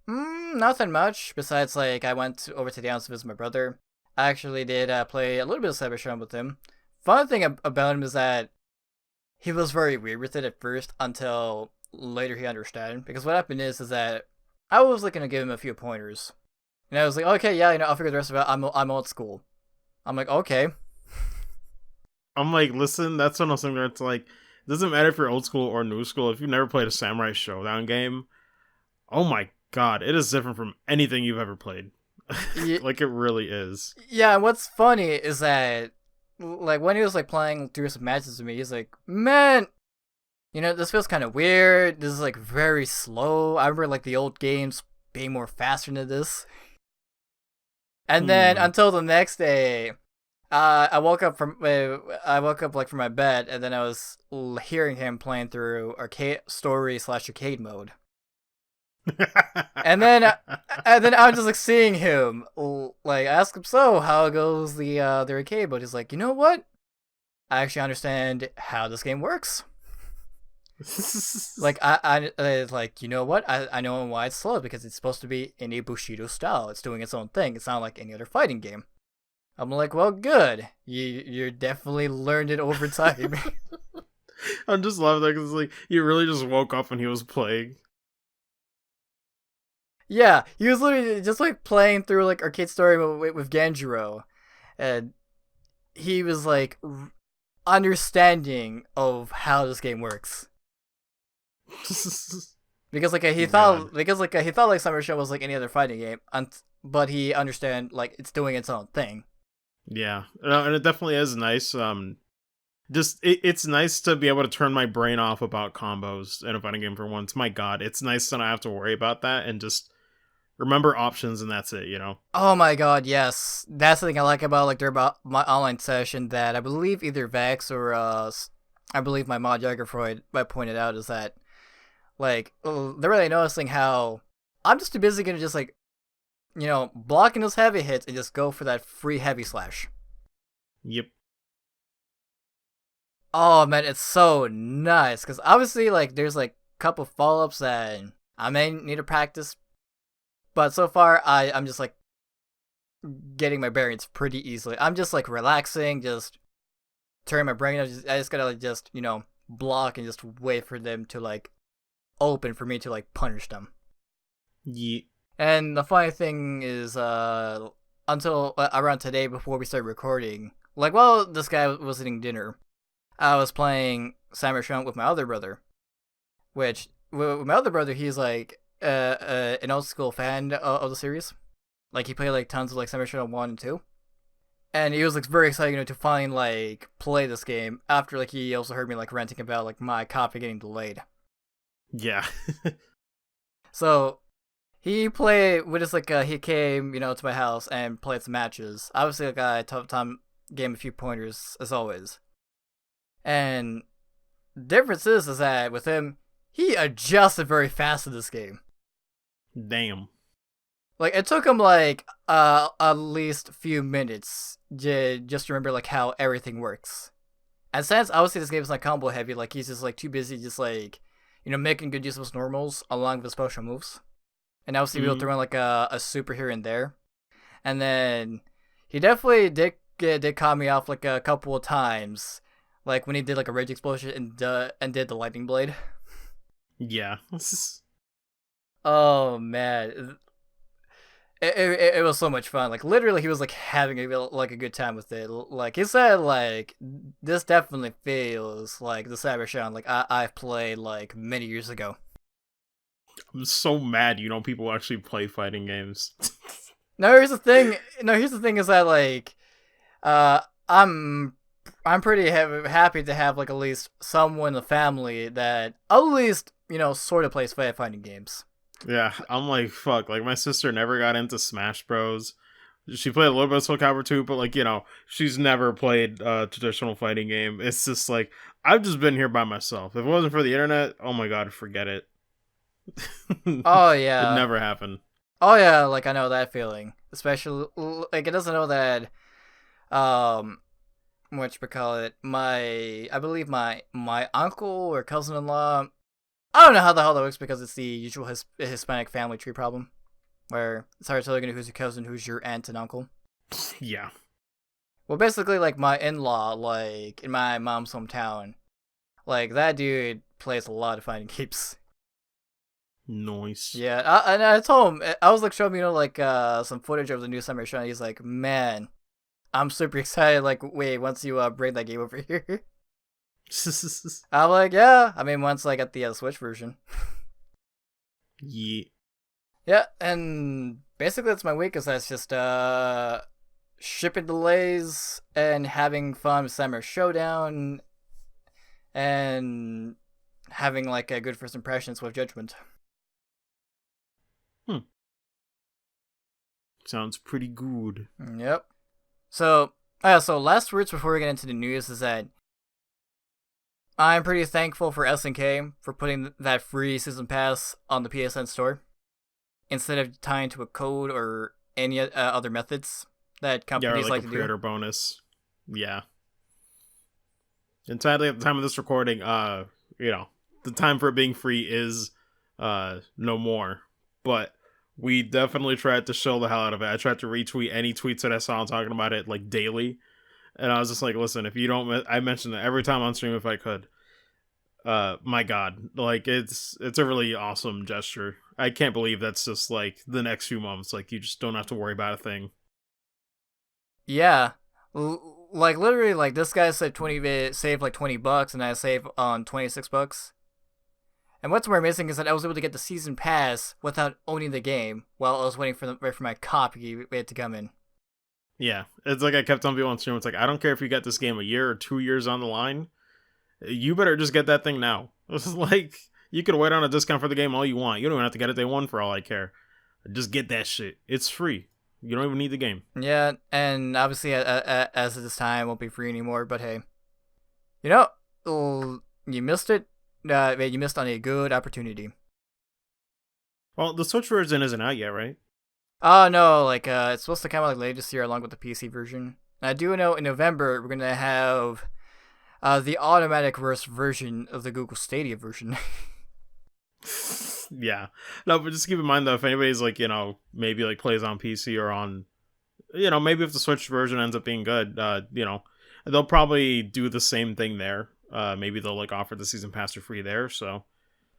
S2: Nothing much besides like I went over to the house to visit my brother. I actually did play a little bit of Cybershine with him. Fun thing about him is that he was very weird with it at first until later he understood. Because what happened is that I was like gonna give him a few pointers, and I was like, okay, yeah, I'll figure the rest of it out. I'm old school. I'm like, okay.
S1: I'm like, listen, that's one of those things where it's like, it doesn't matter if you're old school or new school. If you've never played a Samurai Showdown game, oh my God, it is different from anything you've ever played.
S2: Yeah,
S1: Like it really is.
S2: yeah. And what's funny is that like when he was like playing through some matches with me, he's like, man, This feels kind of weird. This is like very slow. I remember like the old games being more faster than this. And then until the next day, I woke up like from my bed, and then I was hearing him playing through arcade story / arcade mode. and then I was just like seeing him, like ask him, so how goes the arcade mode? He's like, you know what? I actually understand how this game works. Like I like, you know what? I know why it's slow, because it's supposed to be in a Bushido style. It's doing its own thing. It's not like any other fighting game. I'm like, well, good. You definitely learned it over time.
S1: I'm just loving that because like you really just woke up when he was playing.
S2: Yeah, he was literally just like playing through like Arcade Story with Ganjiro, and he was like understanding of how this game works. Because like he thought like Summer Show was like any other fighting game, but he understand like it's doing its own thing.
S1: Yeah, and it definitely is nice. It's nice to be able to turn my brain off about combos in a fighting game for once. My God, it's nice that I have to worry about that and just remember options, and that's it.
S2: Oh my God, yes, that's the thing I like about like about my online session, that I believe either Vex or I believe my mod Jaggerfreud pointed out, is that like they're really noticing how I'm just too busy gonna just like blocking those heavy hits and just go for that free heavy slash.
S1: Yep.
S2: Oh man, it's so nice, because obviously like there's like a couple follow-ups that I may need to practice, but so far I'm just like getting my bearings pretty easily. I'm just like relaxing, just turning my brain. I just gotta like just block and just wait for them to like open for me to like punish them.
S1: Yeah.
S2: And the funny thing is, until around today, before we started recording, like while this guy was eating dinner, I was playing Samurai Shodown with my other brother. Which, with my other brother, he's like an old school fan of the series. Like he played like tons of like Samurai Shodown 1 and 2. And he was like very excited, to finally like play this game after like he also heard me like ranting about like my copy getting delayed.
S1: Yeah.
S2: So he played with us like he came to my house and played some matches. Obviously, like I tough time gave him a few pointers as always. And the difference is that with him, he adjusted very fast to this game.
S1: Damn.
S2: Like it took him like at least a few minutes just to remember like how everything works. And since obviously this game is like combo heavy, like he's just like too busy just like making good use of his normals along with his special moves. And obviously we'll throw in like a super here and there. And then he definitely did caught me off like a couple of times, like when he did like a rage explosion and did the lightning blade.
S1: Yeah.
S2: Oh man, it was so much fun. Like literally, he was like having a good time with it. Like he said, like this definitely feels like the Cyber Shodown like I've played like many years ago.
S1: I'm so mad, people actually play fighting games.
S2: No, here's the thing. No, here's the thing is that like, I'm pretty happy to have like at least someone in the family that at least sort of plays fighting games.
S1: Yeah, I'm like, fuck. Like, my sister never got into Smash Bros. She played a little bit of Soul Calibur 2, but like, she's never played a traditional fighting game. It's just like, I've just been here by myself. If it wasn't for the internet, oh my god, forget it.
S2: Oh yeah,
S1: it'd never happen.
S2: Oh yeah, like I know that feeling. Especially like it doesn't know that whatchamacallit, I believe my uncle or cousin-in-law, I don't know how the hell that works, because it's the usual Hispanic family tree problem, where it's hard to tell who's your cousin, who's your aunt and uncle.
S1: Yeah.
S2: Well, basically, like my in-law, like in my mom's hometown, like that dude plays a lot of fighting games.
S1: Nice.
S2: Yeah, and I told him, I was like showing like some footage of the new Summer Show, and he's like, man, I'm super excited. Like, wait, once you bring that game over here. I'm like, yeah. I mean, once I get the Switch version.
S1: Yeah.
S2: Yeah, and basically that's my week. Is that's just shipping delays and having fun with Summer Shodown, and having like a good first impressions with Judgment.
S1: Sounds pretty good.
S2: Yep. So last words before we get into the news is that I'm pretty thankful for SNK for putting that free season pass on the PSN store instead of tying to a code or any other methods that
S1: Yeah, or
S2: companies
S1: like a
S2: like to do.
S1: pre-order bonus. Yeah. And sadly, at the time of this recording, the time for it being free is no more. But we definitely tried to show the hell out of it. I tried to retweet any tweets that I saw talking about it like daily, and I was just like, listen, if you don't, I mentioned it every time on stream if I could. My God, like it's a really awesome gesture. I can't believe that's just like the next few months. Like you just don't have to worry about a thing.
S2: Yeah. Like literally, like this guy said saved like $20, and I save on $26. And what's more amazing is that I was able to get the season pass without owning the game while I was waiting for my copy to come in.
S1: Yeah, it's like I kept telling people on stream. It's like I don't care if you get this game a year or 2 years on the line. You better just get that thing now. It's like you could wait on a discount for the game all you want. You don't even have to get it day one for all I care. Just get that shit. It's free. You don't even need the game.
S2: Yeah, and obviously as of this time, it won't be free anymore. But hey, you know, you missed it. You missed on a good opportunity.
S1: Well, the Switch version isn't out yet, right?
S2: Oh no, like it's supposed to come out like later this year along with the PC version. I do know in November we're gonna have the automatic version of the Google Stadia version.
S1: Yeah. No, but just keep in mind though, if anybody's like, maybe like plays on PC or on, maybe if the Switch version ends up being good, they'll probably do the same thing there. Maybe they'll like offer the season pass for free there. So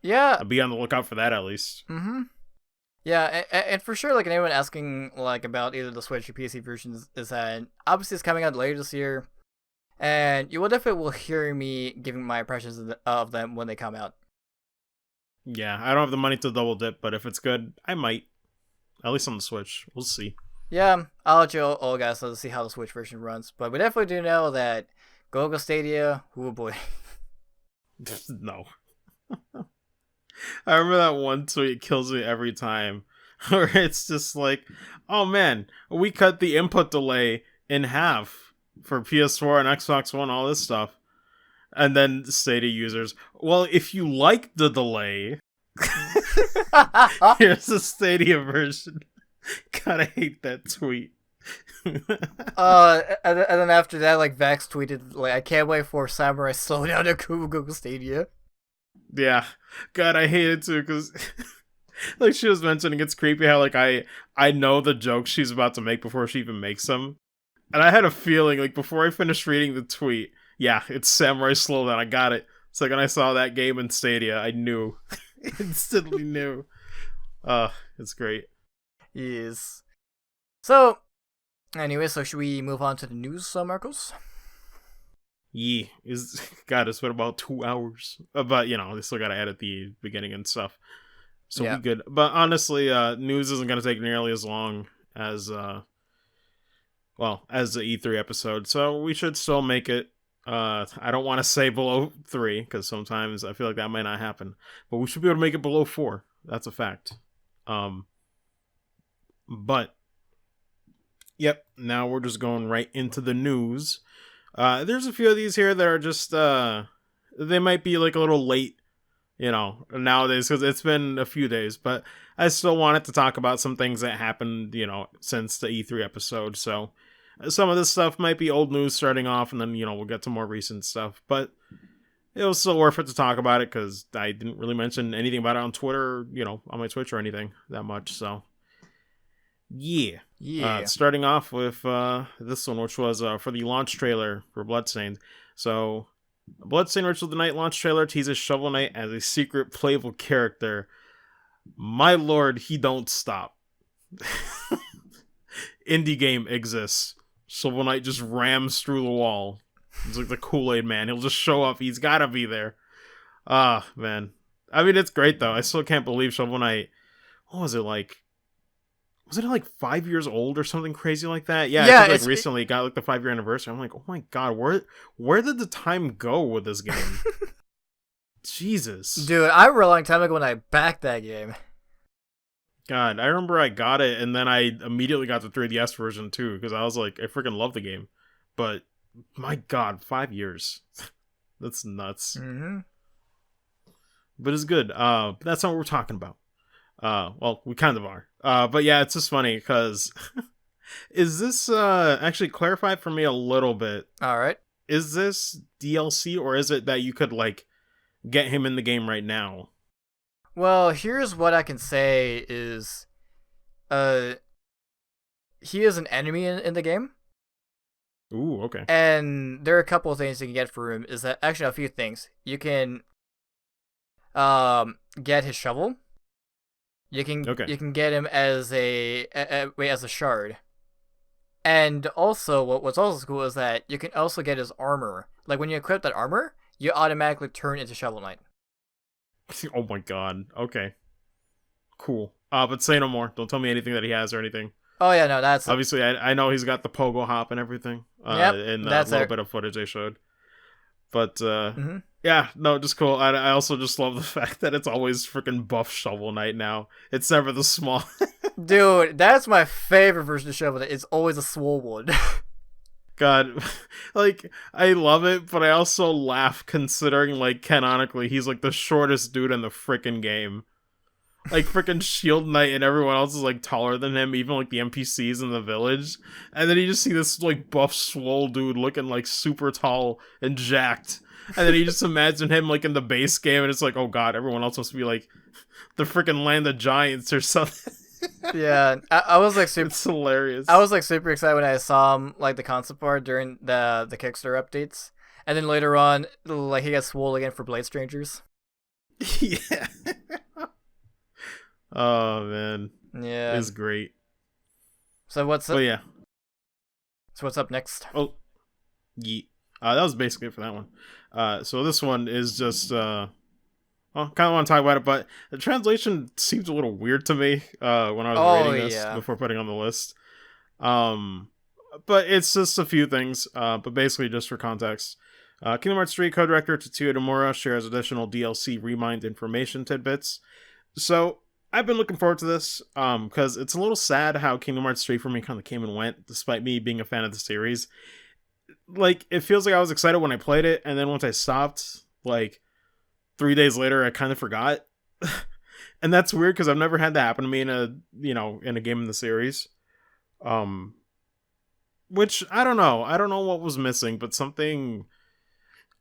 S2: Yeah.
S1: I'll be on the lookout for that at least.
S2: Mm-hmm. Yeah, and for sure, like anyone asking like about either the Switch or PC versions is that obviously it's coming out later this year, and you will definitely hear me giving my impressions of them when they come out.
S1: Yeah, I don't have the money to double dip, but if it's good, I might. At least on the Switch. We'll see.
S2: Yeah, I'll let you all guys know to see how the Switch version runs, but we definitely do know that Google Stadia, oh boy.
S1: No. I remember that one tweet kills me every time. Where it's just like, oh man, we cut the input delay in half for PS4 and Xbox One, all this stuff. And then Stadia users, well, if you like the delay, here's the Stadia version. God, I hate that tweet.
S2: And then after that, like Vax tweeted, like, I can't wait for Samurai Slowdown to Google Stadia.
S1: Yeah, God, I hate it too because, like she was mentioning, it's creepy how like I know the jokes she's about to make before she even makes them, and I had a feeling like before I finished reading the tweet, yeah, it's Samurai Slowdown. I got it. It's like when I saw that game in Stadia, I knew, instantly knew. It's great.
S2: Yes. So, anyway, so should we move on to the news, Marcos?
S1: Yeah, God, it's been about 2 hours. But they still gotta edit the beginning and stuff. So yeah. We good. But honestly, news isn't gonna take nearly as long as as the E3 episode. So we should still make it. I don't want to say below 3 because sometimes I feel like that might not happen. But we should be able to make it below 4. That's a fact. But yep. Now we're just going right into the news. There's a few of these here that are just, they might be like a little late, nowadays because it's been a few days, but I still wanted to talk about some things that happened, since the E3 episode. So some of this stuff might be old news starting off, and then, we'll get to more recent stuff, but it was still worth it to talk about it because I didn't really mention anything about it on Twitter, on my Twitch or anything that much. So yeah. Starting off with this one, which was for the launch trailer for Bloodstained. So, Bloodstained Ritual of the Night launch trailer teases Shovel Knight as a secret playable character. My lord, he don't stop. Indie game exists. Shovel Knight just rams through the wall. He's like the Kool-Aid man. He'll just show up. He's gotta be there. Man. I mean, it's great though. I still can't believe Shovel Knight. What was it like? Was it like 5 years old or something crazy like that? Yeah, I think like recently it got like the 5-year anniversary. I'm like, oh my god, where did the time go with this game? Jesus.
S2: Dude, I remember a long time ago when I backed that game.
S1: God, I remember I got it, and then I immediately got the 3DS version too, because I was like, I freaking love the game. But my God, 5 years. That's nuts.
S2: Mm-hmm.
S1: But it's good. That's not what we're talking about. Well, we kind of are. But yeah, it's just funny because is this actually clarify for me a little bit?
S2: All right.
S1: Is this DLC or is it that you could like get him in the game right now?
S2: Well, here's what I can say is, uh, he is an enemy in the game,
S1: Ooh, okay.
S2: and there are a couple of things you can get for him. Is that actually a few things you can get his shovel.
S1: Okay.
S2: You can get him as as a shard. And also, what's also cool is that you can also get his armor. Like when you equip that armor, you automatically turn into Shovel Knight.
S1: Oh my God. Okay. Cool. But say no more. Don't tell me anything that he has or anything.
S2: Oh yeah, no, that's
S1: Obviously, I know he's got the pogo hop and everything.
S2: yep,
S1: In a
S2: that's
S1: little
S2: it.
S1: bit of footage they showed. But
S2: Mm-hmm.
S1: yeah, no, just cool. I also just love the fact that it's always freaking buff Shovel Knight now. It's never the small.
S2: Dude, that's my favorite version of Shovel Knight. It's always a swole one.
S1: God, like I love it, but I also laugh considering like canonically he's like the shortest dude in the freaking game. Like freaking Shield Knight and everyone else is like taller than him, even like the NPCs in the village. And then you just see this like buff swole dude looking like super tall and jacked. And then you just imagine him like in the base game and it's like, oh God, everyone else must be like the freaking Land of Giants or something.
S2: Yeah, I was like super.
S1: It's hilarious.
S2: I was like super excited when I saw him like the concept art during the Kickstarter updates, and then later on, like he got swole again for Blade Strangers.
S1: Yeah. Oh man,
S2: Yeah.
S1: it's great.
S2: So what's
S1: But
S2: up?
S1: yeah.
S2: So what's up next?
S1: Oh, yeet. That was basically it for that one. So this one is just well, kind of want to talk about it, but the translation seems a little weird to me when I was
S2: Oh
S1: reading this
S2: yeah.
S1: before putting on the list. Um, but it's just a few things. But basically, just for context, Kingdom Hearts 3 co-director Tetsuya Nomura shares additional DLC Remind information tidbits. So I've been looking forward to this because it's a little sad how Kingdom Hearts 3 for me kind of came and went, despite me being a fan of the series. Like, it feels like I was excited when I played it, and then once I stopped, like 3 days later, I kind of forgot. And that's weird because I've never had that happen to me in a game in the series. Um, which I don't know. I don't know what was missing, but something.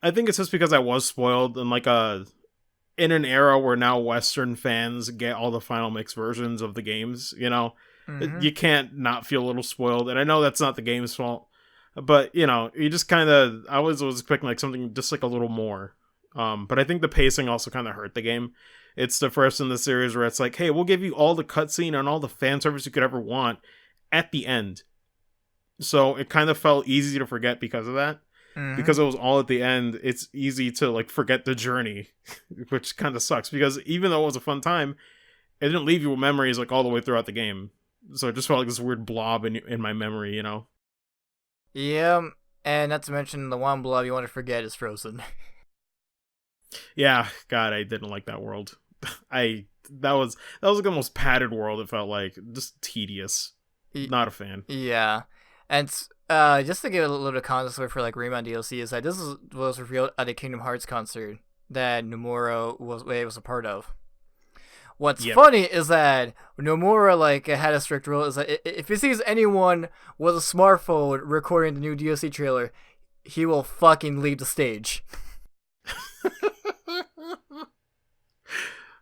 S1: I think it's just because I was spoiled and like in an era where now Western fans get all the final mix versions of the games.
S2: Mm-hmm.
S1: You can't not feel a little spoiled, and I know that's not the game's fault, but you just kind of. I was expecting like something just like a little more. But I think the pacing also kind of hurt the game. It's the first in the series where it's like, hey, we'll give you all the cutscene and all the fan service you could ever want at the end. So it kind of felt easy to forget because of that.
S2: Mm-hmm.
S1: Because it was all at the end, it's easy to like forget the journey, which kind of sucks. Because even though it was a fun time, it didn't leave you with memories like all the way throughout the game. So it just felt like this weird blob in my memory.
S2: Yeah, and not to mention the one blob you want to forget is Frozen.
S1: Yeah, God, I didn't like that world. That was like the most padded world. It felt like just tedious. Not a fan.
S2: Yeah, and just to give a little bit of context for like Rayman DLC is that was revealed at a Kingdom Hearts concert that Nomura was a part of. What's funny is that Nomura like had a strict rule is that if he sees anyone with a smartphone recording the new DLC trailer, he will fucking leave the stage.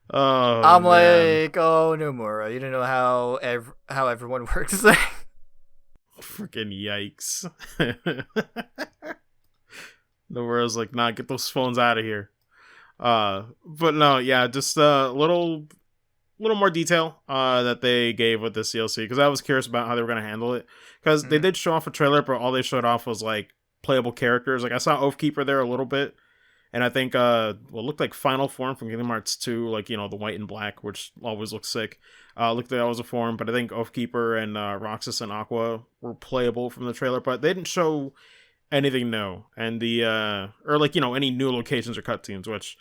S1: Oh,
S2: I'm
S1: man.
S2: like, oh Nomura, you don't know how everyone works.
S1: Freaking yikes. Nomura's like, nah, get those phones out of here. But no, yeah, just a little more detail that they gave with this DLC, because I was curious about how they were going to handle it, because they did show off a trailer, but all they showed off was like playable characters. Like I saw Oathkeeper there a little bit, and I think it looked like Final Form from Kingdom Hearts 2, like the white and black, which always looks sick. Looked like that was a form, but I think Oathkeeper and Roxas and Aqua were playable from the trailer, but they didn't show anything new, and or like any new locations or cutscenes, which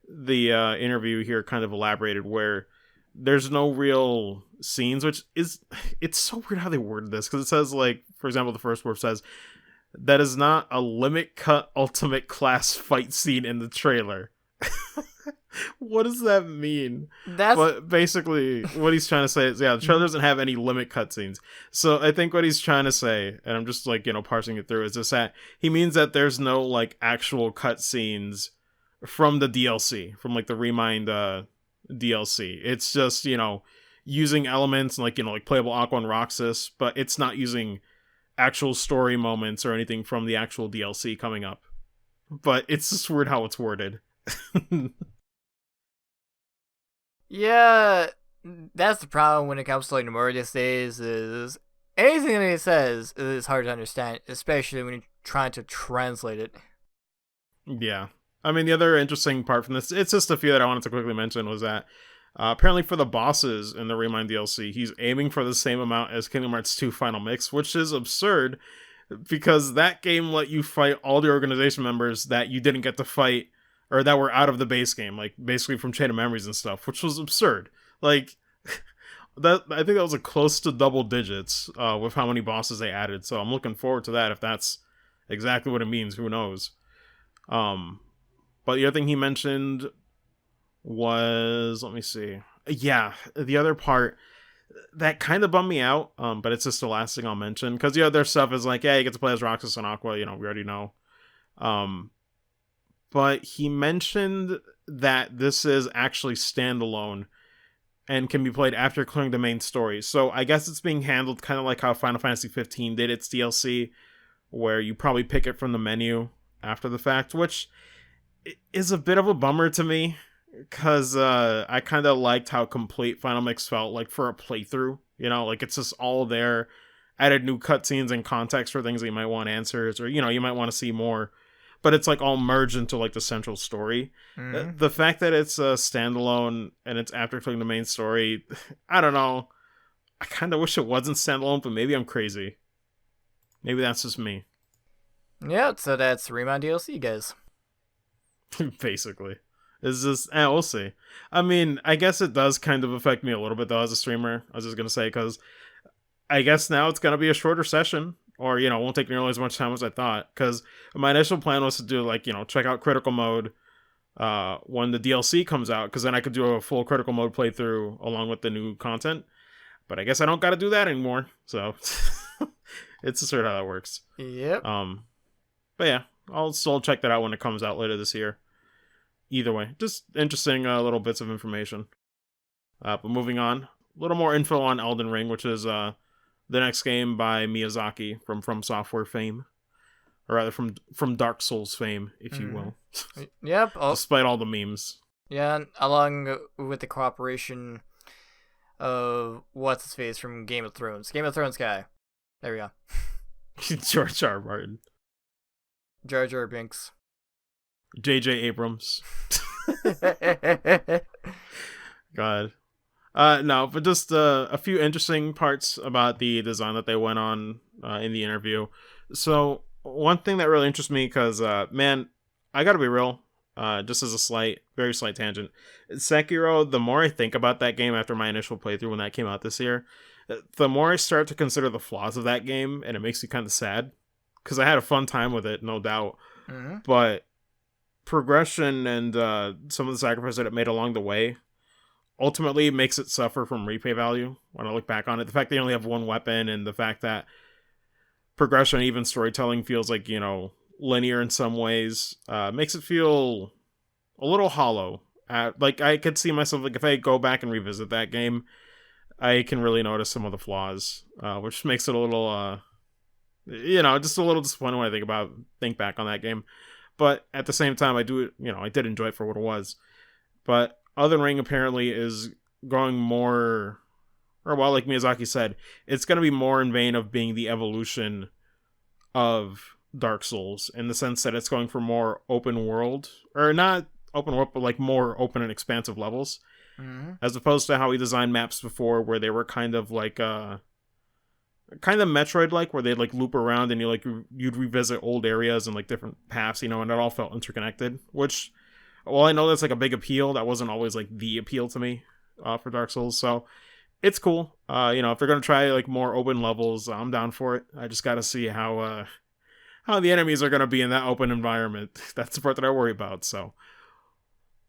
S1: the interview here kind of elaborated, where there's no real scenes, which is, it's so weird how they worded this, because it says, like, for example, the first word says, that is not a limit cut ultimate class fight scene in the trailer. What does that mean?
S2: That's
S1: But basically, what he's trying to say is, yeah, the trailer doesn't have any limit cutscenes. So I think what he's trying to say, and I'm just like, parsing it through, is just that he means that there's no like actual cutscenes from the DLC, from like the Remind DLC. It's just, using elements like, like playable Aqua and Roxas, but it's not using actual story moments or anything from the actual DLC coming up. But it's just weird how it's worded.
S2: Yeah, that's the problem when it comes to like NieR these days. Is anything that he says is hard to understand, especially when you're trying to translate it.
S1: Yeah. I mean, the other interesting part from this, it's just a few that I wanted to quickly mention, was that apparently for the bosses in the Remind DLC, he's aiming for the same amount as Kingdom Hearts 2 Final Mix, which is absurd, because that game let you fight all the organization members that you didn't get to fight, or that were out of the base game, like basically from Chain of Memories and stuff, which was absurd. Like, that, I think that was close to double digits with how many bosses they added. So I'm looking forward to that. If that's exactly what it means, who knows? But the other thing he mentioned was, let me see. Yeah, the other part that kind of bummed me out, but it's just the last thing I'll mention, because the other stuff is like, yeah, you get to play as Roxas and Aqua, we already know. But he mentioned that this is actually standalone and can be played after clearing the main story. So I guess it's being handled kind of like how Final Fantasy 15 did its DLC, where you probably pick it from the menu after the fact, which is a bit of a bummer to me, because I kind of liked how complete Final Mix felt like for a playthrough. Like it's just all there, added new cutscenes and context for things that you might want answers, or you might want to see more, but it's like all merged into like the central story.
S2: Mm-hmm.
S1: The fact that it's a standalone and it's after clicking the main story, I don't know. I kind of wish it wasn't standalone, but maybe I'm crazy. Maybe that's just me.
S2: Yeah, so that's Remind DLC, guys.
S1: Basically. It's just, we'll see. I mean, I guess it does kind of affect me a little bit, though, as a streamer. I was just going to say, because I guess now it's going to be a shorter session, or, it won't take nearly as much time as I thought. Because my initial plan was to do, like, check out Critical Mode when the DLC comes out, because then I could do a full Critical Mode playthrough along with the new content. But I guess I don't got to do that anymore. So, it's just sort of how that works.
S2: Yep.
S1: But yeah, I'll still check that out when it comes out later this year. Either way, just interesting little bits of information. But moving on, a little more info on Elden Ring, which is the next game by Miyazaki from Software fame, or rather from Dark Souls fame, if you will.
S2: Yep.
S1: Despite all the memes.
S2: Yeah, along with the cooperation of what's his face from Game of Thrones guy. There we go.
S1: George R. R. Martin.
S2: Jar Jar Binks.
S1: J.J. Abrams. God. No, but just a few interesting parts about the design that they went on in the interview. So, one thing that really interests me, because, man, I gotta be real, just as a very slight tangent. Sekiro, the more I think about that game after my initial playthrough when that came out this year, the more I start to consider the flaws of that game, and it makes me kind of sad. Because I had a fun time with it, no doubt.
S2: Mm-hmm.
S1: But progression and some of the sacrifices that it made along the way ultimately makes it suffer from replay value when I look back on it. The fact they only have one weapon, and the fact that progression, even storytelling, feels like, linear in some ways, makes it feel a little hollow. Like, I could see myself, like, if I go back and revisit that game, I can really notice some of the flaws, which makes it a little, just a little disappointing when I think back on that game. But at the same time, I did enjoy it for what it was. But Elden Ring apparently is going more, or well, like Miyazaki said, it's going to be more in vein of being the evolution of Dark Souls, in the sense that it's going for more open world, or not open world, but like more open and expansive levels, as opposed to how we designed maps before, where they were kind of like kind of Metroid-like, where they'd like loop around and you'd revisit old areas and like different paths, and it all felt interconnected, which Well, I know that's like a big appeal. That wasn't always like the appeal to me for Dark Souls. So it's cool. If they're gonna try like more open levels, I'm down for it. I just gotta see how the enemies are gonna be in that open environment. That's the part that I worry about. So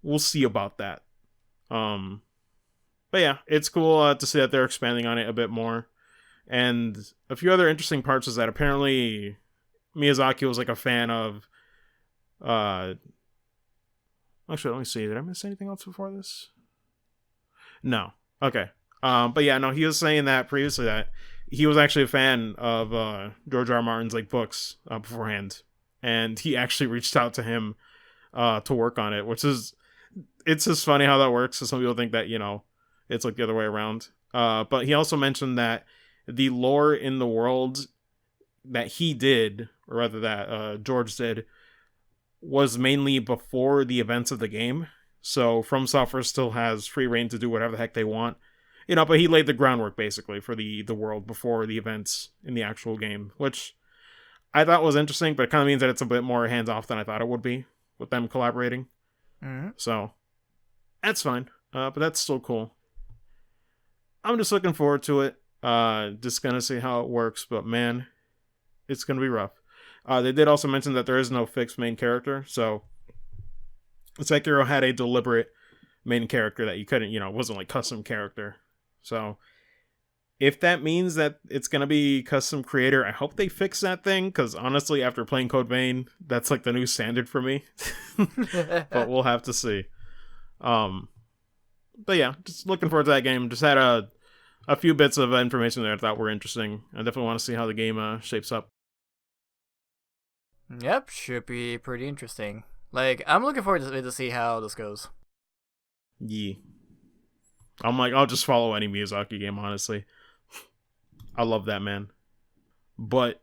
S1: we'll see about that. Um, but yeah, it's cool to see that they're expanding on it a bit more. And a few other interesting parts is that apparently Miyazaki was like a fan of. Actually, let me see. Did I miss anything else before this? No. Okay. But yeah, no, he was saying that previously that he was actually a fan of George R. R. Martin's like books beforehand, and he actually reached out to him to work on it, which is it's just funny how that works. So some people think that it's like the other way around. But he also mentioned that the lore in the world that he did, or rather that George did, was mainly before the events of the game. So From Software still has free reign to do whatever the heck they want. But he laid the groundwork basically for the world before the events in the actual game, which I thought was interesting, but it kind of means that it's a bit more hands off than I thought it would be with them collaborating.
S2: Mm-hmm.
S1: So that's fine, but that's still cool. I'm just looking forward to it. Just gonna see how it works, but man, it's gonna be rough. They did also mention that there is no fixed main character, so Sekiro had a deliberate main character that you couldn't, wasn't like custom character. So if that means that it's gonna be custom creator, I hope they fix that thing, because honestly, after playing Code Vein, that's like the new standard for me. But we'll have to see. But yeah, just looking forward to that game. Just had a few bits of information there I thought were interesting. I definitely want to see how the game shapes up.
S2: Yep, should be pretty interesting. Like, I'm looking forward to see how this goes.
S1: Yeah. I'm like, I'll just follow any Miyazaki game, honestly. I love that man. But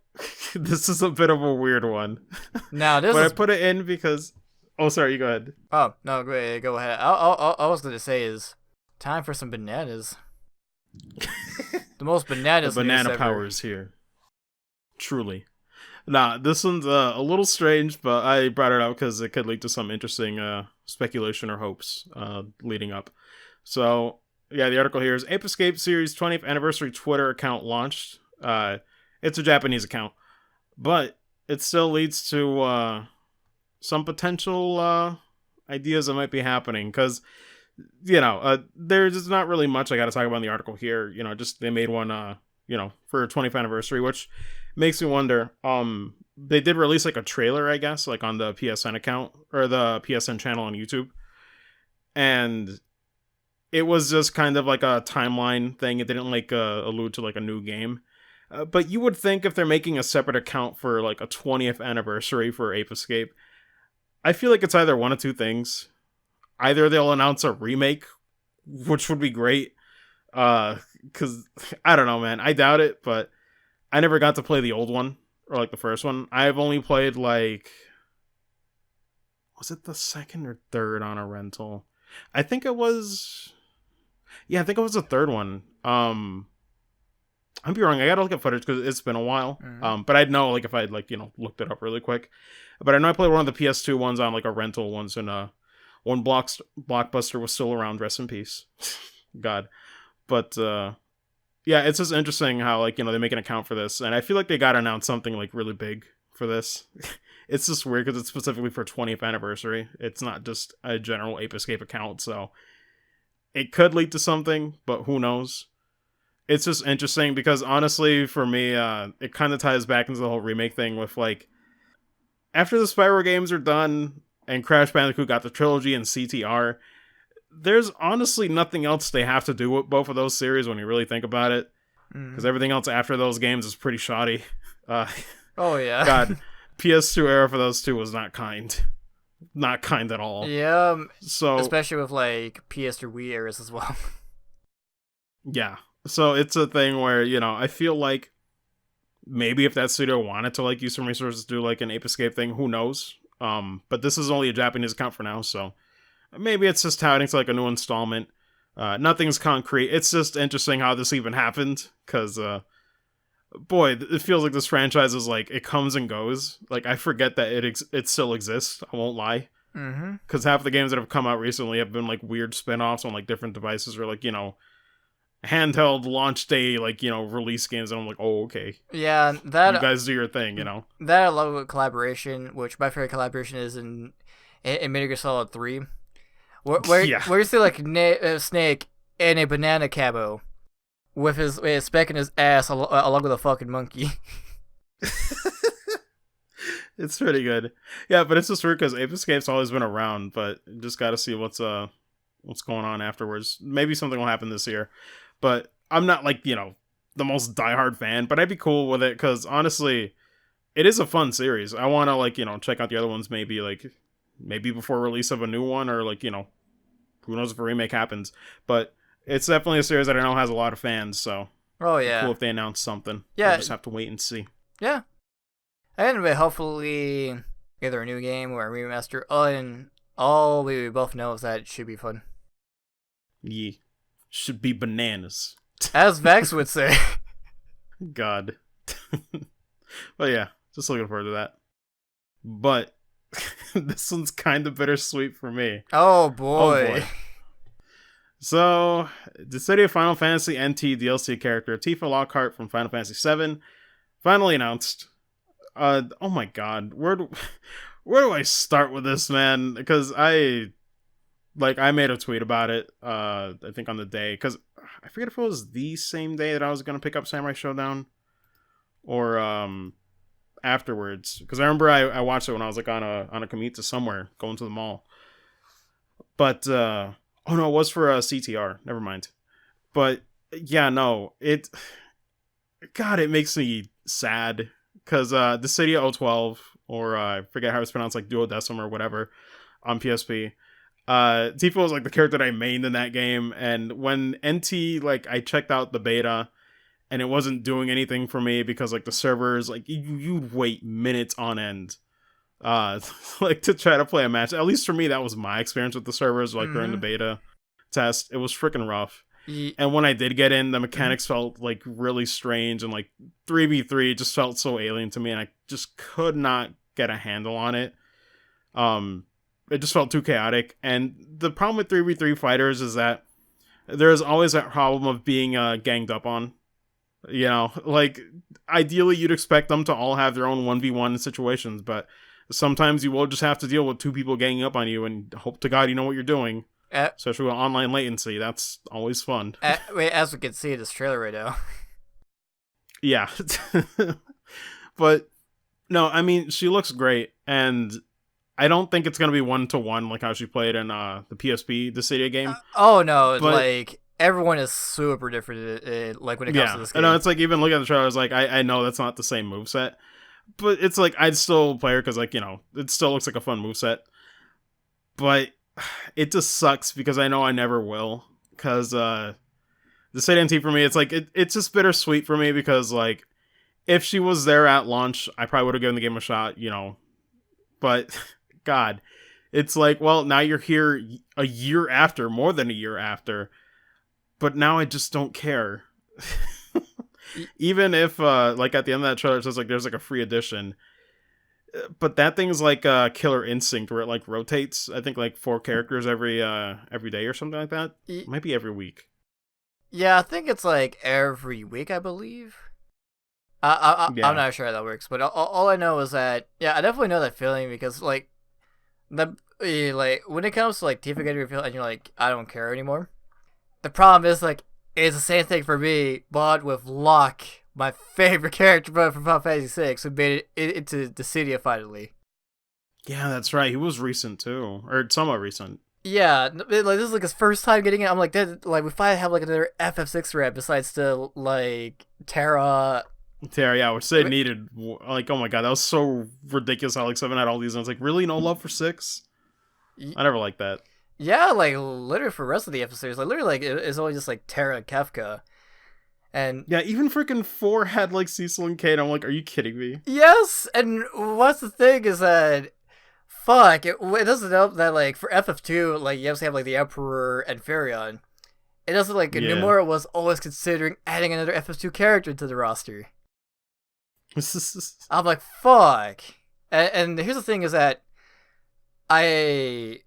S1: this is a bit of a weird one.
S2: Now,
S1: but I put it in because... Oh, sorry, you go ahead.
S2: Oh, no, go ahead. I was going to say is, time for some bananas. The most bananas
S1: the banana power is here. Truly. Nah, this one's a little strange, but I brought it up because it could lead to some interesting speculation or hopes leading up. So, yeah, the article here is Ape Escape Series 20th Anniversary Twitter account launched. It's a Japanese account, but it still leads to some potential ideas that might be happening, because, there's not really much I got to talk about in the article here. Just they made one, for 20th anniversary, which makes me wonder. They did release like a trailer, I guess, like on the PSN account or the PSN channel on YouTube, and it was just kind of like a timeline thing. It didn't like allude to like a new game. But you would think if they're making a separate account for like a 20th anniversary for Ape Escape, I feel like it's either one of two things. Either they'll announce a remake, which would be great. Because I don't know, man. I doubt it, but I never got to play the old one or like the first one. I've only played like, was it the second or third on a rental? I think it was. Yeah, I think it was the third one. I'd be wrong. I gotta look at footage because it's been a while.
S2: Mm-hmm.
S1: But I'd know like if I'd like looked it up really quick. But I know I played one of the PS2 ones on like a rental once, and one Blockbuster was still around. Rest in peace, God. But yeah, it's just interesting how like they make an account for this, and I feel like they gotta announce something like really big for this. It's just weird because it's specifically for 20th anniversary. It's not just a general Ape Escape account, so it could lead to something, but who knows? It's just interesting because honestly, for me, it kind of ties back into the whole remake thing with like, after the Spyro games are done and Crash Bandicoot got the trilogy and CTR, there's honestly nothing else they have to do with both of those series when you really think about it, because everything else after those games is pretty shoddy.
S2: Oh yeah,
S1: God, PS2 era for those two was not kind. Not kind at all.
S2: Yeah,
S1: so
S2: especially with like PS3 Wii eras as well.
S1: Yeah. So it's a thing where, I feel like maybe if that studio wanted to like use some resources to do like an Ape Escape thing, who knows? But this is only a Japanese account for now, so maybe it's just touting to like a new installment. Nothing's concrete. It's just interesting how this even happened, because boy, it feels like this franchise is like, it comes and goes. Like, I forget that it still exists. I won't lie. Because half the games that have come out recently have been like weird spin-offs on like different devices, or like, handheld launch day, like, release games, and I'm like, oh, okay.
S2: Yeah,
S1: You guys do your thing,
S2: That I love collaboration, which my favorite collaboration is in Metal Gear Solid 3. Where
S1: Yeah.
S2: you see like Snake in a banana camo with his speck in his ass along with a fucking monkey.
S1: It's pretty good. Yeah, but it's just weird because Ape Escape's always been around, but just got to see what's going on afterwards. Maybe something will happen this year, but I'm not like the most diehard fan, but I'd be cool with it because honestly, it is a fun series. I want to like check out the other ones maybe before release of a new one, or like who knows if a remake happens. But it's definitely a series that I know has a lot of fans, so cool if they announce something.
S2: Yeah,
S1: we'll just have to wait and see.
S2: Yeah. Anyway, hopefully either a new game or a remaster. And all we both know is that it should be fun.
S1: Yeah. Should be bananas.
S2: As Vex would say.
S1: God. But yeah, just looking forward to that. But this one's kind of bittersweet for me.
S2: Oh boy.
S1: So, the City of Final Fantasy NT DLC character Tifa Lockhart from Final Fantasy VII finally announced. Oh my god, where do I start with this, man? Because I made a tweet about it, I think on the day, because I forget if it was the same day that I was gonna pick up Samurai Showdown, or afterwards, because I remember I watched it when I was like on a commute to somewhere, going to the mall. But oh no, it was for CTR. Never mind. But yeah, no, it makes me sad. Because the City of 012, or I forget how it's pronounced, like Duodecim or whatever, on PSP, Tifa was like the character that I mained in that game, and when NT, like, I checked out the beta, and it wasn't doing anything for me because, like, the servers, like, you'd wait minutes on end, like, to try to play a match. At least for me, that was my experience with the servers, like, during the beta test. It was freaking rough. And when I did get in, the mechanics felt like really strange, and like 3v3 just felt so alien to me, and I just could not get a handle on it. It just felt too chaotic. And the problem with 3v3 fighters is that there's always that problem of being ganged up on. Like, ideally you'd expect them to all have their own 1v1 situations, but sometimes you will just have to deal with two people ganging up on you, and hope to God you know what you're doing. Especially with online latency, that's always fun.
S2: Wait, as we can see in this trailer right now.
S1: Yeah. But, no, I mean, she looks great, and I don't think it's going to be 1-to-1 like how she played in the PSP, the Cydia game.
S2: Oh, no, but, like, everyone is super different, like, when it comes to this game.
S1: Yeah, it's like, even looking at the trailer, I was like, I know that's not the same moveset, but it's like, I'd still play her because, like, it still looks like a fun moveset. But it just sucks because I know I never will. Because the State NT for me, it's like it's just bittersweet for me because like if she was there at launch, I probably would have given the game a shot, But God, it's like, well, now you're here a year after, more than a year after. But now I just don't care. Even if like at the end of that trailer it says like there's like a free edition. But that thing's like Killer Instinct, where it like rotates. I think like 4 characters every day or something like that. It might be every week.
S2: Yeah, I think it's like every week, I believe. I'm not sure how that works, but all I know is that I definitely know that feeling because like when it comes to like Tifa getting revealed and you're like, I don't care anymore. The problem is like it's the same thing for me, but with Locke, my favorite character from Final Fantasy VI, who made it into the Cydia finally.
S1: Yeah, that's right. He was recent too, or somewhat recent.
S2: Yeah, like this is like his first time getting it. I'm like, we finally have like another FF6 rep besides the like Terra.
S1: Yeah, which they needed. Like, oh my god, that was so ridiculous how like 7 had all these, and I was like, really, no love for 6? I never liked that.
S2: Yeah, like literally for the rest of the episodes, like literally like it's only just like Terra and Kefka. And
S1: yeah, even freaking 4 had like Cecil and Kate. I'm like, are you kidding me?
S2: Yes, and what's the thing is that it doesn't help that like for FF2, like you have to have like the Emperor and Farion. It doesn't like Nomura was always considering adding another FF2 character to the roster. I'm like, fuck. And here's the thing is that I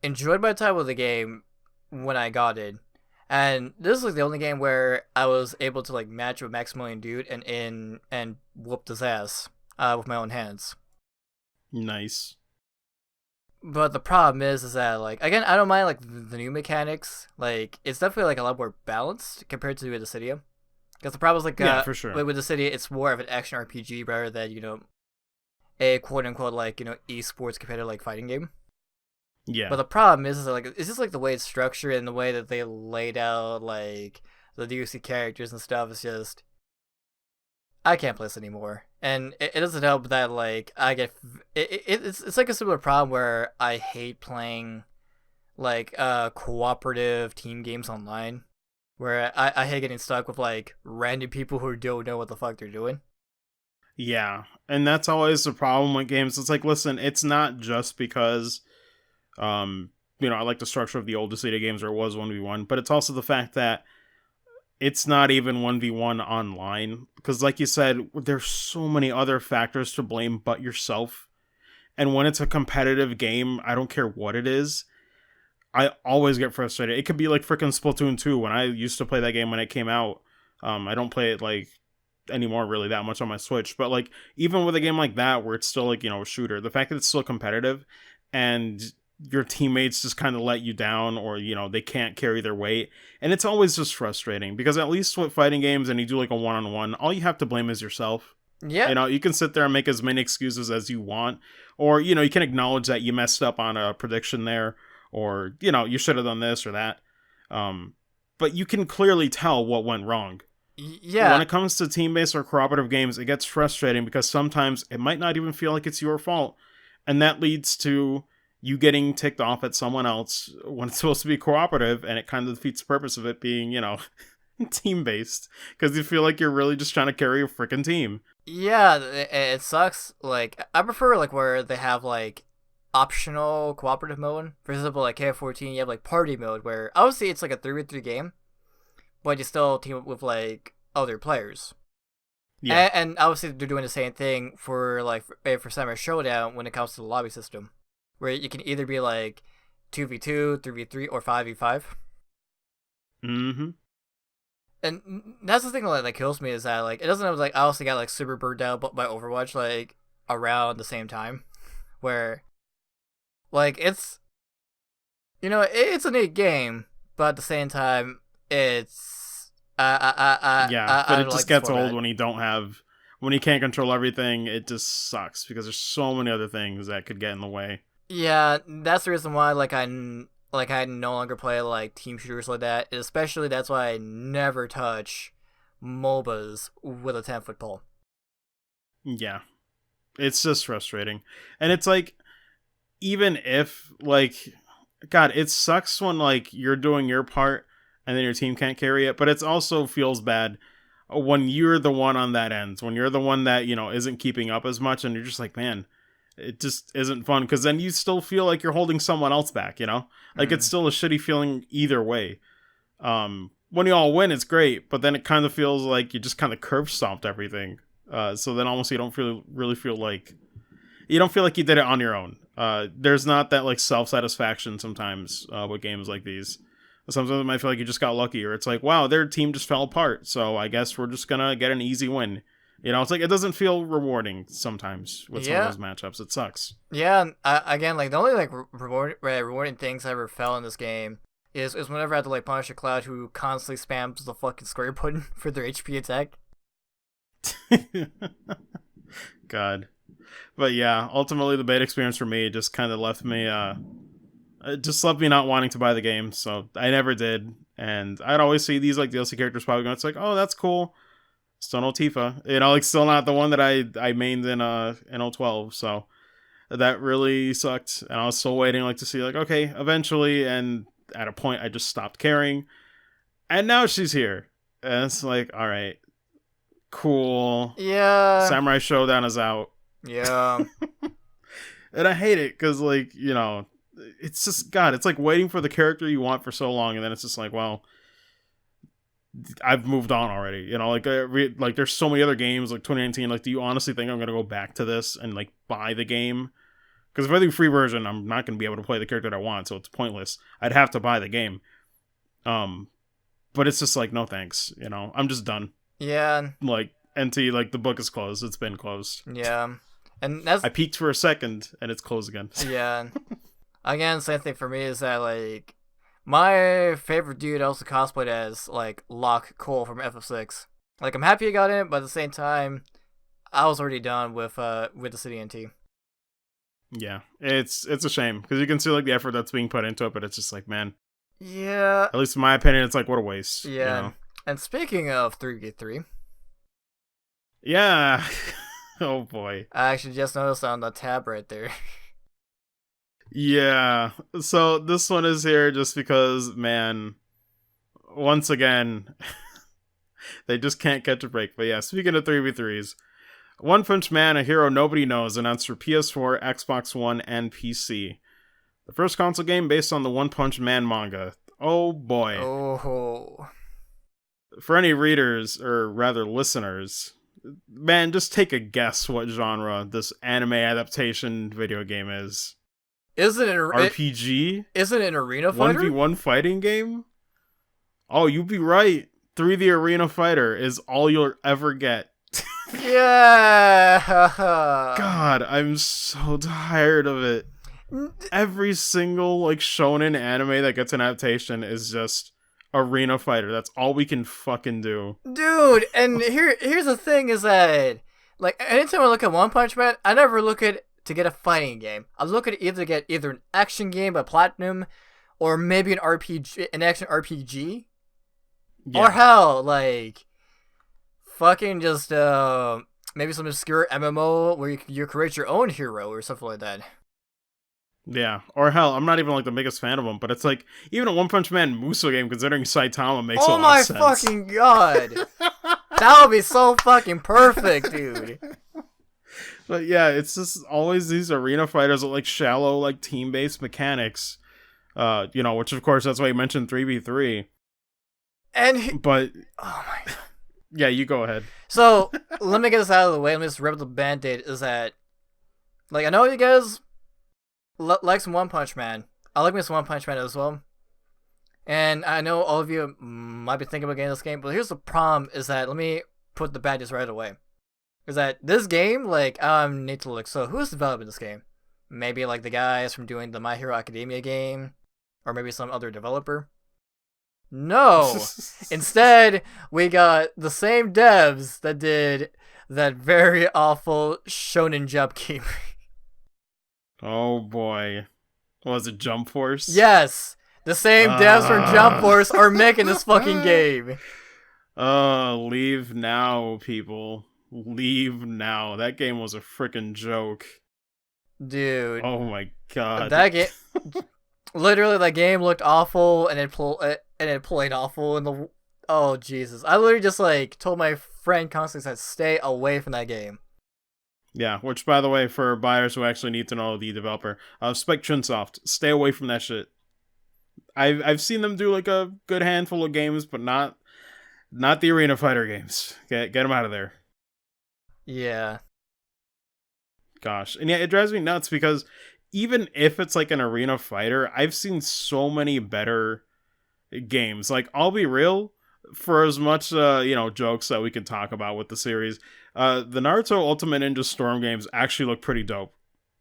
S2: enjoyed my time with the game when I got it. And this is like the only game where I was able to like match with Maximilian Dude and whoop his ass with my own hands.
S1: Nice.
S2: But the problem is that like again I don't mind like the new mechanics. Like it's definitely like a lot more balanced compared to the City. Because the problem is like
S1: Yeah, for sure.
S2: with the City, it's more of an action RPG rather than a quote unquote like esports competitive like fighting game.
S1: Yeah.
S2: But the problem is that, like it's just like the way it's structured and the way that they laid out like the DLC characters and stuff is just I can't play this anymore. And it doesn't help that like I get it's like a similar problem where I hate playing like cooperative team games online where I hate getting stuck with like random people who don't know what the fuck they're doing.
S1: Yeah. And that's always the problem with games. It's like, listen, it's not just because I like the structure of the old Decida games where it was 1v1, but it's also the fact that it's not even 1v1 online. Because like you said, there's so many other factors to blame but yourself. And when it's a competitive game, I don't care what it is, I always get frustrated. It could be like freaking Splatoon 2 when I used to play that game when it came out. I don't play it like anymore really that much on my Switch, but like even with a game like that where it's still like, a shooter, the fact that it's still competitive and your teammates just kind of let you down or they can't carry their weight, and it's always just frustrating because at least with fighting games and you do like a one-on-one, all you have to blame is yourself.
S2: Yeah.
S1: You can sit there and make as many excuses as you want, or you can acknowledge that you messed up on a prediction there, or you should have done this or that, but you can clearly tell what went wrong.
S2: Yeah.
S1: When it comes to team-based or cooperative games, it gets frustrating because sometimes it might not even feel like it's your fault, and that leads to you getting ticked off at someone else when it's supposed to be cooperative, and it kind of defeats the purpose of it being, team-based, because you feel like you're really just trying to carry a freaking team.
S2: Yeah, it sucks. Like I prefer like where they have like optional cooperative mode. For example, like KF14, you have like party mode where obviously it's like a 3v3 game, but you still team up with like other players.
S1: Yeah.
S2: And obviously they're doing the same thing for like for Summer Showdown when it comes to the lobby system, where you can either be like 2v2, 3v3, or 5v5.
S1: Mm-hmm.
S2: And that's the thing that kills me is that like it doesn't have like I also got like super burned out by Overwatch like around the same time, where like it's it's a neat game, but at the same time it's
S1: But
S2: I
S1: it
S2: don't like
S1: just
S2: this
S1: gets old
S2: format.
S1: when you can't control everything. It just sucks because there's so many other things that could get in the way.
S2: Yeah, that's the reason why I no longer play like team shooters like that. Especially that's why I never touch MOBAs with a 10-foot pole.
S1: Yeah, it's just frustrating, and it's like even if like God, it sucks when like you're doing your part and then your team can't carry it, but it also feels bad when you're the one on that end, when you're the one that isn't keeping up as much, and you're just like, man, it just isn't fun because then you still feel like you're holding someone else back. Like it's
S2: Mm.
S1: still a shitty feeling either way. When you all win, it's great, but then it kind of feels like you just kind of curb stomped everything. So then almost you don't really feel like you did it on your own. There's not that like self satisfaction sometimes with games like these. Sometimes it might feel like you just got lucky, or it's like, wow, their team just fell apart, so I guess we're just gonna get an easy win. It's like it doesn't feel rewarding sometimes with some of
S2: Yeah,
S1: those matchups. It sucks.
S2: yeah. Again, like the only like rewarding things I ever felt in this game is whenever I had to like punish a cloud who constantly spams the fucking square button for their HP attack.
S1: God. But yeah, ultimately the beta experience for me just kind of left me it just left me not wanting to buy the game, so I never did. And I'd always see these like DLC characters probably going, it's like, oh, that's cool. Still no Tifa. Like still not the one that I mained in 012, so that really sucked. And I was still waiting like to see like, okay, eventually, and at a point I just stopped caring. And now she's here. And it's like, alright, cool.
S2: Yeah,
S1: Samurai Showdown is out.
S2: yeah,
S1: And I hate it because like it's just God, it's like waiting for the character you want for so long, and then it's just like, well, I've moved on already. Like there's so many other games like 2019. Like, do you honestly think I'm gonna go back to this and like buy the game? Because if I do free version, I'm not going to be able to play the character that I want, so it's pointless. I'd have to buy the game. But it's just like, no thanks. I'm just done.
S2: Yeah.
S1: Like, NT, like, the book is closed. It's been closed.
S2: Yeah. And that's...
S1: I peeked for a second, and it's closed again.
S2: Yeah. Again, same thing for me is that, like, my favorite dude also cosplayed as, like, Locke Cole from FF6. Like, I'm happy I got in, but at the same time, I was already done with the City NT.
S1: Yeah, it's a shame, because you can see, like, the effort that's being put into it, but it's just like, man.
S2: Yeah.
S1: At least in my opinion, it's like, what a waste.
S2: Yeah. And speaking of 3v3.
S1: Yeah. Oh, boy.
S2: I actually just noticed on the tab right there.
S1: Yeah, so this one is here just because, man, once again, they just can't catch a break. But yeah, speaking of 3v3s, One Punch Man, a hero nobody knows, announced for PS4, Xbox One, and PC. The first console game based on the One Punch Man manga. Oh boy.
S2: Oh.
S1: For any readers, or rather listeners, man, just take a guess what genre this anime adaptation video game is.
S2: Is it an
S1: RPG?
S2: Is it an arena fighter?
S1: 1v1 fighting game? Oh, you'd be right. 3D Arena Fighter is all you'll ever get.
S2: Yeah.
S1: God, I'm so tired of it. Every single like shonen anime that gets an adaptation is just arena fighter. That's all we can fucking do.
S2: Dude, and here's the thing is that, like, anytime I look at One Punch Man, I never look at to get a fighting game. I look at it to get either an action game by Platinum, or maybe an action RPG,
S1: Yeah.
S2: or hell, like, fucking just maybe some obscure MMO where you create your own hero or something like that.
S1: Yeah, or hell, I'm not even like the biggest fan of them, but it's like even a One Punch Man Muso game, considering Saitama, makes a lot of sense.
S2: Oh my fucking god, that would be so fucking perfect, dude.
S1: But yeah, it's just always these arena fighters with like shallow, like team-based mechanics. Which of course that's why you mentioned 3v3. But
S2: oh my god.
S1: Yeah, you go ahead.
S2: So let me get this out of the way. Let me just rip the band-aid. Is that, like, I know you guys like some One Punch Man. I like me some One Punch Man as well. And I know all of you might be thinking about getting this game, but here's the problem: is that, let me put the bad news right away. Is that this game, like, need to look. So who's developing this game? Maybe like the guys from doing the My Hero Academia game, or maybe some other developer. No. Instead, we got the same devs that did that very awful Shonen Jump game.
S1: Oh boy. Was it Jump Force?
S2: Yes. The same devs from Jump Force are making this fucking game.
S1: Leave now, people. Leave now. That game was a freaking joke.
S2: Dude.
S1: Oh my god.
S2: That game... Literally, that game looked awful, and it played awful in the... Oh, Jesus. I literally just, like, told my friend constantly, said, stay away from that game.
S1: Yeah, which, by the way, for buyers who actually need to know the developer, Spike Chunsoft, stay away from that shit. I've seen them do, like, a good handful of games, but not the arena fighter games. Get them out of there.
S2: Yeah.
S1: Gosh. And yeah, it drives me nuts because even if it's like an arena fighter, I've seen so many better games. Like, I'll be real, for as much jokes that we can talk about with the series, the Naruto Ultimate Ninja Storm games actually look pretty dope,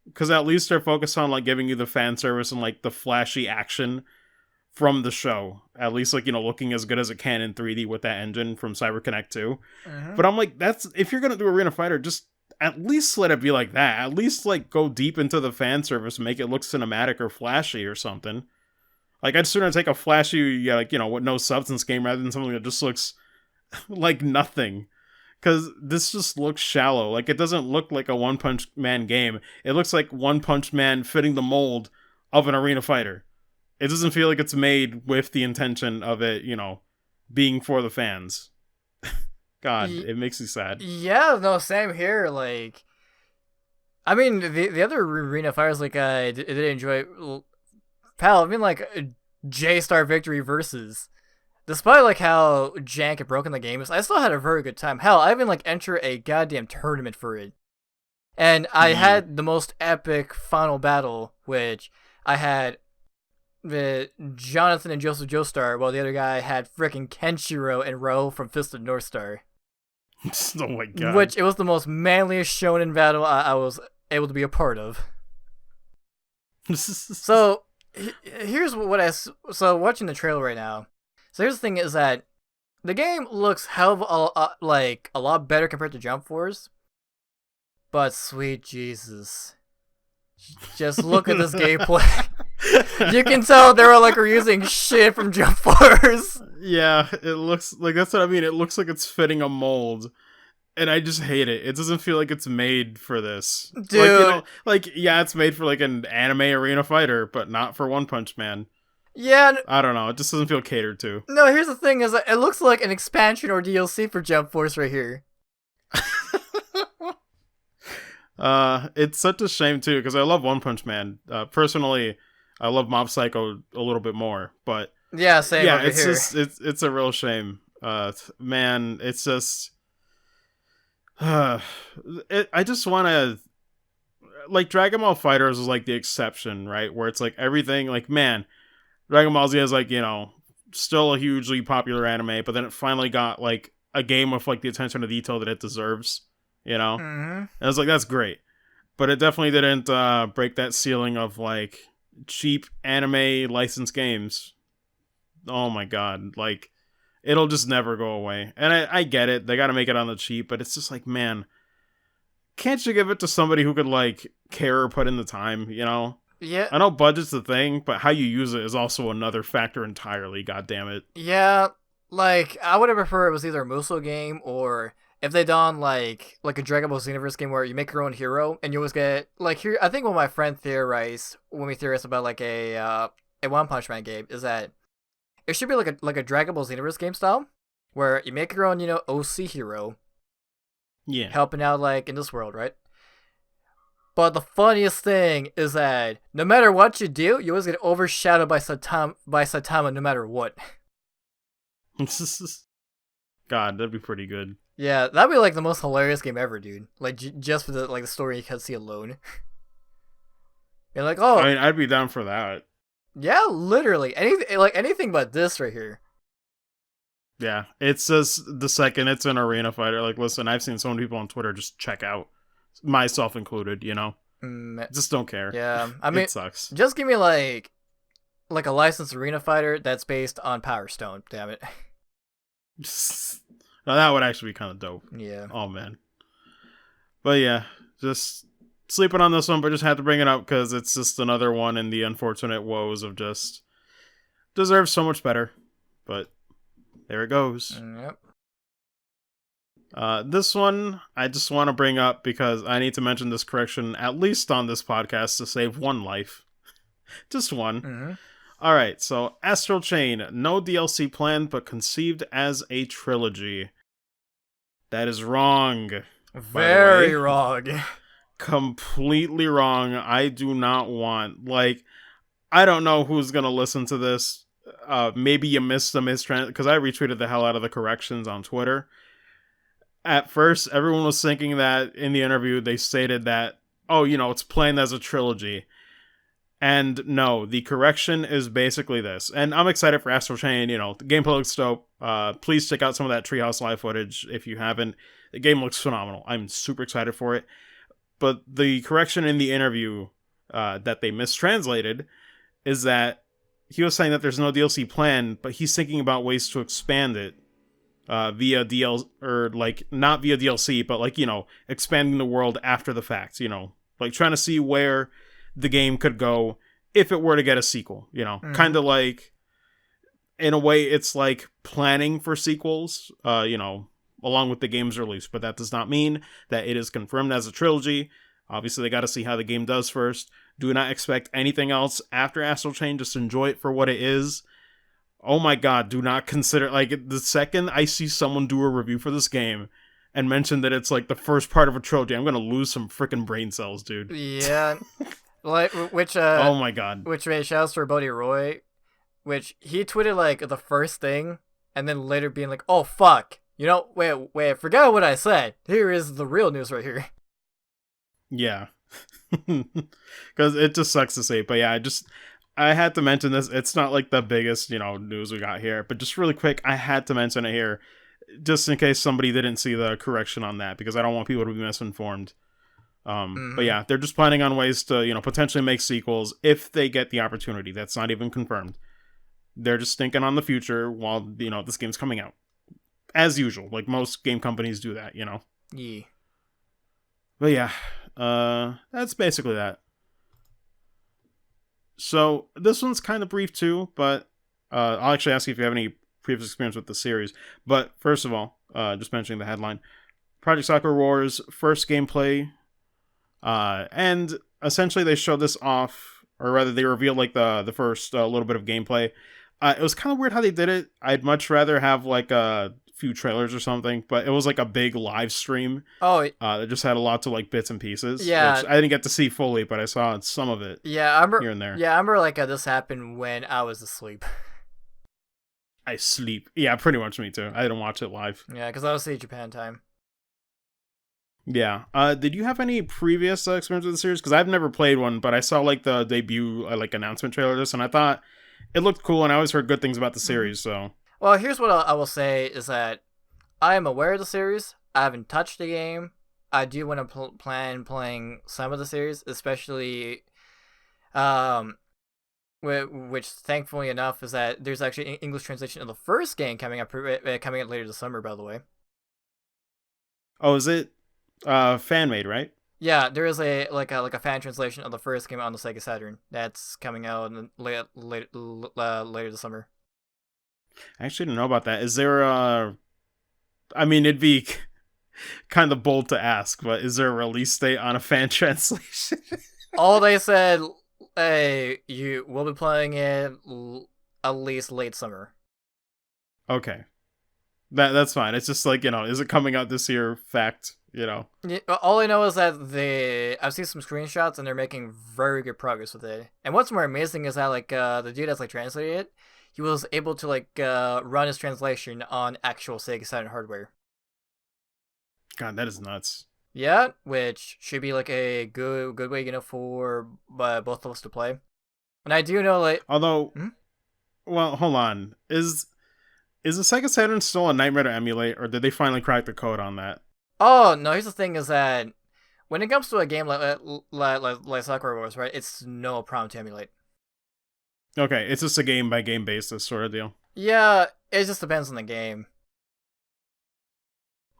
S1: because at least they're focused on like giving you the fan service and like the flashy action from the show, at least like looking as good as it can in 3D with that engine from CyberConnect 2. But I'm like, that's, if you're gonna do arena fighter, just at least let it be like that. At least like go deep into the fan service and make it look cinematic or flashy or something. Like, I'd sooner take a flashy, with no substance game rather than something that just looks like nothing. Because this just looks shallow. Like, it doesn't look like a One Punch Man game. It looks like One Punch Man fitting the mold of an arena fighter. It doesn't feel like it's made with the intention of it, being for the fans. God, it makes me sad.
S2: Yeah, no, same here. Like, I mean, the other arena fighters, like, I did enjoy. Pal, I mean, like, J-Star Victory versus. Despite, like, how jank and broken the game is, I still had a very good time. Hell, I even, like, enter a goddamn tournament for it. And I had the most epic final battle, which I had with Jonathan and Joseph Joestar, while the other guy had frickin' Kenshiro and Ro from Fist of North Star.
S1: Oh my god.
S2: Which it was the most manliest shonen battle I was able to be a part of. So, here's so watching the trailer right now. So here's the thing is that the game looks like a lot better compared to Jump Force. But sweet Jesus. Just look at this gameplay. You can tell they were like reusing shit from Jump Force.
S1: Yeah, it looks like, that's what I mean. It looks like it's fitting a mold. And I just hate it. It doesn't feel like it's made for this.
S2: Dude.
S1: Yeah, it's made for like an anime arena fighter, but not for One Punch Man.
S2: Yeah.
S1: I don't know. It just doesn't feel catered to.
S2: No, here's the thing is that it looks like an expansion or DLC for Jump Force right here.
S1: It's such a shame too, because I love One Punch Man. Personally, I love Mob Psycho a little bit more, but
S2: yeah, same.
S1: Yeah,
S2: over
S1: it's
S2: here.
S1: just it's a real shame. Man, it's just. I just want to, like, Dragon Ball FighterZ is like the exception, right? Where it's like everything, like, man, Dragon Ball Z is like, still a hugely popular anime, but then it finally got like a game with like the attention to detail that it deserves,
S2: Mm-hmm.
S1: And I was like, that's great, but it definitely didn't break that ceiling of like cheap anime licensed games. Oh my god, like. It'll just never go away. And I get it. They got to make it on the cheap, but it's just like, man, can't you give it to somebody who could, like, care or put in the time,
S2: Yeah.
S1: I know budget's the thing, but how you use it is also another factor entirely, god damn it.
S2: Yeah, like, I would have preferred it was either a Musou game or if they done, like a Dragon Ball Xenoverse game where you make your own hero and you always get, like, here, I think what my friend theorized when we theorized about, like, a One Punch Man game is that it should be like a Dragon Ball Xenoverse game style, where you make your own, OC hero.
S1: Yeah.
S2: Helping out, like, in this world, right? But the funniest thing is that no matter what you do, you always get overshadowed by Saitama no matter what.
S1: God, that'd be pretty good.
S2: Yeah, that'd be, like, the most hilarious game ever, dude. Like, just for the story you can see alone. You're like, oh.
S1: I mean, I'd be down for that.
S2: Yeah, literally. Anything but this right here.
S1: Yeah, it's just the second it's an arena fighter. Like, listen, I've seen so many people on Twitter just check out, myself included. Just don't care.
S2: Yeah, I mean,
S1: it sucks.
S2: Just give me like a licensed arena fighter that's based on Power Stone. Damn it.
S1: Now that would actually be kind of dope.
S2: Yeah.
S1: Oh man. But yeah, just sleeping on this one, but just had to bring it up because it's just another one in the unfortunate woes of just deserves so much better. But there it goes.
S2: Yep.
S1: This one I just want to bring up because I need to mention this correction at least on this podcast to save one life. Just one.
S2: Mm-hmm.
S1: Alright, so Astral Chain, no DLC planned but conceived as a trilogy. That is wrong.
S2: Very wrong.
S1: Completely wrong. I do not want, like, I don't know who's gonna listen to this. Maybe you missed the because I retweeted the hell out of the corrections on Twitter. At first, everyone was thinking that in the interview they stated that, oh, it's planned as a trilogy. And no, the correction is basically this. And I'm excited for Astral Chain, the gameplay looks dope. Please check out some of that Treehouse Live footage if you haven't. The game looks phenomenal. I'm super excited for it. But the correction in the interview that they mistranslated is that he was saying that there's no DLC plan, but he's thinking about ways to expand it via DLC, or like not via DLC, but like, expanding the world after the fact, like trying to see where the game could go if it were to get a sequel, kind of like, in a way, it's like planning for sequels, along with the game's release, but that does not mean that it is confirmed as a trilogy. Obviously, they got to see how the game does first. Do not expect anything else after Astral Chain. Just enjoy it for what it is. Oh my god, do not consider, like, the second I see someone do a review for this game and mention that it's, like, the first part of a trilogy, I'm gonna lose some freaking brain cells, dude.
S2: Yeah.
S1: Oh my god.
S2: Which made shouts for Buddy Roy, which he tweeted, like, the first thing, and then later being like, oh fuck. Wait, I forgot what I said. Here is the real news right here.
S1: Yeah. Because it just sucks to say. But yeah, I had to mention this. It's not like the biggest, news we got here, but just really quick, I had to mention it here just in case somebody didn't see the correction on that because I don't want people to be misinformed. But
S2: Mm-hmm.
S1: yeah, they're just planning on ways to, potentially make sequels if they get the opportunity. That's not even confirmed. They're just thinking on the future while, this game's coming out. As usual, like most game companies do that.
S2: Yeah.
S1: But yeah, that's basically that. So this one's kind of brief too, but I'll actually ask you if you have any previous experience with the series. But first of all, just mentioning the headline, Project Soccer Wars first gameplay, and essentially they showed this off, or rather they revealed like the first little bit of gameplay. It was kind of weird how they did it. I'd much rather have like a few trailers or something, but it was like a big live stream.
S2: Oh,
S1: That just had a lot of like bits and pieces, which
S2: yeah.
S1: I didn't get to see fully, but I saw some of it
S2: Yeah, I remember.
S1: here and there.
S2: Yeah, I remember like this happened when I was asleep.
S1: I sleep. Yeah, pretty much me too. I didn't watch it live.
S2: Yeah, because I was in Japan time.
S1: Yeah. Did you have any previous experience with the series? Because I've never played one, but I saw like the debut like announcement trailer of this, and I thought it looked cool, and I always heard good things about the
S2: Mm-hmm.
S1: series. So
S2: Well, here's what I will say is that I am aware of the series. I haven't touched the game. I do want to plan playing some of the series, especially um, which thankfully enough is that there's actually an English translation of the first game coming up later this summer. By the way,
S1: oh, is it fan made, right?
S2: yeah, there is a fan translation of the first game on the Sega Saturn that's coming out later this summer.
S1: I actually didn't know about that. Is there a? I mean, it'd be kind of bold to ask, but is there a release date on a fan translation?
S2: All they said, hey, you will be playing it at least late summer.
S1: Okay, that's fine. It's just like is it coming out this year? Fact,
S2: Yeah, all I know is that I've seen some screenshots and they're making very good progress with it. And what's more amazing is that the dude that's like translated it, he was able to run his translation on actual Sega Saturn hardware.
S1: God, that is nuts.
S2: Yeah, which should be like a good way for both of us to play. And I do know
S1: Although,
S2: hmm?
S1: well, hold on. Is the Sega Saturn still a nightmare to emulate, or did they finally crack the code on that?
S2: Oh no, here's the thing is that when it comes to a game like Sakura Wars, right? It's no problem to emulate.
S1: Okay, it's just a game by game basis sort of deal.
S2: Yeah, it just depends on the game.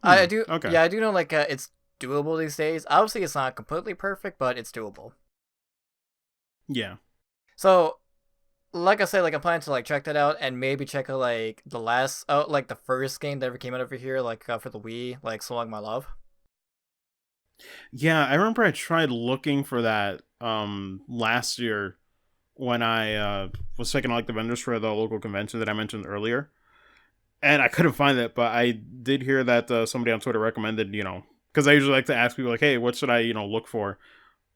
S2: I do,
S1: Okay.
S2: yeah, I do know it's doable these days. Obviously, it's not completely perfect, but it's doable.
S1: Yeah.
S2: So, like I said, I'm planning to check that out and maybe check out the first game that ever came out over here, for the Wii, like So Long My Love.
S1: Yeah, I remember I tried looking for that last year when I was checking like the vendors for the local convention that I mentioned earlier. And I couldn't find it, but I did hear that somebody on Twitter recommended, because I usually like to ask people like, "Hey, what should I, look for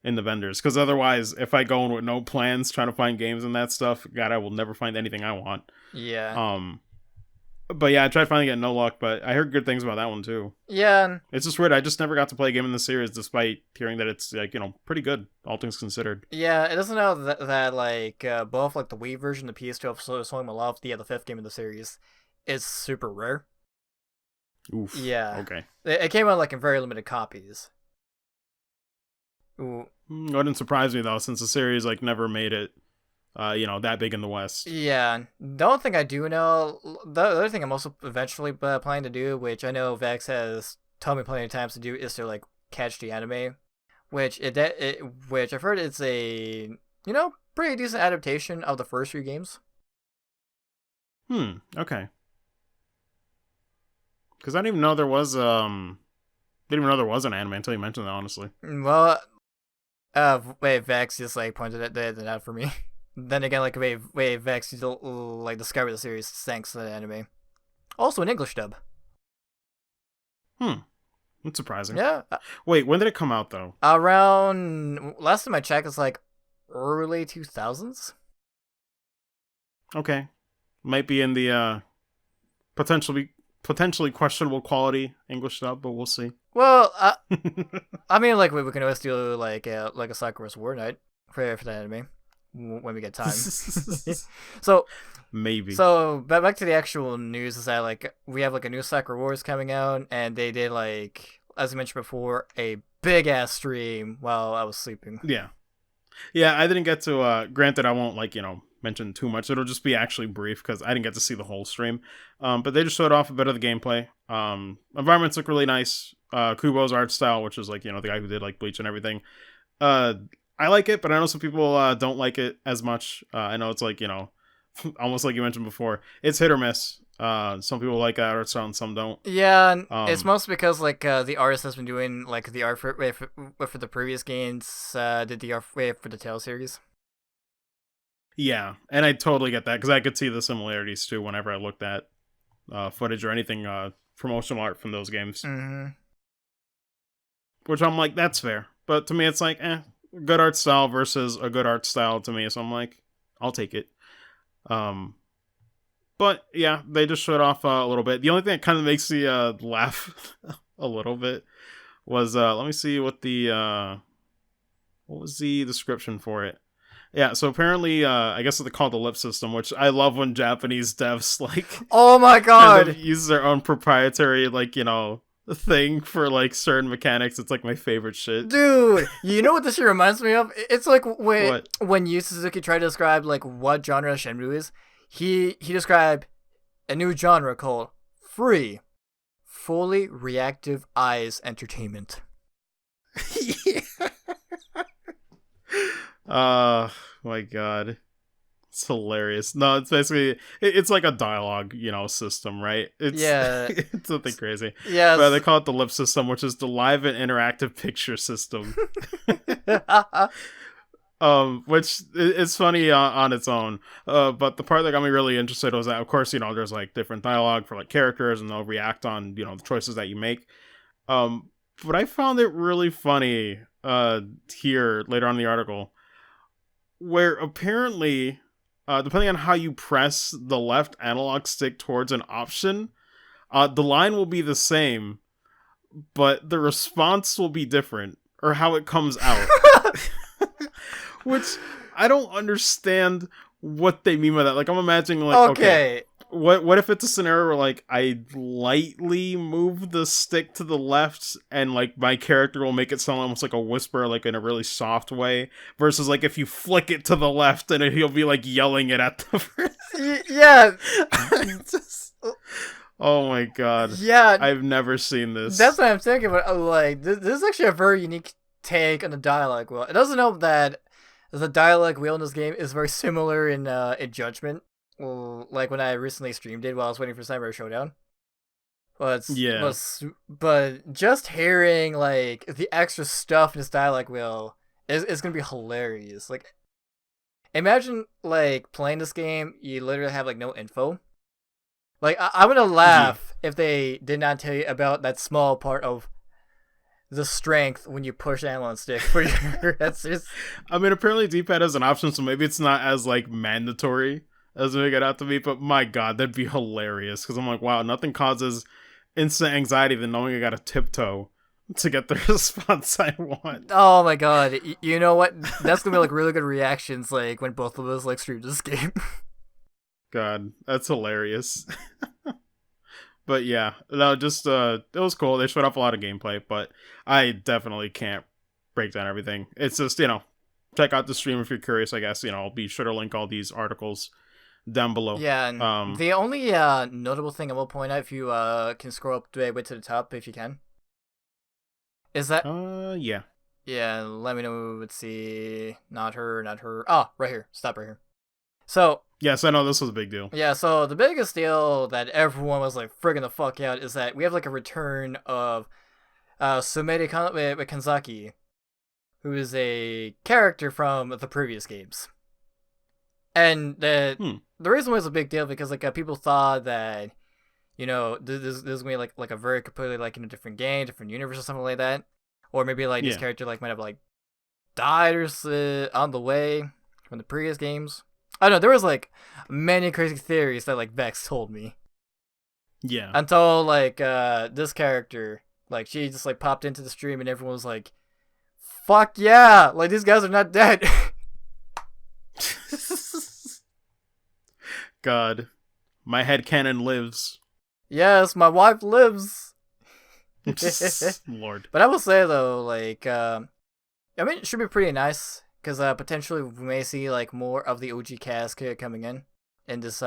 S1: in the vendors?" Because otherwise, if I go in with no plans trying to find games and that stuff, God, I will never find anything I want.
S2: Yeah.
S1: Um, but yeah, I tried finding it, no luck. But I heard good things about that one too.
S2: Yeah.
S1: It's just weird. I just never got to play a game in the series, despite hearing that it's like pretty good, all things considered.
S2: Yeah, it doesn't know that both the Wii version, the PS2 of So Long My Love, the fifth game in the series, is super rare.
S1: Oof.
S2: Yeah.
S1: Okay.
S2: It came out in very limited copies. Ooh.
S1: Wouldn't surprise me though, since the series like never made it, that big in the West.
S2: Yeah. The only thing I do know, the other thing I'm also eventually planning to do, which I know Vex has told me plenty of times to do, is to catch the anime, which I've heard it's a pretty decent adaptation of the first few games.
S1: Okay. Because I didn't even know there was didn't even know there was an anime until you mentioned that. Honestly.
S2: Well, wait, Vex just pointed that out for me. Then again, wait, Vex you discovered the series thanks to the anime. Also an English dub.
S1: That's surprising.
S2: Yeah.
S1: Wait, when did it come out though?
S2: Around last time I checked, it's early 2000s.
S1: Okay, might be in the potentially questionable quality English dub, but we'll see.
S2: Well, I mean, like we can always do like a Sakura War Night for the anime when we get time. so
S1: Maybe.
S2: so back to the actual news is that like we have like a new Sakura Wars coming out, and they did like as I mentioned before a big ass stream while I was sleeping.
S1: Yeah. Yeah, I didn't get to granted I won't like, mention too much. It'll just be actually brief because I didn't get to see the whole stream. But they just showed off a bit of the gameplay. Environments look really nice. Kubo's art style, which is like, the guy who did like Bleach and everything. Uh I like it, but I know some people don't like it as much. I know it's like, almost like you mentioned before. It's hit or miss. Some people like that art style and some don't.
S2: Yeah, and it's mostly because like the artist has been doing like the art for the previous games. Did the art for the Tale series.
S1: Yeah, and I totally get that because I could see the similarities too whenever I looked at footage or anything promotional art from those games.
S2: Mm-hmm.
S1: Which I'm like, that's fair. But to me, it's like, good art style versus a good art style to me. So I'm like, I'll take it. But yeah, they just showed off a little bit. The only thing that kind of makes me laugh a little bit was let me see what was the description for it. Yeah, so apparently, I guess they call it the lip system, which I love when Japanese devs like.
S2: Oh my god!
S1: Kind of use their own proprietary thing for like certain mechanics. It's like my favorite shit.
S2: Dude, you know what this shit reminds me of? It's like when Yu Suzuki tried to describe like what genre Shenmue is. He described a new genre called free, fully reactive eyes entertainment.
S1: Yeah. My god. It's hilarious. No, it's basically it's like a dialogue, system, right? It's something crazy.
S2: Yeah,
S1: but they call it the lip system, which is the live and interactive picture system. Which is funny on its own. But the part that got me really interested was that, of course, there's like different dialogue for like characters, and they'll react on the choices that you make. But I found it really funny here later on in the article, where apparently, depending on how you press the left analog stick towards an option, the line will be the same, but the response will be different, or how it comes out. Which I don't understand what they mean by that. Like, I'm imagining, like, okay, what if it's a scenario where, like, I lightly move the stick to the left and, like, my character will make it sound almost like a whisper, like, in a really soft way, versus, like, if you flick it to the left and he'll be, like, yelling it at the person.
S2: Yeah.
S1: Oh my god.
S2: Yeah.
S1: I've never seen this.
S2: That's what I'm thinking about. Like, this is actually a very unique take on the dialogue wheel. It doesn't help that the dialogue wheel in this game is very similar in Judgment. Well, like when I recently streamed it while I was waiting for Samurai Showdown. But just hearing like the extra stuff in this dialogue wheel is gonna be hilarious. Like, imagine like playing this game, you literally have like no info. Like I'm gonna laugh if they did not tell you about that small part of the strength when you push analog stick for your. That's just.
S1: I mean, apparently D-pad has an option, so maybe it's not as like mandatory as they get out to be. But my god, that'd be hilarious because I'm like, wow, nothing causes instant anxiety than knowing I got to tiptoe to get the response I want.
S2: Oh my god, you know what? That's gonna be like really good reactions, like when both of us like stream this game.
S1: God, that's hilarious. But yeah, no, just it was cool. They showed off a lot of gameplay, but I definitely can't break down everything. It's just, check out the stream if you're curious, I guess. I'll be sure to link all these articles down below.
S2: Yeah, and the only notable thing I will point out, if you can scroll up way to the top if you can, is that
S1: yeah.
S2: Yeah, let me know. Let's see. Not her. Ah, right here. Stop right here. So
S1: yes, I know this was a big deal.
S2: Yeah, so the biggest deal that everyone was like friggin' the fuck out is that we have like a return of Sumire Kanzaki, who is a character from the previous games. And the reason why it's a big deal because like people thought that this is gonna be like a very completely like in a different game, different universe or something like that, or maybe like this character like might have like died or on the way from the previous games. I don't know, there was like many crazy theories that like Vex told me.
S1: Yeah.
S2: Until like this character Like, she just, like, popped into the stream and everyone was like, fuck yeah! Like, these guys are not dead.
S1: God. My headcanon lives.
S2: Yes, my wife lives.
S1: Lord.
S2: But I will say, though, like, I mean, it should be pretty nice, because potentially we may see, like, more of the OG cast coming in this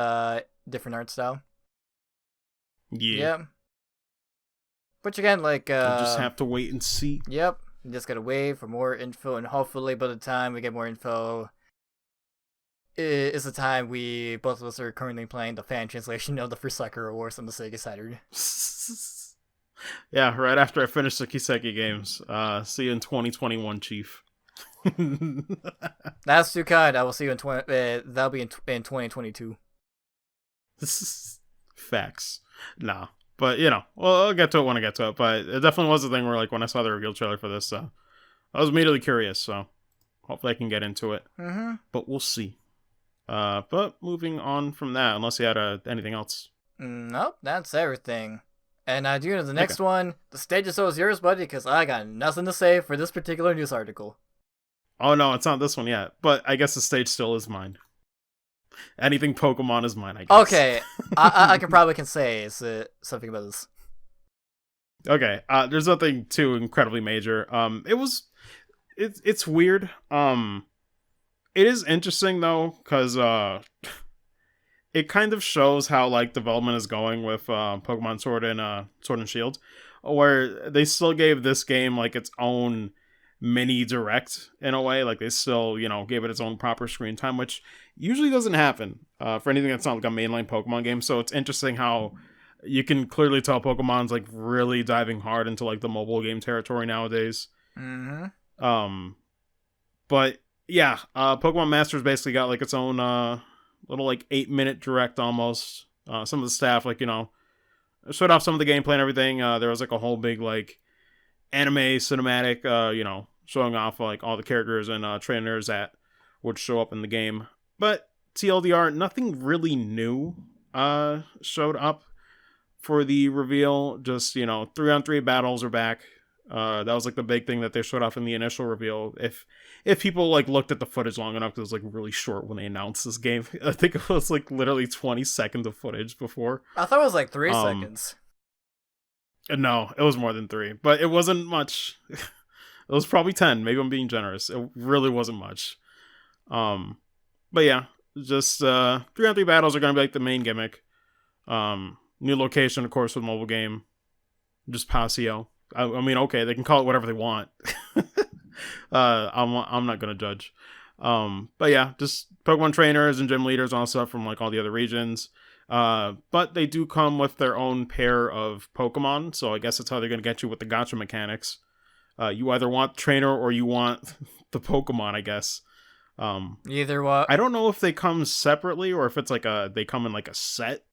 S2: different art style. Yeah. Which, again, like...
S1: we'll just have to wait and see.
S2: Yep. You just gotta wait for more info, and hopefully by the time we get more info, it's the time both of us are currently playing the fan translation of the first Sakura Wars on the Sega Saturn.
S1: Yeah, right after I finish the Kiseki games. See you in 2021, Chief.
S2: That's too kind. I will see you in that'll be in 2022.
S1: Facts. Nah. But, you know, well, I'll get to it when I get to it. But it definitely was a thing where, like, when I saw the reveal trailer for this, I was immediately curious. So hopefully I can get into it.
S2: Mm-hmm.
S1: But we'll see. But moving on from that, unless you had anything else.
S2: Nope, that's everything. And I do know the next one. The stage is always yours, buddy, because I got nothing to say for this particular news article.
S1: Oh, no, it's not this one yet. But I guess the stage still is mine. Anything Pokemon is mine, I guess.
S2: Okay, I can say something about this.
S1: Okay, there's nothing too incredibly major. It's weird. It is interesting though, because it kind of shows how like development is going with Pokemon Sword and Shield, where they still gave this game like its own mini direct in a way. Like they still, gave it its own proper screen time, which usually doesn't happen for anything that's not like a mainline Pokemon game. So it's interesting how you can clearly tell Pokemon's like really diving hard into like the mobile game territory nowadays.
S2: Mm-hmm.
S1: But yeah, Pokemon Masters basically got like its own little like 8-minute direct almost. Some of the staff like showed off some of the gameplay and everything. There was like a whole big like anime cinematic, showing off like all the characters and trainers that would show up in the game. But TLDR, nothing really new showed up for the reveal. Just 3-on-3 battles are back. That was like the big thing that they showed off in the initial reveal. If people like looked at the footage long enough, because it was like really short when they announced this game. I think it was like literally 20 seconds of footage before.
S2: I thought it was like 3 seconds.
S1: No, it was more than 3, but it wasn't much. It was probably 10. Maybe I'm being generous. It really wasn't much. But yeah, just 3-on-3 battles are gonna be like the main gimmick. New location, of course, with mobile game. Just Paseo. I mean, okay, they can call it whatever they want. I'm not gonna judge. But yeah, just Pokemon trainers and gym leaders and stuff from like all the other regions. But they do come with their own pair of Pokemon, so I guess that's how they're gonna get you with the gacha mechanics. You either want trainer or you want the Pokemon, I guess.
S2: Either what?
S1: I don't know if they come separately or if it's like they come in like a set.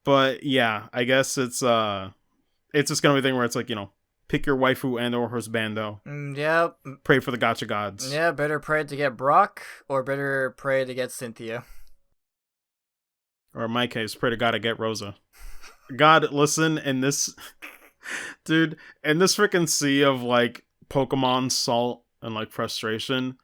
S1: But yeah, I guess it's just gonna be a thing where it's like, pick your waifu and or husbando.
S2: Yep.
S1: Pray for the gacha gods.
S2: Yeah, better pray to get Brock or better pray to get Cynthia.
S1: Or in my case, pray to God I get Rosa. God, listen, in this dude, in this freaking sea of like Pokemon salt and like frustration,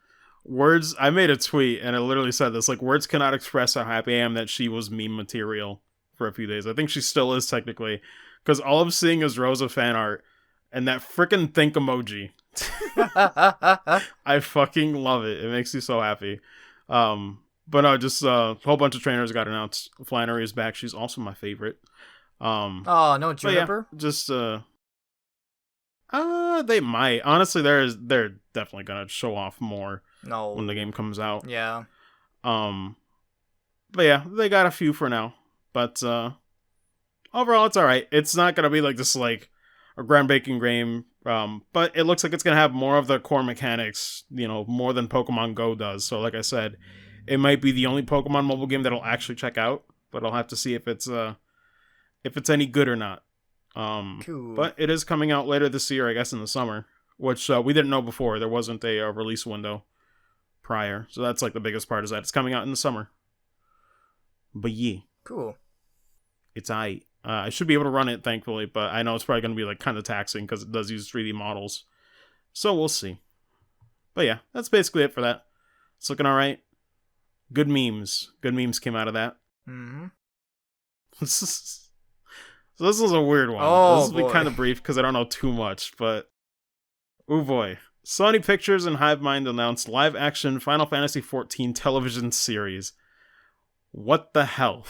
S1: words, I made a tweet and it literally said this, like, words cannot express how happy I am that she was meme material for a few days. I think she still is technically, because all I'm seeing is Rosa fan art and that freaking think emoji. I fucking love it. It makes me so happy. But no, just a whole bunch of trainers got announced. Flannery is back. She's also my favorite.
S2: Oh, no Juniper?
S1: Yeah, just they might. Honestly, they're definitely gonna show off more when the game comes out.
S2: Yeah.
S1: But yeah, they got a few for now. But overall it's alright. It's not gonna be like this like a groundbreaking game. But it looks like it's gonna have more of the core mechanics, more than Pokemon Go does. So like I said, it might be the only Pokemon mobile game that I'll actually check out, but I'll have to see if it's any good or not.
S2: Cool.
S1: But it is coming out later this year, I guess in the summer, which we didn't know before. There wasn't a release window prior, so that's like the biggest part, is that it's coming out in the summer. But yeah,
S2: cool.
S1: it's aight. I should be able to run it, thankfully, but I know it's probably going to be like kind of taxing because it does use 3D models. So we'll see. But yeah, that's basically it for that. It's looking all right. Good memes. Good memes came out of that.
S2: Mm-hmm.
S1: So this was a weird one.
S2: Oh,
S1: this will be kind of brief because I don't know too much, but oh boy. Sony Pictures and HiveMind announced live-action Final Fantasy XIV television series. What the hell?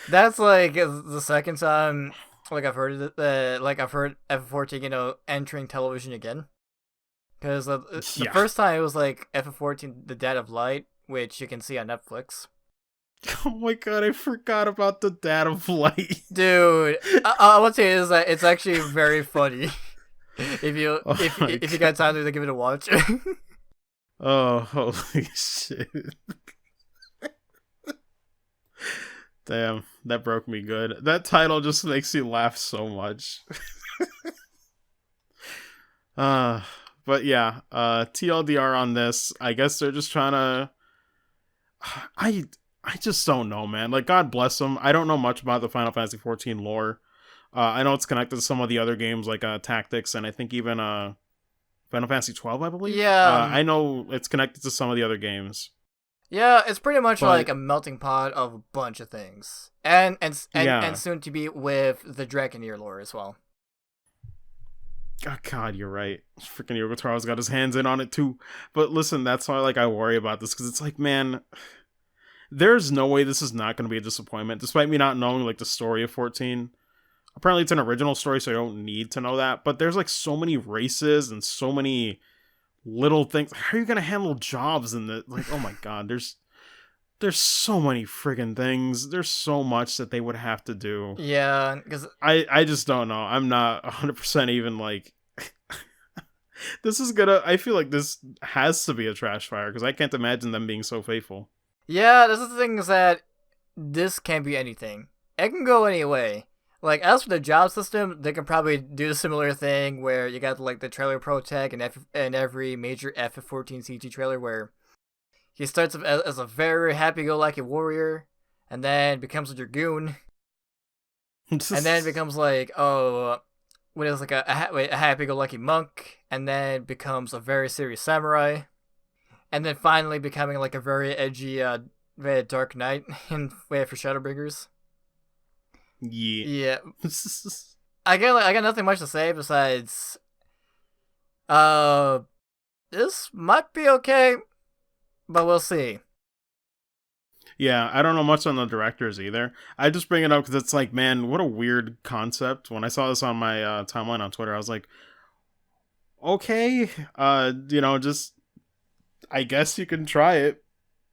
S2: That's like the second time like I've heard it. Like I've heard FF14, entering television again. Because the first time it was like FF14: The Dead of Light, which you can see on Netflix.
S1: Oh my god, I forgot about the Dad of Light.
S2: Dude, I would say is that it's actually very funny. if you got time to give it a watch.
S1: Oh, holy shit. Damn, that broke me good. That title just makes you laugh so much. But yeah, TLDR on this. I guess they're just trying to... I just don't know, man. Like, God bless them. I don't know much about the Final Fantasy XIV lore. I know it's connected to some of the other games, like Tactics, and I think even Final Fantasy 12, I believe.
S2: Yeah.
S1: I know it's connected to some of the other games.
S2: Yeah, it's pretty much like a melting pot of a bunch of things, and soon to be with the NieR lore as well.
S1: Oh, God, you're right. Freaking Yoko Taro's got his hands in on it too. But listen, that's why I worry about this, because it's like, man, there's no way this is not going to be a disappointment, despite me not knowing like the story of 14. Apparently it's an original story, so I don't need to know that. But there's like so many races and so many little things. How are you going to handle jobs in the like? Oh my god, there's so many friggin' things. There's so much that they would have to do.
S2: Yeah, because
S1: I just don't know. I'm not 100% even like. This is gonna. I feel like this has to be a trash fire because I can't imagine them being so faithful.
S2: Yeah, this is the thing is that this can be anything. It can go any way. Like, as for the job system, they can probably do a similar thing where you got, like, the trailer pro tag in every major FF14 CG trailer where he starts as a very happy-go-lucky warrior and then becomes a dragoon and then becomes, like, what is, like, a happy-go-lucky monk and then becomes a very serious samurai and then finally becoming, like, a very edgy, very dark knight in Way for Shadowbringers.
S1: Yeah.
S2: I got nothing much to say besides this might be okay, but we'll see.
S1: Yeah, I don't know much on the directors either. I just bring it up because it's like, man, what a weird concept. When I saw this on my timeline on Twitter, I was like, okay, just I guess you can try it,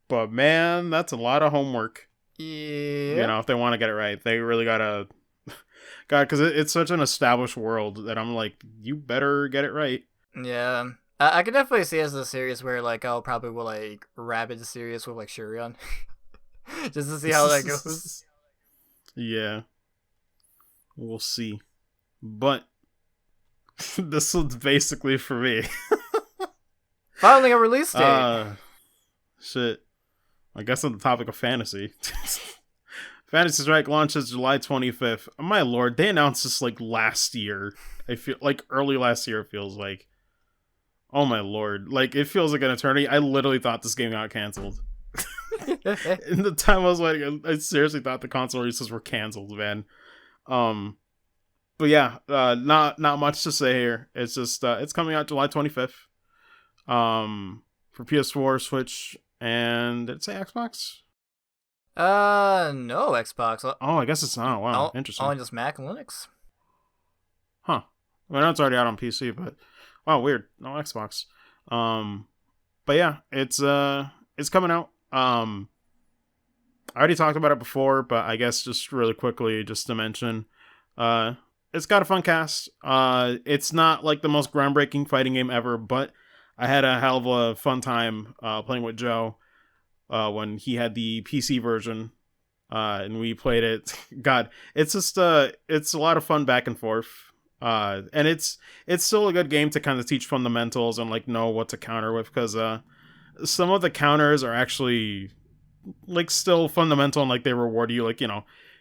S1: but man, that's a lot of homework.
S2: Yeah.
S1: If they want to get it right, they really gotta. God, because it's such an established world that I'm like, you better get it right.
S2: Yeah, I could definitely see it as a series where like I'll probably will like rabbit the series with like Shurion, just to see how that goes.
S1: Yeah, we'll see. But this one's basically for me.
S2: Finally, a release date.
S1: Shit. I guess on the topic of fantasy. Fantasy Strike launches July 25th. My lord, they announced this like last year. I feel like early last year, it feels like. Oh my lord. Like, it feels like an eternity. I literally thought this game got canceled. In the time I was waiting, I seriously thought the console releases were canceled, man. But yeah, not much to say here. It's just it's coming out July 25th. For PS4, Switch, and did it say Xbox?
S2: No Xbox.
S1: Oh, I guess it's not. Wow, interesting.
S2: Only just Mac and Linux.
S1: Huh. I know it's already out on PC, but wow, weird. No Xbox. But yeah, it's coming out. I already talked about it before, but I guess just really quickly, just to mention, it's got a fun cast. It's not like the most groundbreaking fighting game ever, but I had a hell of a fun time playing with Joe when he had the PC version, and we played it. God, it's just it's a lot of fun back and forth, and it's still a good game to kind of teach fundamentals and like know what to counter with, because some of the counters are actually like still fundamental and like they reward you, like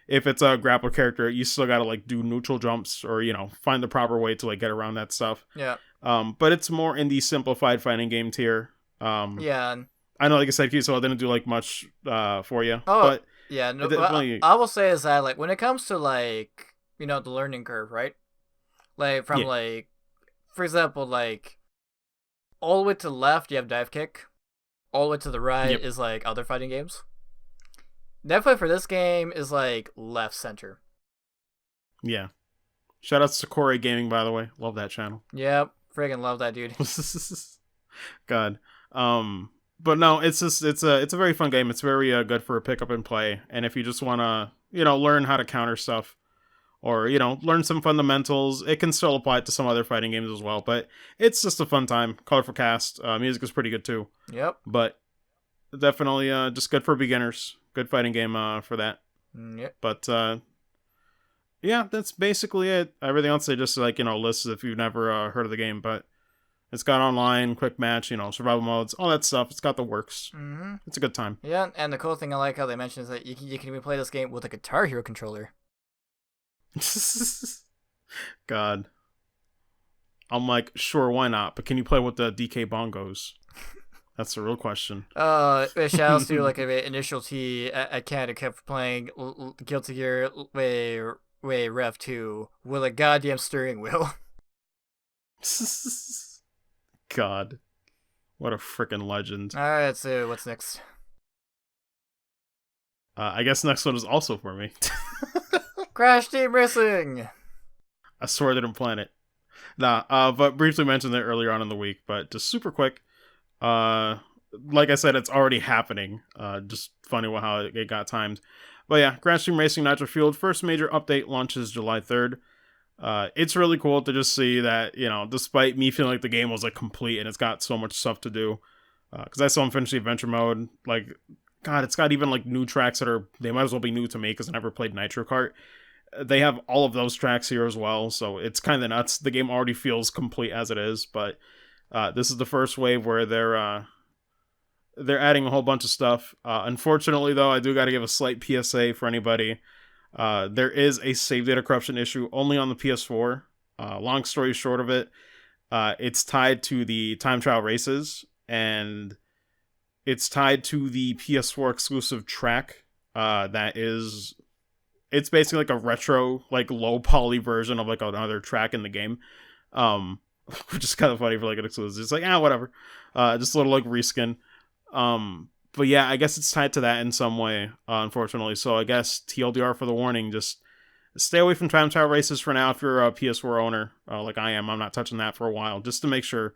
S1: if it's a grapple character, you still gotta like do neutral jumps or find the proper way to like get around that stuff.
S2: Yeah.
S1: But it's more in the simplified fighting game tier.
S2: Yeah.
S1: I know, like I said, so I didn't do like much for you,
S2: Oh,
S1: but
S2: yeah. No,
S1: it definitely,
S2: I will say is that like when it comes to like the learning curve, right? Like from
S1: yeah,
S2: like, for example, like all the way to the left you have dive kick, all the way to the right
S1: yep,
S2: is like other fighting games. Definitely for this game is like left center.
S1: yeah. Shout out to Sakura Gaming, by the way. Love that channel.
S2: Yep, friggin' love that dude.
S1: God. Um, but no, it's a very fun game. It's very good for a pick up and play. And if you just wanna learn how to counter stuff or learn some fundamentals, it can still apply it to some other fighting games as well. But it's just a fun time. Colorful cast. Music is pretty good too.
S2: Yep.
S1: But definitely just good for beginners. Good fighting game for that.
S2: Yep.
S1: But yeah, that's basically it. Everything else they just like lists if you've never heard of the game, but it's got online, quick match, survival modes, all that stuff. It's got the works.
S2: Mm-hmm.
S1: It's a good time.
S2: Yeah, and the cool thing I like how they mentioned is that you can even play this game with a Guitar Hero controller.
S1: God. I'm like, sure, why not? But can you play with the DK bongos? That's the real question.
S2: Shout out to like an initial T. I kind of kept playing Guilty Gear Way Rev 2 with a goddamn steering wheel.
S1: God. What a freaking legend.
S2: Alright, so what's next?
S1: I guess next one is also for me.
S2: Crash Team Racing!
S1: I swear I didn't plan it. Nah, but briefly mentioned it earlier on in the week, but just super quick. Like I said, it's already happening. Just funny how it got timed. But yeah, Crash Team Racing Nitro Fueled, first major update launches July 3rd. It's really cool to just see that, despite me feeling like the game was like complete and it's got so much stuff to do, because I saw him finish the adventure mode, like, God, it's got even like new tracks they might as well be new to me because I never played Nitro Kart. They have all of those tracks here as well, so it's kind of nuts. The game already feels complete as it is, but this is the first wave where they're adding a whole bunch of stuff. Unfortunately, though, I do got to give a slight PSA for anybody. There is a save data corruption issue only on the PS4. Long story short of it, it's tied to the time trial races, and it's tied to the PS4 exclusive track. It's basically like a retro, like low poly version of like another track in the game. Which is kind of funny for like an exclusive. It's like, whatever. Just a little like reskin. But yeah, I guess it's tied to that in some way, unfortunately. So I guess TLDR for the warning, just stay away from time trial races for now if you're a PS4 owner, like I am. I'm not touching that for a while, just to make sure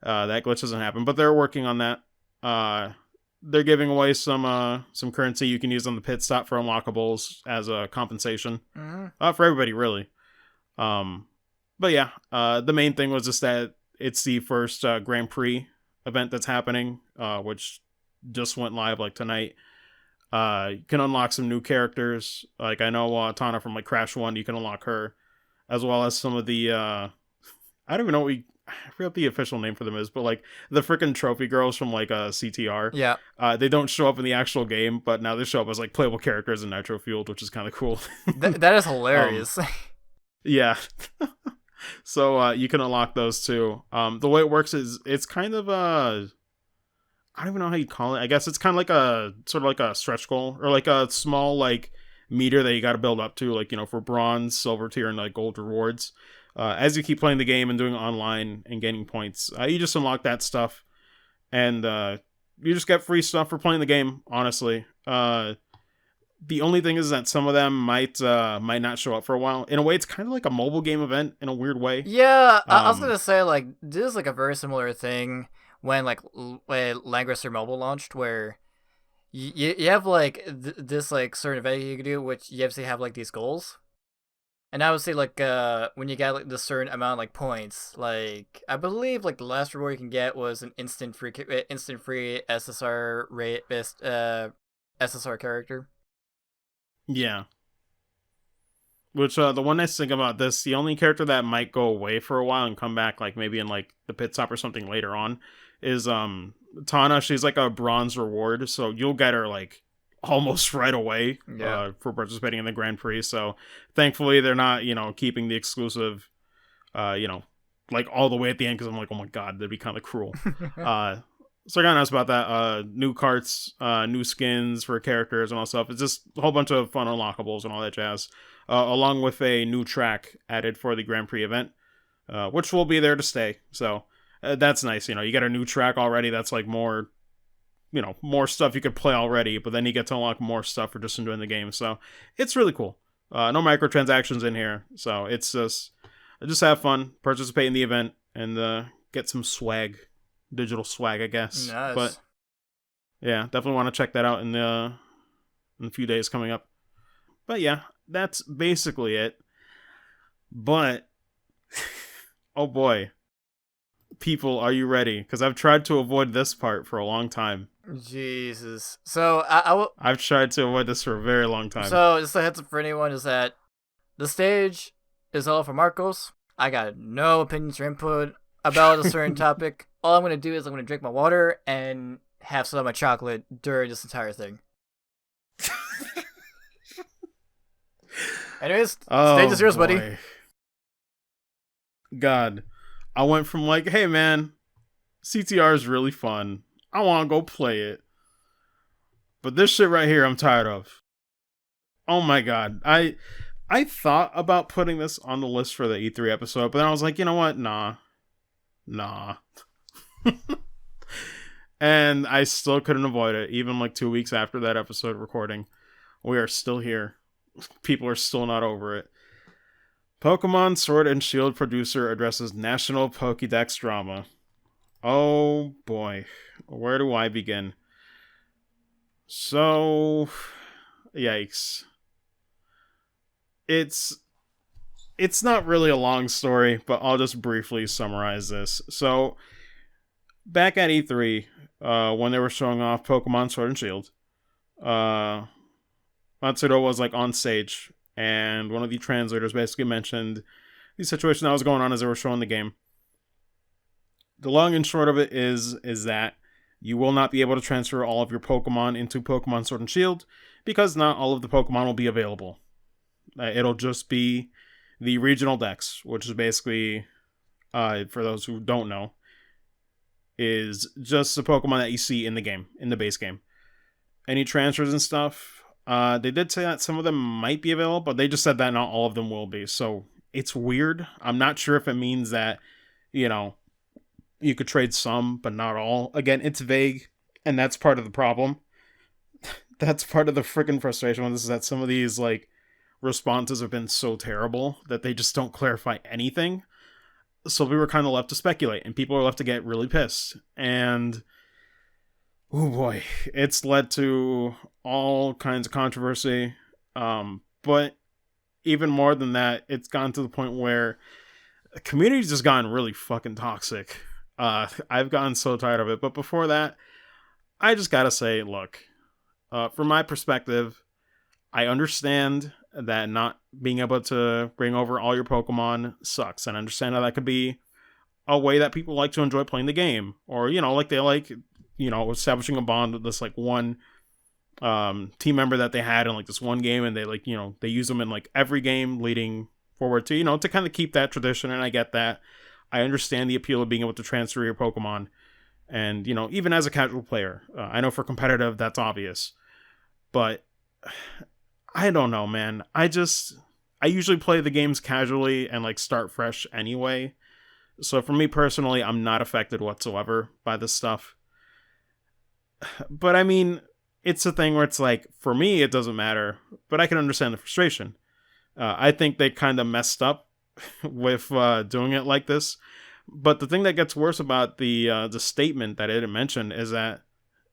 S1: that glitch doesn't happen. But they're working on that. They're giving away some currency you can use on the pit stop for unlockables as a compensation.
S2: Mm-hmm.
S1: For everybody, really. But yeah, the main thing was just that it's the first Grand Prix event that's happening, which just went live like tonight. You can unlock some new characters. Like I know Tana from like Crash 1, you can unlock her, as well as some of the I don't even know I forget what the official name for them is, but like the freaking trophy girls from like CTR.
S2: Yeah.
S1: They don't show up in the actual game, but now they show up as like playable characters in Nitro Fueled, which is kind of cool.
S2: That is hilarious.
S1: Yeah. So you can unlock those too. The way it works is it's kind of I don't even know how you call it. I guess it's kind of like a sort of like a stretch goal or like a small like meter that you got to build up to, like for bronze, silver tier, and like gold rewards. As you keep playing the game and doing online and gaining points, you just unlock that stuff, and you just get free stuff for playing the game. Honestly, the only thing is that some of them might not show up for a while. In a way, it's kind of like a mobile game event in a weird way.
S2: Yeah, I was gonna say like this is like a very similar thing when like when Langrisser Mobile launched, where you have like this like certain event you can do, which you have to have like these goals. And I would say like when you get like this certain amount of like points, like I believe like the last reward you can get was an instant free SSR rate based SSR character.
S1: Yeah. Which the one nice thing about this, the only character that might go away for a while and come back like maybe in like the pit stop or something later on is Tana. She's like a bronze reward, so you'll get her like almost right away for participating in the Grand Prix. So thankfully they're not, keeping the exclusive, like all the way at the end, because I'm like, oh my god, that'd be kind of cruel. So I got nice about that. New carts, new skins for characters and all stuff. It's just a whole bunch of fun unlockables and all that jazz. Along with a new track added for the Grand Prix event, which will be there to stay. So that's nice. You get a new track already. That's like more, more stuff you could play already, but then you get to unlock more stuff for just enjoying the game. So it's really cool. No microtransactions in here. So it's just have fun, participate in the event, and get some swag. Digital swag, I guess.
S2: Nice.
S1: But yeah, definitely want to check that out in a few days coming up. But yeah, that's basically it. But oh boy, people, are you ready? Because I've tried to avoid this part for a long time.
S2: Jesus. So
S1: I've tried to avoid this for a very long time.
S2: So just a heads up for anyone is that the stage is all for Marcos. I got no opinions or input about a certain topic. All I'm going to do is I'm going to drink my water and have some of my chocolate during this entire thing. Anyways, stage is yours, buddy.
S1: God, I went from like, hey man, CTR is really fun. I want to go play it. But this shit right here, I'm tired of. Oh my god. I thought about putting this on the list for the E3 episode, but then I was like, you know what? Nah. And I still couldn't avoid it. Even like 2 weeks after that episode recording, we are still here. People are still not over it. Pokemon Sword and Shield producer addresses national Pokédex drama. Oh boy, where do I begin? So, yikes. It's not really a long story, but I'll just briefly summarize this. So, back at E3, when they were showing off Pokemon Sword and Shield, Matsudo was like on stage, and one of the translators basically mentioned the situation that was going on as they were showing the game. The long and short of it is that you will not be able to transfer all of your Pokemon into Pokemon Sword and Shield, because not all of the Pokemon will be available. It'll just be the regional dex, which is basically, for those who don't know, is just the Pokemon that you see in the game, in the base game. Any transfers and stuff, they did say that some of them might be available, but they just said that not all of them will be. So it's weird. I'm not sure if it means that, you could trade some, but not all. Again, it's vague, and that's part of the problem. That's part of the freaking frustration with this, is that some of these, like, responses have been so terrible that they just don't clarify anything. So we were kind of left to speculate, and people are left to get really pissed. And oh boy, it's led to all kinds of controversy. But even more than that, it's gotten to the point where the community's just gotten really fucking toxic. I've gotten so tired of it. But before that, I just gotta say, look, from my perspective, I understand that not being able to bring over all your Pokemon sucks, and I understand how that could be a way that people like to enjoy playing the game, or like they like establishing a bond with this like one team member that they had in like this one game, and they like they use them in like every game leading forward to to kind of keep that tradition. And I get that. I understand the appeal of being able to transfer your Pokemon, and even as a casual player, I know for competitive that's obvious, but I don't know, man. I usually play the games casually and like start fresh anyway. So for me personally, I'm not affected whatsoever by this stuff. But I mean, it's a thing where it's like, for me, it doesn't matter, but I can understand the frustration. I think they kind of messed up with doing it like this. But the thing that gets worse about the statement that it mentioned is that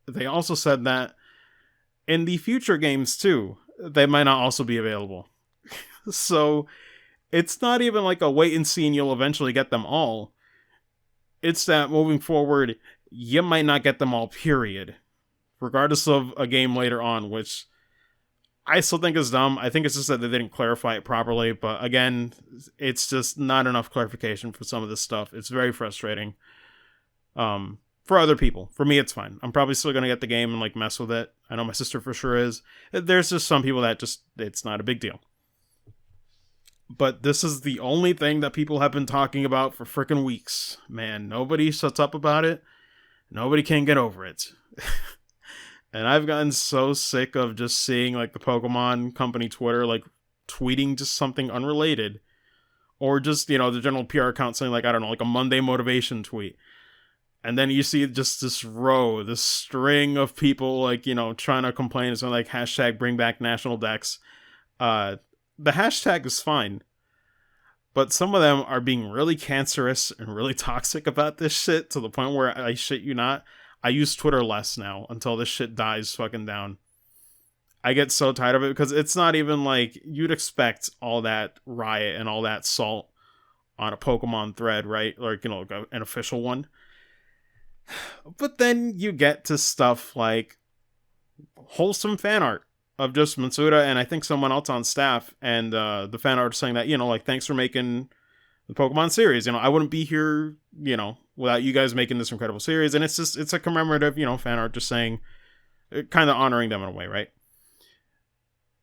S1: they also said that in the future games too, they might not also be available. So it's not even like a wait and see and you'll eventually get them all. It's that moving forward, you might not get them all, period. Regardless of a game later on, which I still think is dumb. I think it's just that they didn't clarify it properly. But again, it's just not enough clarification for some of this stuff. It's very frustrating. For For other people. For me, it's fine. I'm probably still going to get the game and like mess with it. I know my sister for sure is. There's just some people that just, it's not a big deal. But this is the only thing that people have been talking about for freaking weeks. Man, nobody shuts up about it. Nobody can get over it. And I've gotten so sick of just seeing like the Pokemon company Twitter like tweeting just something unrelated. Or just, you know, the general PR account saying like, I don't know, like a Monday motivation tweet. And then you see just this string of people like, you know, trying to complain. It's like hashtag bring back national decks. The hashtag is fine. But some of them are being really cancerous and really toxic about this shit to the point where I shit you not. I use Twitter less now until this shit dies fucking down. I get so tired of it because it's not even like you'd expect all that riot and all that salt on a Pokemon thread, right? Like, you know, an official one. But then you get to stuff like wholesome fan art of just Matsuda and I think someone else on staff, and the fan art saying that, you know, like, thanks for making the Pokemon series. You know, I wouldn't be here, you know, without you guys making this incredible series. And it's a commemorative, you know, fan art just saying, kind of honoring them in a way, right?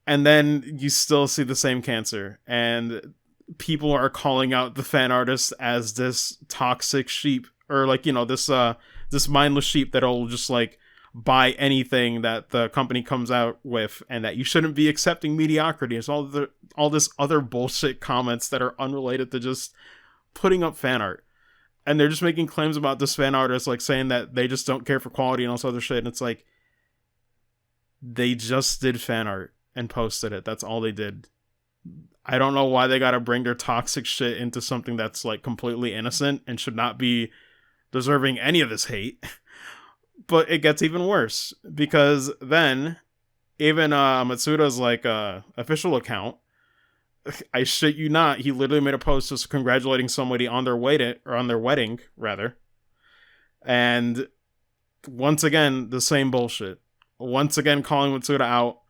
S1: And then you still see the same cancer, and people are calling out the fan artist as this toxic sheep, or like, you know, this mindless sheep that'll just like buy anything that the company comes out with, and that you shouldn't be accepting mediocrity. It's all this other bullshit comments that are unrelated to just putting up fan art. And they're just making claims about this fan artist, like saying that they just don't care for quality and all this other shit. And it's like, they just did fan art and posted it. That's all they did. I don't know why they gotta bring their toxic shit into something that's like completely innocent and should not be deserving any of this hate. But it gets even worse, because then even Matsuda's like official account, I shit you not, he literally made a post just congratulating somebody on their wedding rather. And once again, the same bullshit. Once again, calling Matsuda out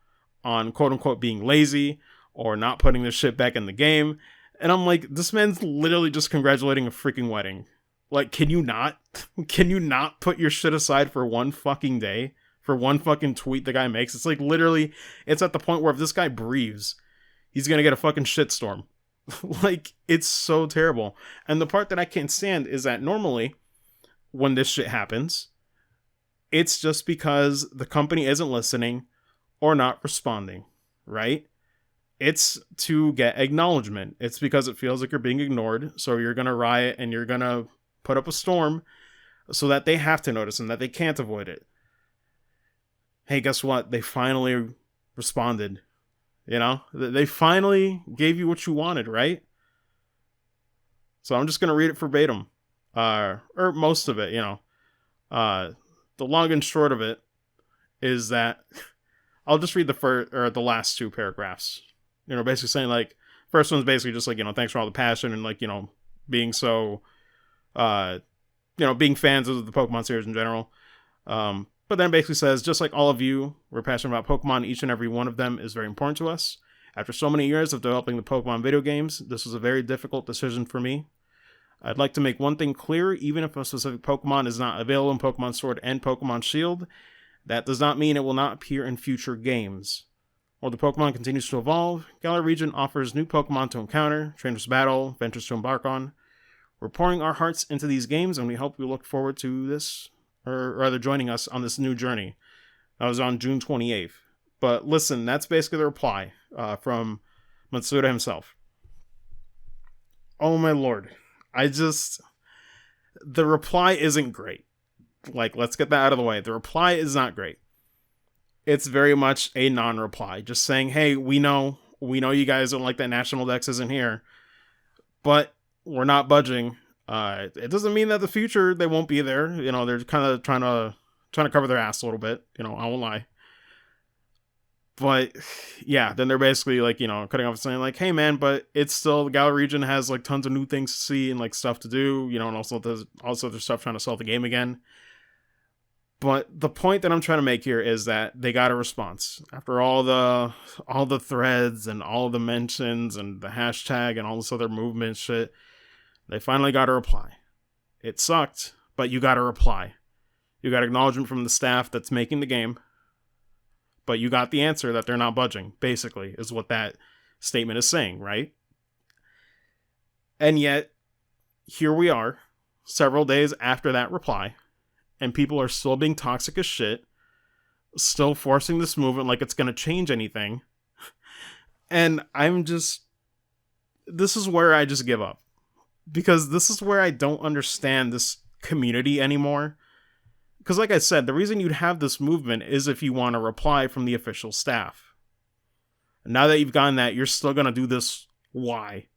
S1: on quote unquote being lazy or not putting this shit back in the game. And I'm like, this man's literally just congratulating a freaking wedding. Like, can you not put your shit aside for one fucking day? For one fucking tweet the guy makes? It's like, literally, it's at the point where if this guy breathes, he's gonna get a fucking shitstorm. Like, it's so terrible. And the part that I can't stand is that normally, when this shit happens, it's just because the company isn't listening or not responding, right? It's to get acknowledgement. It's because it feels like you're being ignored, so you're gonna riot and you're gonna put up a storm so that they have to notice and that they can't avoid it. Hey, guess what? They finally responded. You know? They finally gave you what you wanted, right? So I'm just going to read it verbatim. Or most of it, you know. The long and short of it is that I'll just read the last two paragraphs. You know, basically saying like, first one's basically just like, you know, thanks for all the passion and like, you know, being so you know, being fans of the Pokemon series in general. But then basically says, just like all of you, we're passionate about Pokemon. Each and every one of them is very important to us. After so many years of developing the Pokemon video games, this was a very difficult decision for me. I'd like to make one thing clear: even if a specific Pokemon is not available in Pokemon Sword and Pokemon Shield, that does not mean it will not appear in future games. While the Pokemon continues to evolve, Galar Region offers new Pokemon to encounter, trainers to battle, ventures to embark on. We're pouring our hearts into these games, and we hope you look forward to this, or rather joining us on this new journey. That was on June 28th. But listen, that's basically the reply from Matsuda himself. Oh my lord. The reply isn't great. Like, let's get that out of the way. The reply is not great. It's very much a non-reply. Just saying, hey, we know you guys don't like that National Dex isn't here, but we're not budging. It doesn't mean that the future they won't be there. You know, they're kind of trying to cover their ass a little bit. You know, I won't lie. But yeah, then they're basically like, you know, cutting off and saying like, hey man, but it's still, the Galar region has like tons of new things to see and like stuff to do, you know, and also there's stuff trying to sell the game again. But the point that I'm trying to make here is that they got a response after all the threads and all the mentions and the hashtag and all this other movement shit. They finally got a reply. It sucked, but you got a reply. You got acknowledgement from the staff that's making the game, but you got the answer that they're not budging, basically, is what that statement is saying, right? And yet, here we are, several days after that reply, and people are still being toxic as shit, still forcing this movement like it's going to change anything. And this is where I just give up. Because this is where I don't understand this community anymore. Because like I said, the reason you'd have this movement is if you want a reply from the official staff. Now that you've gotten that, you're still going to do this. Why?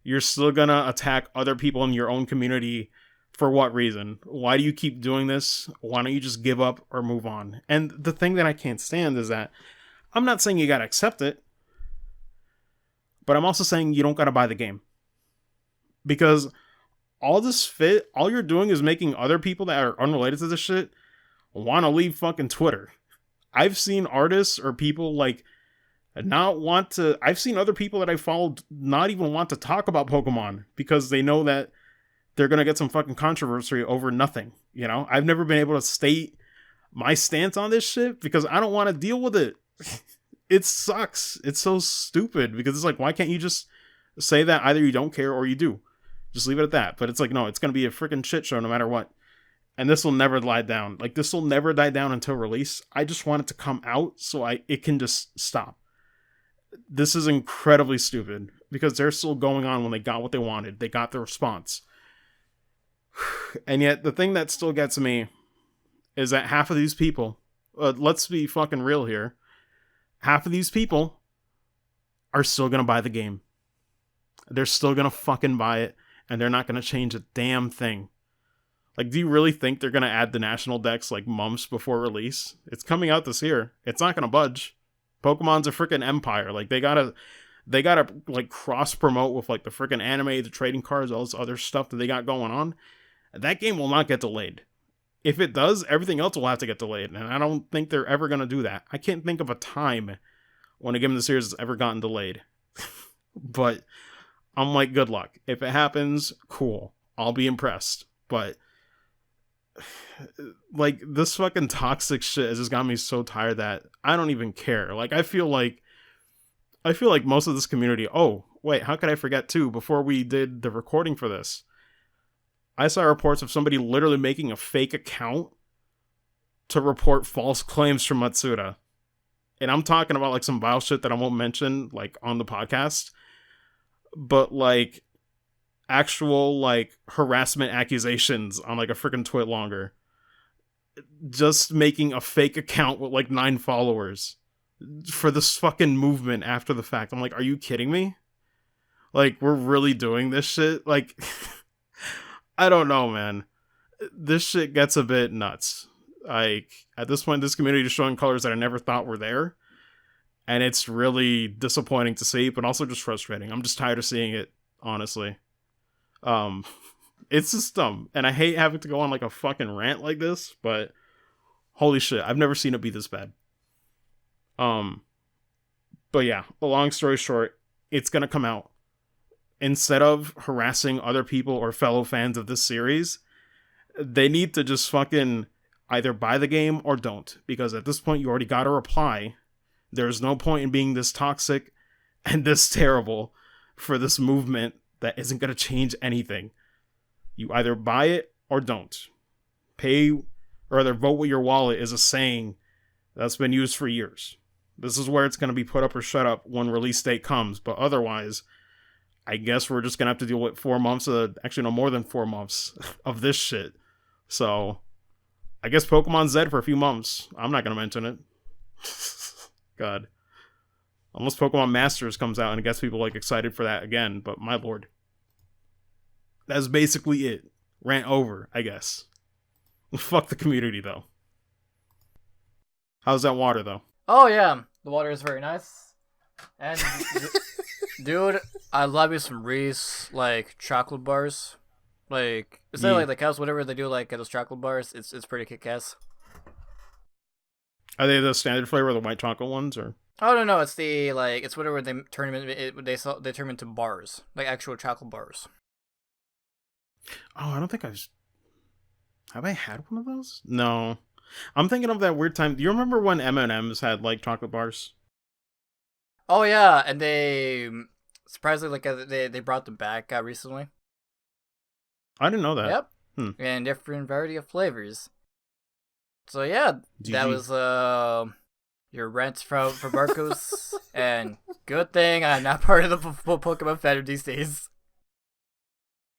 S1: You're still going to attack other people in your own community. For what reason? Why do you keep doing this? Why don't you just give up or move on? And the thing that I can't stand is that I'm not saying you gotta accept it, but I'm also saying you don't gotta buy the game. Because all you're doing is making other people that are unrelated to this shit want to leave fucking Twitter. I've seen artists or people like I've seen other people that I followed not even want to talk about Pokemon because they know that they're going to get some fucking controversy over nothing. You know, I've never been able to state my stance on this shit because I don't want to deal with it. It sucks. It's so stupid because it's like, why can't you just say that either you don't care or you do? Just leave it at that. But it's like, no, it's going to be a freaking shit show no matter what. And this will never lie down. Like, this will never die down until release. I just want it to come out so it can just stop. This is incredibly stupid because they're still going on when they got what they wanted. They got the response. And yet, the thing that still gets me is that half of these people, let's be fucking real here, half of these people are still going to buy the game. They're still going to fucking buy it, and they're not going to change a damn thing. Like, do you really think they're going to add the national decks, like, months before release? It's coming out this year. It's not going to budge. Pokemon's a freaking empire. Like, they gotta like, cross-promote with, like, the freaking anime, the trading cards, all this other stuff that they got going on. That game will not get delayed. If it does, everything else will have to get delayed, and I don't think they're ever going to do that. I can't think of a time when a game in the series has ever gotten delayed. But I'm like, good luck. If it happens, cool. I'll be impressed. But, like, this fucking toxic shit has just got me so tired that I don't even care. Like, I feel like most of this community, oh, wait, how could I forget too, before we did the recording for this, I saw reports of somebody literally making a fake account to report false claims from Matsuda. And I'm talking about, like, some vile shit that I won't mention, like, on the podcast. But, like, actual, like, harassment accusations on, like, a freaking twit longer. Just making a fake account with, like, 9 followers for this fucking movement after the fact. I'm like, are you kidding me? Like, we're really doing this shit? Like, I don't know, man. This shit gets a bit nuts. Like, at this point, this community is showing colors that I never thought were there. And it's really disappointing to see, but also just frustrating. I'm just tired of seeing it, honestly. It's just dumb. And I hate having to go on, like, a fucking rant like this, but holy shit, I've never seen it be this bad. But yeah, a long story short, it's gonna come out. Instead of harassing other people or fellow fans of this series, they need to just fucking either buy the game or don't. Because at this point, you already got a reply. There's no point in being this toxic and this terrible for this movement that isn't going to change anything. You either buy it or don't. Pay, or either vote with your wallet is a saying that's been used for years. This is where it's going to be put up or shut up when release date comes. But otherwise, I guess we're just going to have to deal with 4 months actually no, more than 4 months of this shit. So, I guess Pokemon's dead for a few months. I'm not going to mention it. God. Unless Pokemon Masters comes out and it gets people, like, excited for that again. But my lord. That's basically it. Rant over, I guess. Fuck the community, though. How's that water, though?
S2: Oh, yeah. The water is very nice. And... dude, I love you some Reese, like, chocolate bars. Like, instead of, like, the cows, whatever they do, like, at those chocolate bars, it's pretty kick-ass.
S1: Are they the standard flavor, the white chocolate ones, or?
S2: Oh, no, it's the, like, it's whatever they turn them into, they turn them into bars. Like, actual chocolate bars.
S1: Oh, I don't think I've... Have I had one of those? No. I'm thinking of that weird time. Do you remember when M&M's had like chocolate bars?
S2: Oh yeah, and they surprisingly they brought them back recently.
S1: I didn't know that.
S2: Yep,
S1: Hmm.
S2: and different variety of flavors. So yeah, that
S1: GG.
S2: was your rent from Marcos, and good thing I'm not part of the Pokemon fandom these days.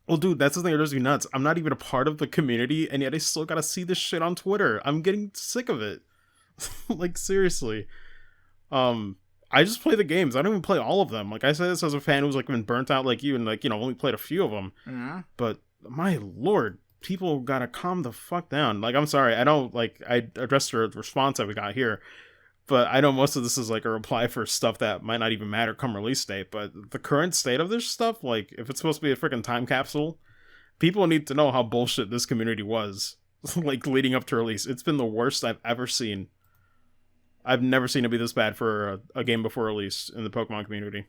S1: Well, dude, that's the thing that drives me nuts. I'm not even a part of the community, and yet I still gotta see this shit on Twitter. I'm getting sick of it. Like, seriously. Um, I just play the games. I don't even play all of them. Like, I say this as a fan who's, like, been burnt out like you and, like, only played a few of them.
S2: Mm-hmm.
S1: But, my lord, people gotta calm the fuck down. Like, I'm sorry. I don't, like, I addressed the response that we got here. But I know most of this is like a reply for stuff that might not even matter come release date. But the current state of this stuff, like if it's supposed to be a freaking time capsule, people need to know how bullshit this community was. Like leading up to release. It's been the worst I've ever seen. I've never seen it be this bad for a game before release in the Pokemon community.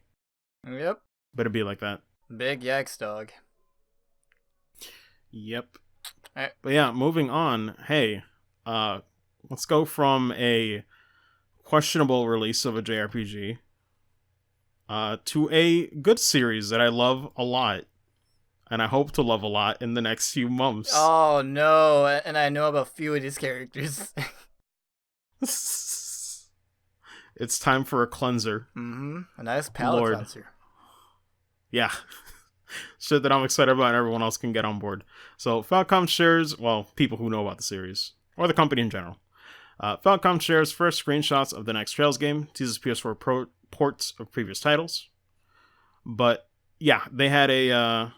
S2: Yep.
S1: But it'd be like that.
S2: Big yikes, dog.
S1: Yep.
S2: Right.
S1: But yeah, moving on. Hey, let's go from a questionable release of a JRPG to a good series that I love a lot, and I hope to love a lot in the next few months.
S2: Oh no, and I know about a few of these characters.
S1: It's time for a cleanser.
S2: Mm-hmm. A nice palate cleanser.
S1: Yeah. Shit that I'm excited about and everyone else can get on board. So Falcom shares, well, people who know about the series, or the company in general. Falcom shares first screenshots of the next Trails game, teases PS4 ports of previous titles. But yeah, they had I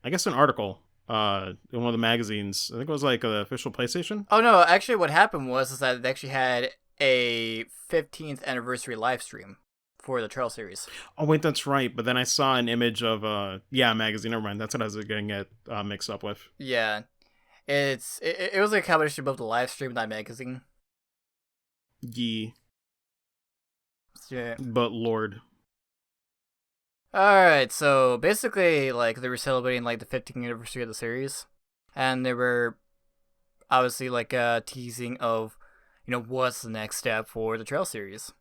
S1: guess an article in one of the magazines. I think it was like the official PlayStation.
S2: Oh no, actually what happened was that they actually had a 15th anniversary live stream for the Trail series.
S1: Oh wait, that's right. But then I saw an image of a magazine. Never mind. That's what I was getting it mixed up with.
S2: Yeah, it was like a combination of the live stream and that magazine.
S1: Yeah.
S2: Yeah.
S1: But Lord.
S2: Alright, so basically, like, they were celebrating, like, the 15th anniversary of the series, and they were obviously, like, teasing of, what's the next step for the Trail series.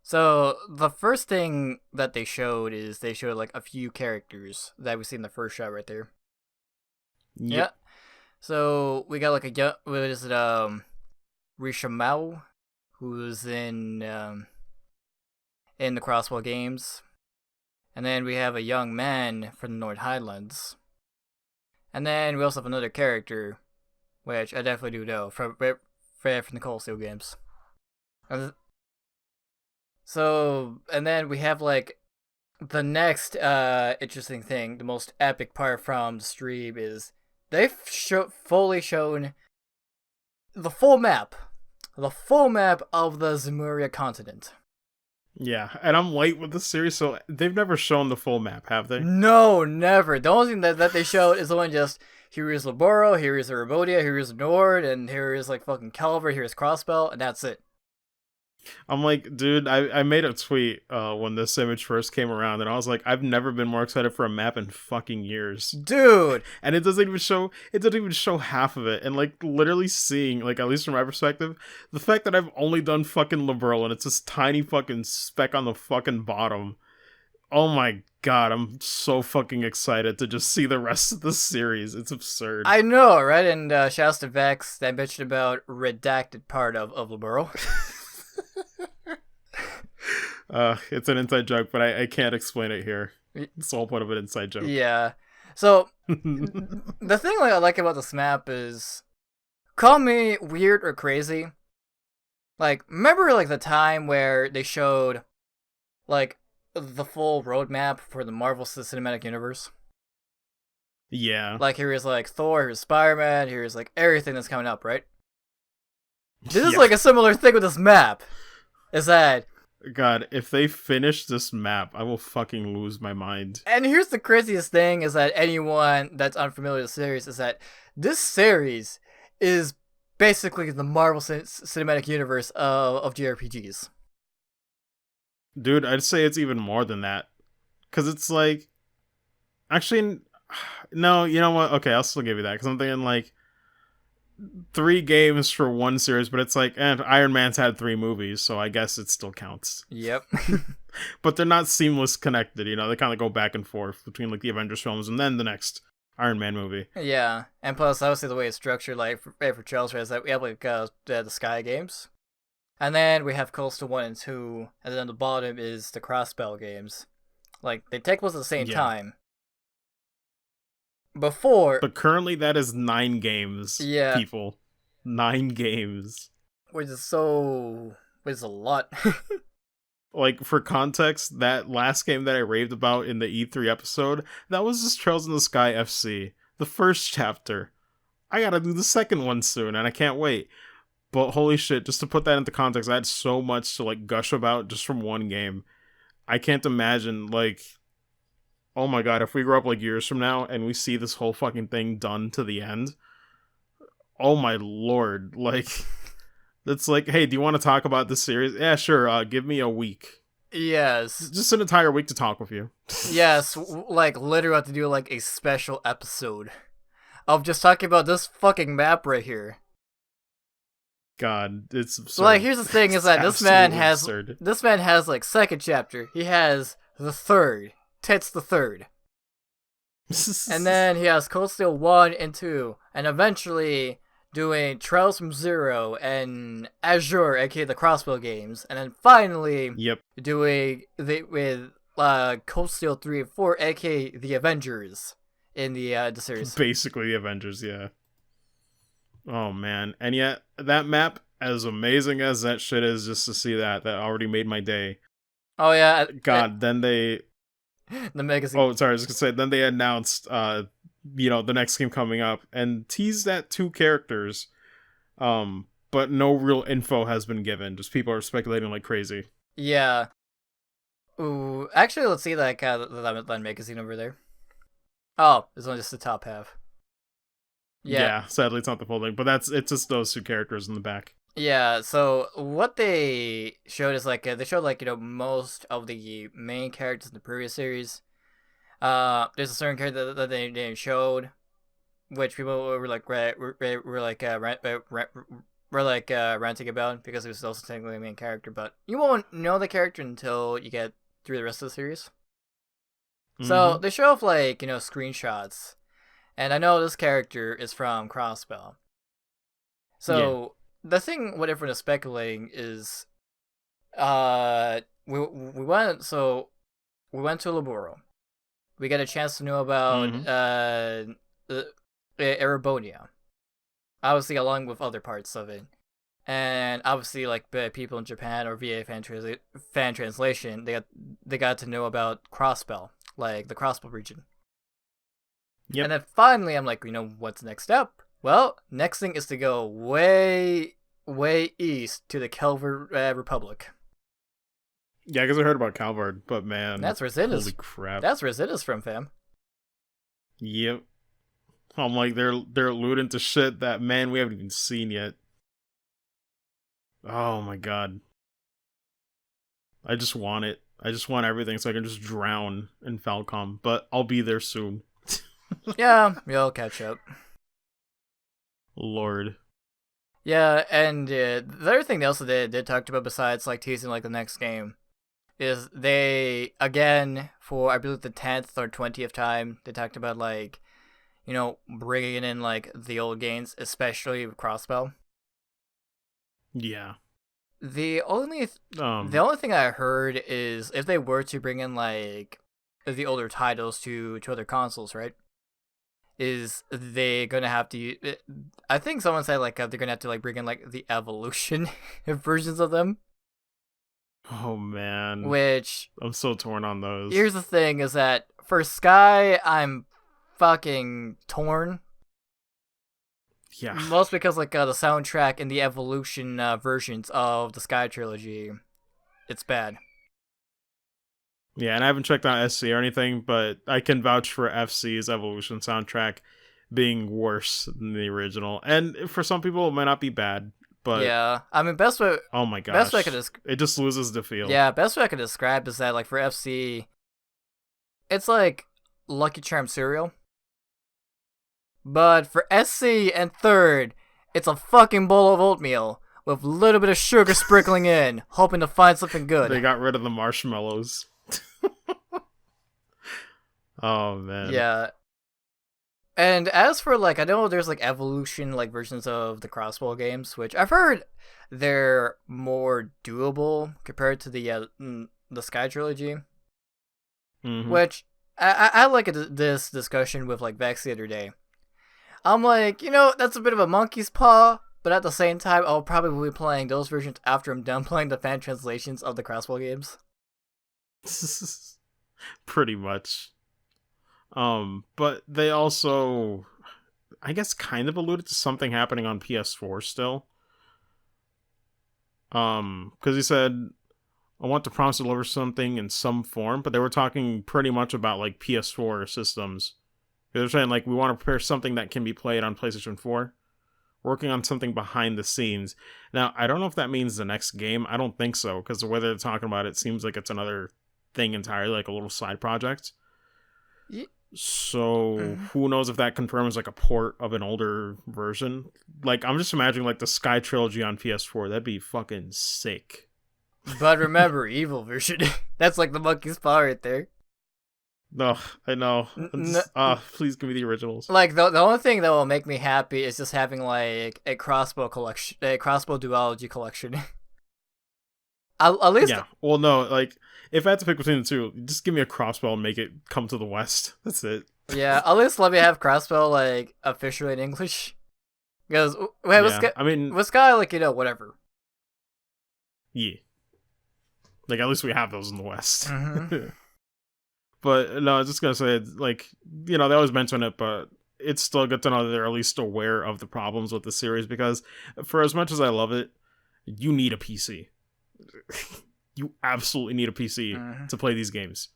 S2: So, the first thing that they showed is they showed, like, a few characters that we see in the first shot right there.
S1: Yep.
S2: Yeah. So, we got, like, Rishamau, who's in the Crosswell games. And then we have a young man from the North Highlands. And then we also have another character, which I definitely do know, from the CutieSol games. So, and then we have, like, the next interesting thing, the most epic part from the stream is they've fully shown the full map of the Zemuria continent.
S1: Yeah, and I'm late with the series, so they've never shown the full map, have they?
S2: No, never. The only thing that they showed is the one just, here is Laboro, here is Erevodia, here is Nord, and here is, like, fucking Calver, here is Crossbell, and that's it.
S1: I'm like, dude, I made a tweet when this image first came around, and I was like, I've never been more excited for a map in fucking years.
S2: Dude!
S1: And it doesn't even show half of it. And, like, literally seeing, like, at least from my perspective, the fact that I've only done fucking Liberl, and it's this tiny fucking speck on the fucking bottom. Oh my god, I'm so fucking excited to just see the rest of the series. It's absurd.
S2: I know, right? And shouts to Vex that mentioned about redacted part of Liberl.
S1: It's an inside joke, but I can't explain it here. It's the whole point of an inside joke.
S2: Yeah. So, the thing I like about this map is, call me weird or crazy, like, remember, like, the time where they showed, like, the full roadmap for the Marvel Cinematic Universe?
S1: Yeah.
S2: Like, here is, like, Thor, here's Spider-Man, here's, like, everything that's coming up, right? This is, like, a similar thing with this map. Is that...
S1: God, if they finish this map, I will fucking lose my mind.
S2: And here's the craziest thing, is that anyone that's unfamiliar with the series, is that this series is basically the Marvel Cinematic Universe of JRPGs.
S1: Dude, I'd say it's even more than that. Because it's like... Actually, no, you know what? Okay, I'll still give you that. Because I'm thinking, like... 3 games for one series, but it's like, Iron Man's had 3 movies, so I guess it still counts.
S2: Yep.
S1: But they're not seamless connected, you know, they kind of go back and forth between like the Avengers films and then the next Iron Man movie.
S2: Yeah, and plus, obviously, the way it's structured, like for Chelsea, is that we have like the Sky games, and then we have Coastal 1 and 2, and then on the bottom is the Crossbell games. Like they take place at the same
S1: Yeah.
S2: time. Before,
S1: But currently that is 9 games,
S2: yeah,
S1: people. 9 games.
S2: which is a lot.
S1: Like, for context, that last game that I raved about in the E3 episode, that was just Trails in the Sky FC. The first chapter. I gotta do the second one soon, and I can't wait. But holy shit, just to put that into context, I had so much to, like, gush about just from one game. I can't imagine, like, oh my god, if we grow up, like, years from now, and we see this whole fucking thing done to the end, oh my lord, like... That's like, hey, do you want to talk about this series? Yeah, sure. Give me a week.
S2: Yes.
S1: Just an entire week to talk with you.
S2: Yes, like literally have to do like a special episode of just talking about this fucking map right here.
S1: God, it's absurd.
S2: Like, here's the thing: is that this man has like second chapter. He has the third. Tits the third. And then he has Cold Steel 1 and 2, and eventually doing Trails from Zero and Azure, aka the Crossbow games, and then finally doing with Cold Steel 3 and 4, aka the Avengers in the series.
S1: Basically the Avengers, yeah. Oh man, and yet that map, as amazing as that shit is, just to see that already made my day.
S2: Oh yeah,
S1: God. Then they
S2: the magazine.
S1: Oh, sorry, I was gonna say. Then they announced the next game coming up and teased at 2 characters, but no real info has been given. Just people are speculating like crazy.
S2: Yeah. Ooh, actually, let's see that that magazine over there. Oh, it's only just the top half.
S1: Yeah, sadly it's not the full thing, but it's just those 2 characters in the back.
S2: Yeah, so what they showed is like they showed like most of the main characters in the previous series. There's a certain character that they showed, which people were like ranting about because it was also technically a main character, but you won't know the character until you get through the rest of the series. Mm-hmm. So they show off like screenshots, and I know this character is from Crossbell. So the thing what everyone is speculating is, we went to Laboro. We get a chance to know about Erebonia, obviously along with other parts of it, and obviously like people in Japan or via fan translation, they got to know about Crossbell, like the Crossbell region. Yep. And then finally, I'm like, what's next step? Well, next thing is to go way east to the Calvard Republic.
S1: Yeah, because I heard about Calvard, but man,
S2: that's where Zid is.
S1: Holy crap!
S2: That's where Zid is from, fam.
S1: Yep. I'm like, they're alluding to shit that we haven't even seen yet. Oh my god! I just want it. I just want everything so I can just drown in Falcom. But I'll be there soon.
S2: Yeah, I'll catch up.
S1: Lord.
S2: Yeah, and the other thing they also did talked about besides like teasing like the next game is they, again, for I believe the 10th or 20th time, they talked about like, bringing in like the old games, especially with Crossbell.
S1: Yeah.
S2: The only thing I heard is if they were to bring in like the older titles to other consoles, right? Is they gonna have to? I think someone said like they're gonna have to like bring in like the Evolution versions of them.
S1: Oh man,
S2: which
S1: I'm so torn on those.
S2: Here's the thing: is that for Sky, I'm fucking torn.
S1: Yeah,
S2: most because like the soundtrack and the Evolution versions of the Sky trilogy, it's bad.
S1: Yeah, and I haven't checked out SC or anything, but I can vouch for FC's Evolution soundtrack being worse than the original. And for some people, it might not be bad, but
S2: yeah, I mean, best way.
S1: Oh my gosh,
S2: best way I could
S1: it just loses the feel.
S2: Yeah, best way I could describe is that like for FC, it's like Lucky Charm cereal, but for SC and third, It's a fucking bowl of oatmeal with a little bit of sugar sprinkling in, hoping to find something good.
S1: They got rid of the marshmallows. Oh man.
S2: Yeah. And as for like, I know there's like evolution like versions of the crossbow games, which I've heard they're more doable compared to the Sky trilogy.
S1: Mm-hmm.
S2: Which I like this discussion with like Vex the other day. I'm like, that's a bit of a monkey's paw, but at the same time, I'll probably be playing those versions after I'm done playing the fan translations of the crossbow games.
S1: Pretty much. But they also, I guess, kind of alluded to something happening on PS4 still. Because he said, I want to promise to deliver something in some form, but they were talking pretty much about like PS4 systems. They're saying like we want to prepare something that can be played on PlayStation 4. Working on something behind the scenes. Now, I don't know if that means the next game. I don't think so, because the way they're talking about it seems like it's another thing entirely, like a little side project. So who knows if that confirms like a port of an older version. Like, I'm just imagining like the Sky trilogy on PS4. That'd be fucking sick.
S2: But remember, evil version. That's like the monkey's paw right there.
S1: No, I know. Please give me the originals.
S2: Like the only thing that will make me happy is just having like a crossbow collection, a crossbow duology collection. At least,
S1: yeah. Well, no, like if I had to pick between the two, just give me a crossbow and make it come to the West. That's it.
S2: Yeah, at least let me have crossbow like officially in English. Because with Sky, like whatever.
S1: Yeah. Like at least we have those in the West.
S2: Mm-hmm.
S1: But no, I was just gonna say, like, they always mention it, but it's still good to know that they're at least aware of the problems with the series, because for as much as I love it, you need a PC. You absolutely need a PC to play these games.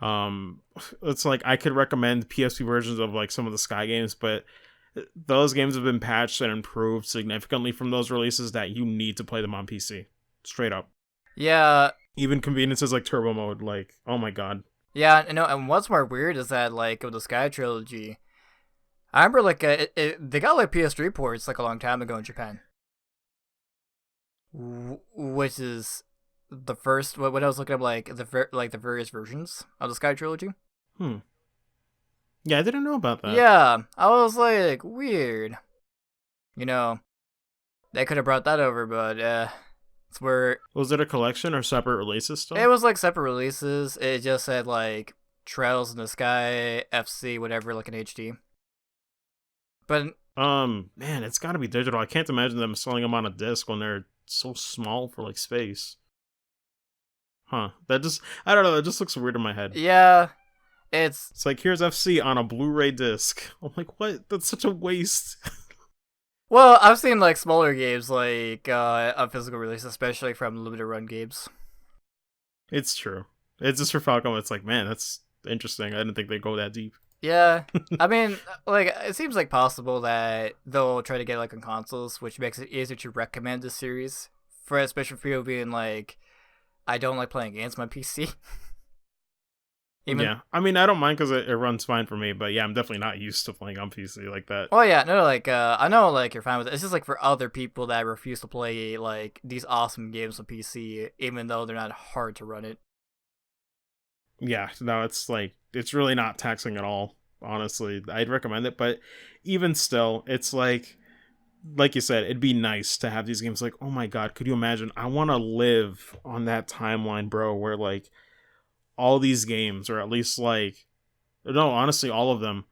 S1: It's like I could recommend PSP versions of like some of the Sky games, but those games have been patched and improved significantly from those releases that you need to play them on PC. Straight up.
S2: Yeah.
S1: Even conveniences like turbo mode, like, oh my god.
S2: Yeah, and what's more weird is that, like, with the Sky trilogy, I remember, like, they got, like, PS3 ports, like, a long time ago in Japan. Which is the first, when I was looking up, like, the various versions of the Sky trilogy.
S1: Yeah, I didn't know about that.
S2: Yeah, I was like, weird. They could have brought that over, but, it's where...
S1: Was it a collection or separate releases still?
S2: It was like separate releases. It just said like Trails in the Sky, FC, whatever, like an HD. But
S1: man, it's got to be digital. I can't imagine them selling them on a disc when they're so small for like space. Huh? I don't know. That just looks weird in my head.
S2: Yeah, it's
S1: like here's FC on a Blu-ray disc. I'm like, what? That's such a waste.
S2: Well, I've seen like smaller games like on physical release, especially from limited run games.
S1: It's true. It's just for Falcom. It's like, man, that's interesting. I didn't think they'd go that deep.
S2: Yeah, I mean, like it seems like possible that they'll try to get like on consoles, which makes it easier to recommend this series for especially for people being like, I don't like playing games on my PC.
S1: Yeah, I mean, I don't mind because it runs fine for me, but yeah, I'm definitely not used to playing on PC like that.
S2: Oh yeah, no, like I know, like you're fine with it. It's just like for other people that refuse to play like these awesome games on PC, even though they're not hard to run it.
S1: Yeah, no, it's like it's really not taxing at all. Honestly, I'd recommend it, but even still, it's like you said, it'd be nice to have these games. Like, oh my god, could you imagine? I want to live on that timeline, bro, where like all these games, or at least like, no, honestly, all of them,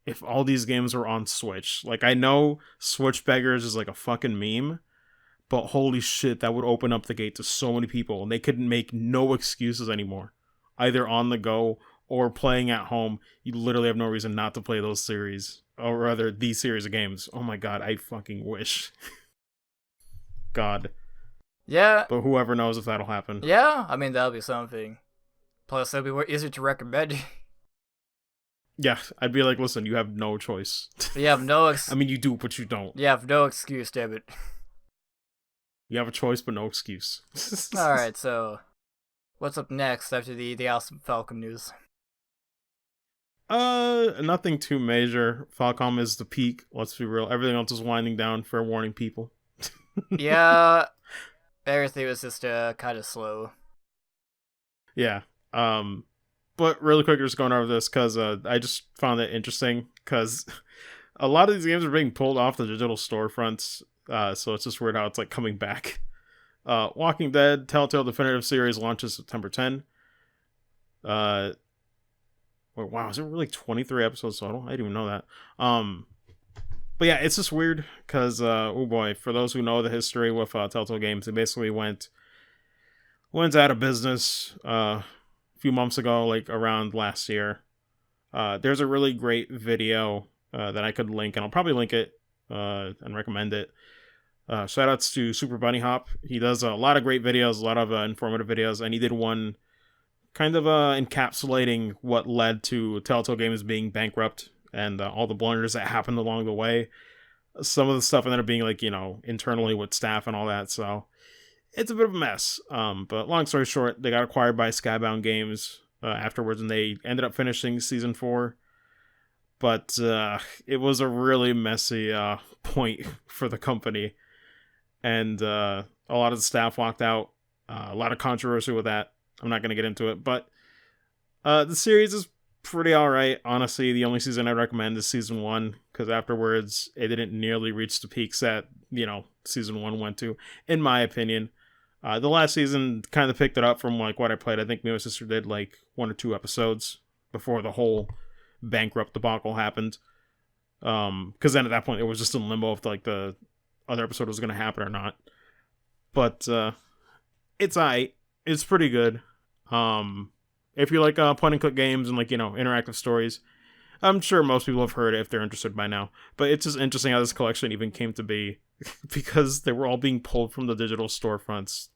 S1: if all these games were on Switch. Like, I know Switch Beggars is like a fucking meme, but holy shit, that would open up the gate to so many people, and they could make no excuses anymore. Either on the go or playing at home, you literally have no reason not to play those series, or rather, these series of games. Oh my god, I fucking wish. God.
S2: Yeah.
S1: But whoever knows if that'll happen.
S2: Yeah, I mean, that'll be something. Plus, it'll be more easier to recommend.
S1: Yeah, I'd be like, listen, you have no choice.
S2: You have no
S1: I mean, you do, but you don't.
S2: You have no excuse, damn it.
S1: You have a choice, but no excuse.
S2: Alright, so what's up next after the awesome Falcom news?
S1: Nothing too major. Falcom is the peak. Let's be real. Everything else is winding down. Fair warning, people.
S2: Yeah, everything was just kind of slow.
S1: Yeah. But really quick, just going over this because I just found it interesting because a lot of these games are being pulled off the digital storefronts. So it's just weird how it's like coming back. Walking Dead Telltale Definitive Series launches September 10. Wow, is it really 23 episodes total? I didn't even know that. But yeah, it's just weird because oh boy, for those who know the history with Telltale Games, they basically went out of business a few months ago, like around last year. There's a really great video that I could link, and I'll probably link it and recommend it. Shout outs to Super Bunny Hop. He does a lot of great videos, a lot of informative videos, and he did one kind of encapsulating what led to Telltale Games being bankrupt and all the blunders that happened along the way. Some of the stuff ended up being like, internally with staff and all that, so it's a bit of a mess. But long story short, they got acquired by Skybound Games afterwards, and they ended up finishing season 4. But it was a really messy point for the company, and a lot of the staff walked out. A lot of controversy with that. I'm not going to get into it, but the series is pretty alright. Honestly, the only season I recommend is season 1, because afterwards it didn't nearly reach the peaks that, season 1 went to, in my opinion. The last season kind of picked it up from like what I played. I think me and my sister did like 1 or 2 episodes before the whole bankrupt debacle happened. Because then at that point it was just in limbo if like the other episode was going to happen or not. But it's alright. It's pretty good. If you like point and click games and like, interactive stories, I'm sure most people have heard it if they're interested by now. But it's just interesting how this collection even came to be because they were all being pulled from the digital storefronts,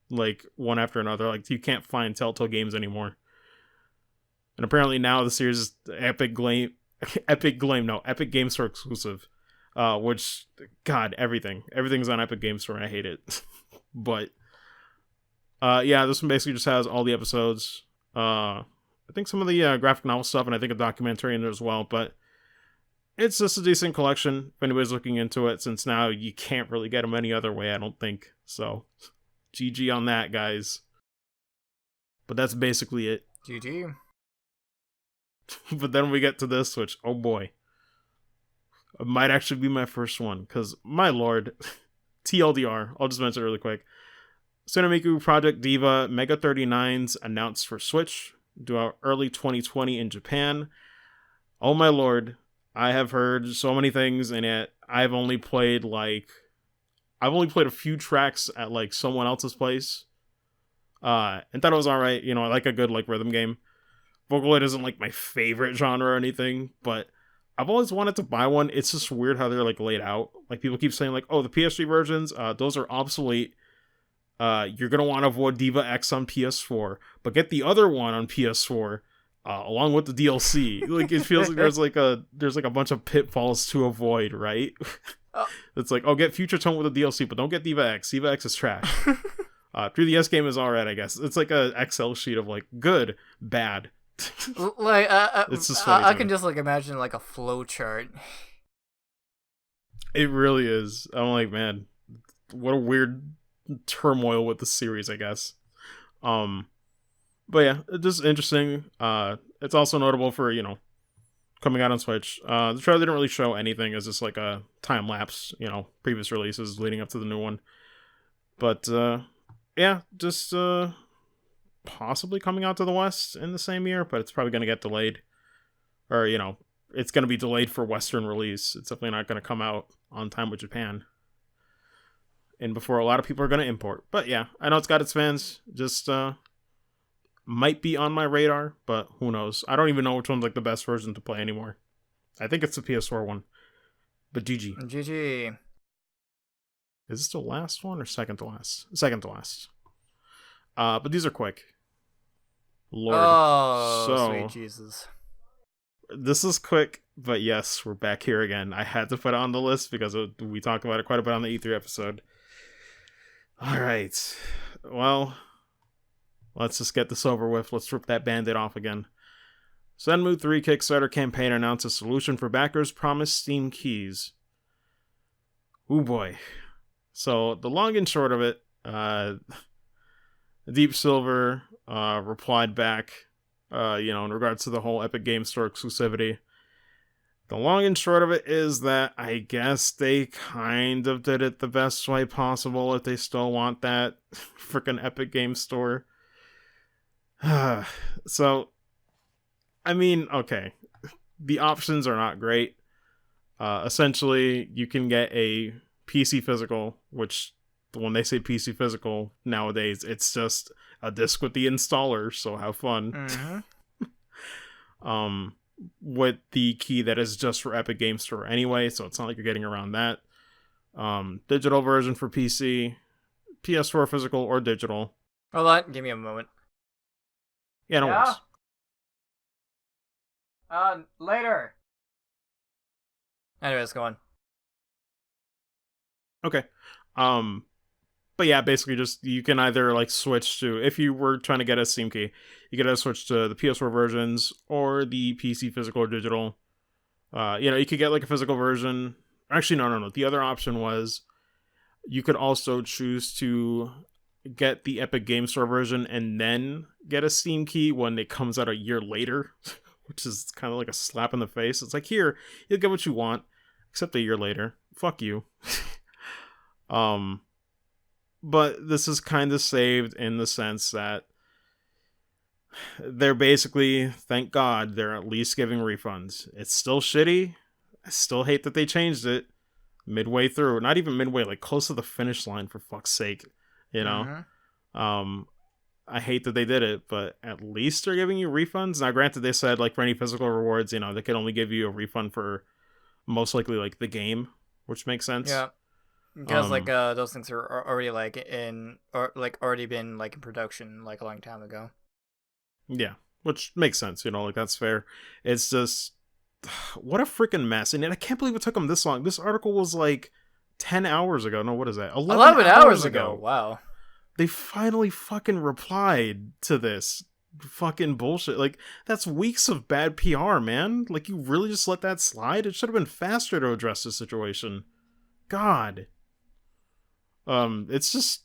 S1: like one after another. Like you can't find Telltale Games anymore. And apparently now the series is Epic Game Store exclusive. Which, God, everything's on Epic Game Store and I hate it. But yeah, this one basically just has all the episodes. I think some of the graphic novel stuff, and I think a documentary in there as well. But it's just a decent collection if anybody's looking into it, since now you can't really get them any other way, I don't think. So, GG on that, guys. But that's basically it.
S2: GG.
S1: But then we get to this, which, oh boy. It might actually be my first one, because, my lord, TLDR, I'll just mention it really quick. Tsunamiku Project Diva Mega 39s announced for Switch, due out early 2020 in Japan. Oh my lord, I have heard so many things in it. I've only played a few tracks at like someone else's place. And thought it was alright. I like a good like rhythm game. Vocaloid isn't like my favorite genre or anything, but I've always wanted to buy one. It's just weird how they're like laid out. Like people keep saying like, oh, the PS3 versions, those are obsolete. You're gonna want to avoid Diva X on PS4, but get the other one on PS4 along with the DLC. Like it feels like there's like a bunch of pitfalls to avoid, right? It's like, oh, get Future Tone with the DLC, but don't get Diva X. Diva X is trash. 3DS game is alright, I guess. It's like a Excel sheet of like good, bad.
S2: Like
S1: it's just funny.
S2: I can just like imagine like a flow chart.
S1: It really is. I'm like, man, what a weird turmoil with the series, I guess. But yeah, it's just interesting. It's also notable for coming out on Switch. The trailer didn't really show anything. It's just like a time lapse, previous releases leading up to the new one. But yeah, just possibly coming out to the West in the same year, but it's probably going to get delayed, or it's going to be delayed for Western release. It's definitely not going to come out on time with Japan. And before a lot of people are going to import. But yeah, I know it's got its fans. Just might be on my radar, but who knows? I don't even know which one's like the best version to play anymore. I think it's the PS4 one. But GG.
S2: GG.
S1: Is this the last one or second to last? Second to last. But these are quick. Lord.
S2: Oh, sweet Jesus.
S1: This is quick, but yes, we're back here again. I had to put it on the list because we talked about it quite a bit on the E3 episode. Alright. Well, let's just get this over with. Let's rip that band-aid off again. Shenmue 3 Kickstarter campaign announces solution for backers promise Steam keys. Ooh boy. So the long and short of it, Deep Silver replied back, in regards to the whole Epic Game Store exclusivity. The long and short of it is that I guess they kind of did it the best way possible if they still want that freaking Epic Game Store. So, I mean, okay. The options are not great. Essentially, you can get a PC physical, which when they say PC physical nowadays, it's just a disc with the installer, so have fun.
S2: Mm-hmm.
S1: With the key that is just for Epic Game Store anyway, so it's not like you're getting around that. Digital version for PC, PS4 physical or digital.
S2: Hold on, give me a moment.
S1: Yeah, no worries.
S2: Later. Anyways, go on.
S1: Okay. But yeah, basically just you can either like switch to, if you were trying to get a Steam key, you could either switch to the PS4 versions or the PC physical or digital. You could get like a physical version. Actually, no. The other option was you could also choose to get the Epic Game Store version and then get a Steam key when it comes out a year later, which is kind of like a slap in the face. It's like, here, you'll get what you want, except a year later. Fuck you. But this is kind of saved in the sense that they're basically, thank God, they're at least giving refunds. It's still shitty. I still hate that they changed it midway through. Not even midway, like close to the finish line, for fuck's sake.
S2: Mm-hmm.
S1: I hate that they did it, but at least they're giving you refunds. Now, granted, they said, like, for any physical rewards, they could only give you a refund for most likely, like, the game, which makes sense.
S2: Yeah. Because those things are already already been like in production like a long time ago.
S1: Yeah, which makes sense. That's fair. It's just what a freaking mess, and I can't believe it took them this long. This article was like 10 hours ago. No, what is that?
S2: 11 hours ago. Wow.
S1: They finally fucking replied to this fucking bullshit. Like, that's weeks of bad PR, man. Like, you really just let that slide? It should have been faster to address the situation. God. It's just,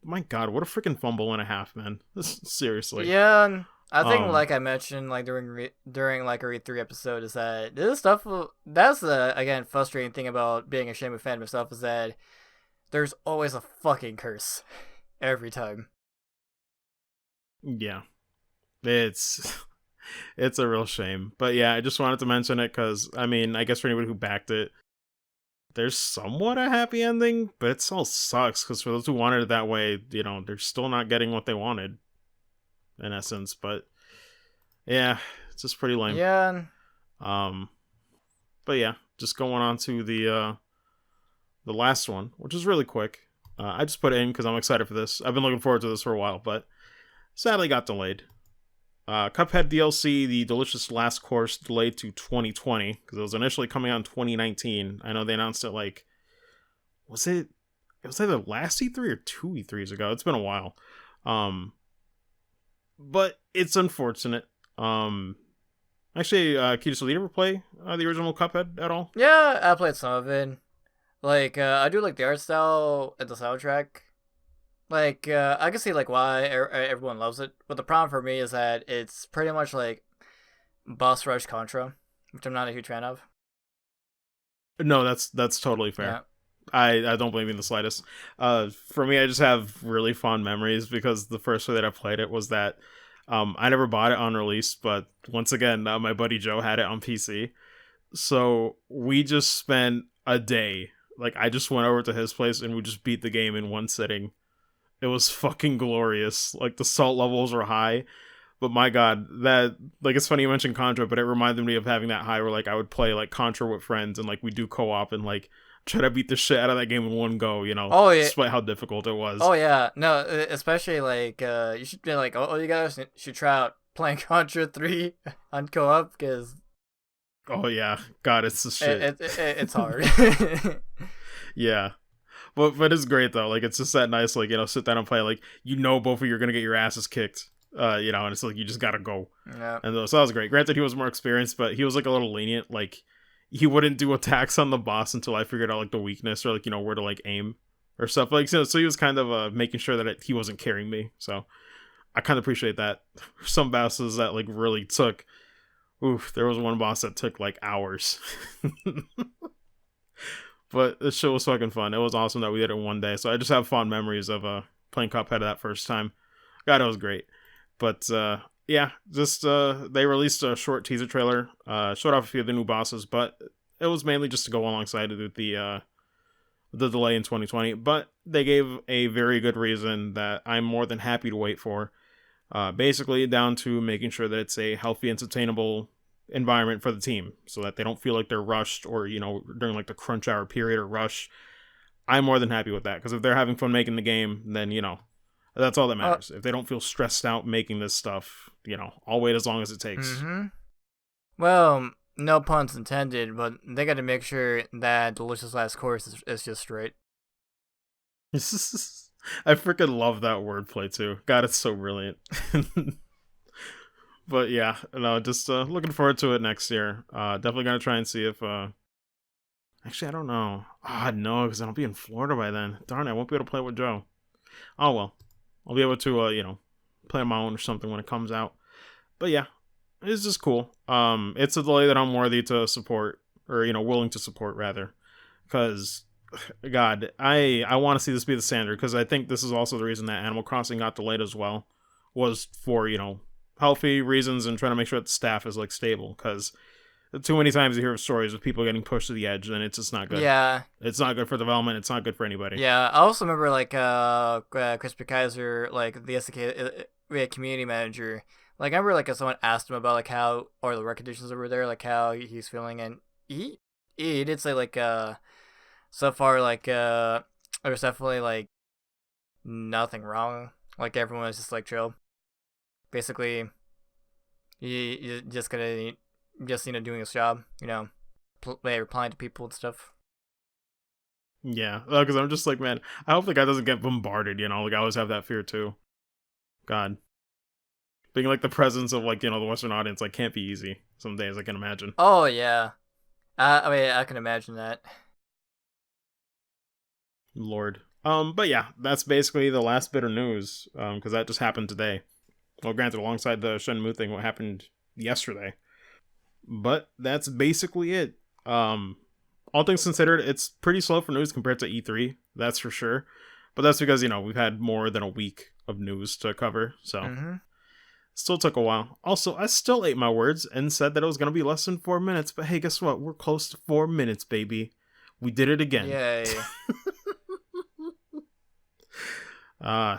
S1: my God, what a freaking fumble and a half, man. Seriously.
S2: Yeah, I think like I mentioned like during like a Read 3 episode is that this stuff that's the again frustrating thing about being a Shenmue fan myself is that there's always a fucking curse every time.
S1: Yeah. It's a real shame. But yeah, I just wanted to mention it because I mean, I guess for anybody who backed it, there's somewhat a happy ending, but it still sucks because for those who wanted it that way, they're still not getting what they wanted, in essence. But yeah, it's just pretty lame.
S2: Yeah.
S1: But yeah, just going on to the last one, which is really quick. I just put it in because I'm excited for this. I've been looking forward to this for a while, but sadly got delayed. Cuphead DLC, The Delicious Last Course, delayed to 2020 because it was initially coming out in 2019. I know they announced it like, was it either last E3 or 2 E3s ago? It's been a while. But it's unfortunate. Actually, CutieSol, did you ever play the original Cuphead at all?
S2: Yeah, I played some of it. Like, I do like the art style and the soundtrack. Like, I can see, like, why everyone loves it. But the problem for me is that it's pretty much like Boss Rush Contra, which I'm not a huge fan of.
S1: No, that's totally fair.
S2: Yeah.
S1: I don't blame you in the slightest. For me, I just have really fond memories because the first way that I played it was that I never bought it on release, but once again, my buddy Joe had it on PC. So we just spent a day. Like, I just went over to his place and we just beat the game in one sitting. It was fucking glorious. Like, the salt levels were high. But my God, that, like, it's funny you mentioned Contra, but it reminded me of having that high where, like, I would play, like, Contra with friends and, like, we do co-op and, like, try to beat the shit out of that game in one go,
S2: Oh, yeah.
S1: Despite how difficult it was.
S2: Oh, yeah. No, especially, like, you should be like, you guys should try out playing Contra 3 on co-op, because...
S1: Oh, yeah. God, it's the shit.
S2: It's hard.
S1: Yeah. But it's great, though. Like, it's just that nice, like, sit down and play. Like, both of you are going to get your asses kicked. And it's like you just gotta go.
S2: Yeah.
S1: And so that was great. Granted, he was more experienced, but he was like a little lenient. Like he wouldn't do attacks on the boss until I figured out like the weakness or like where to like aim or stuff like so he was kind of making sure that he wasn't carrying me. So I kind of appreciate that. Some bosses that like really took. Oof, there was one boss that took like hours. But this show was fucking fun. It was awesome that we did it in one day. So I just have fond memories of playing Cuphead that first time. God, it was great. But yeah, just they released a short teaser trailer, showed off a few of the new bosses, but it was mainly just to go alongside of the delay in 2020. But they gave a very good reason that I'm more than happy to wait for. Basically, down to making sure that it's a healthy and sustainable environment for the team, so that they don't feel like they're rushed or during like the crunch hour period or rush. I'm more than happy with that because if they're having fun making the game, then that's all that matters. If they don't feel stressed out making this stuff, I'll wait as long as it takes.
S2: Mm-hmm. Well, no puns intended, but they got to make sure that delicious last course is just right.
S1: I freaking love that wordplay too. God, it's so brilliant. But yeah, no, just looking forward to it next year. Definitely gonna try and see if. Actually, I don't know. No, because I'll be in Florida by then. Darn, I won't be able to play with Joe. Oh well, I'll be able to play on my own or something when it comes out. But yeah, it's just cool. It's a delay that I'm worthy to support, or willing to support rather, because God, I want to see this be the standard, because I think this is also the reason that Animal Crossing got delayed as well, was for healthy reasons and trying to make sure that the staff is like stable, because too many times you hear of stories of people getting pushed to the edge, and it's just not good.
S2: Yeah,
S1: it's not good for development. It's not good for anybody.
S2: Yeah, I also remember like Crispy Kaiser, like the SDK community manager. Like I remember like if someone asked him about like how or the work conditions over there, like how he's feeling, and he did say like so far like there's definitely like nothing wrong. Like everyone was just like chill. Basically, you just gotta doing his job, replying to people and stuff.
S1: Yeah, because I'm just like, man, I hope the guy doesn't get bombarded. Like I always have that fear too. God, being like the presence of like the Western audience like can't be easy some days. I can imagine.
S2: Oh yeah, I mean I can imagine that.
S1: Lord. But yeah, that's basically the last bit of news. Because that just happened today. Well, granted, alongside the Shenmue thing, what happened yesterday. But that's basically it. All things considered, it's pretty slow for news compared to E3. That's for sure. But that's because we've had more than a week of news to cover, so still took a while. Also, I still ate my words and said that it was gonna be less than 4 minutes. But hey, guess what? We're close to 4 minutes, baby. We did it again.
S2: Yay.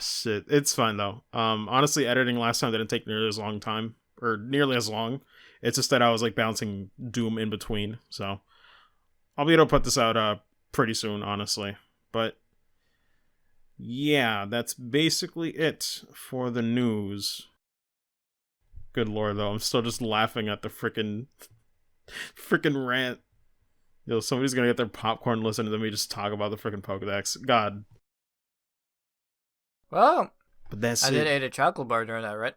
S1: Shit. It's fine though. Honestly, editing last time didn't take nearly as long time, or nearly as long. It's just that I was like bouncing Doom in between, so I'll be able to put this out pretty soon, honestly. But yeah, that's basically it for the news. Good lord, though, I'm still just laughing at the freaking rant. Somebody's gonna get their popcorn listening to me just talk about the freaking Pokedex. God.
S2: Well,
S1: but that's
S2: I did eat a chocolate bar during that, right?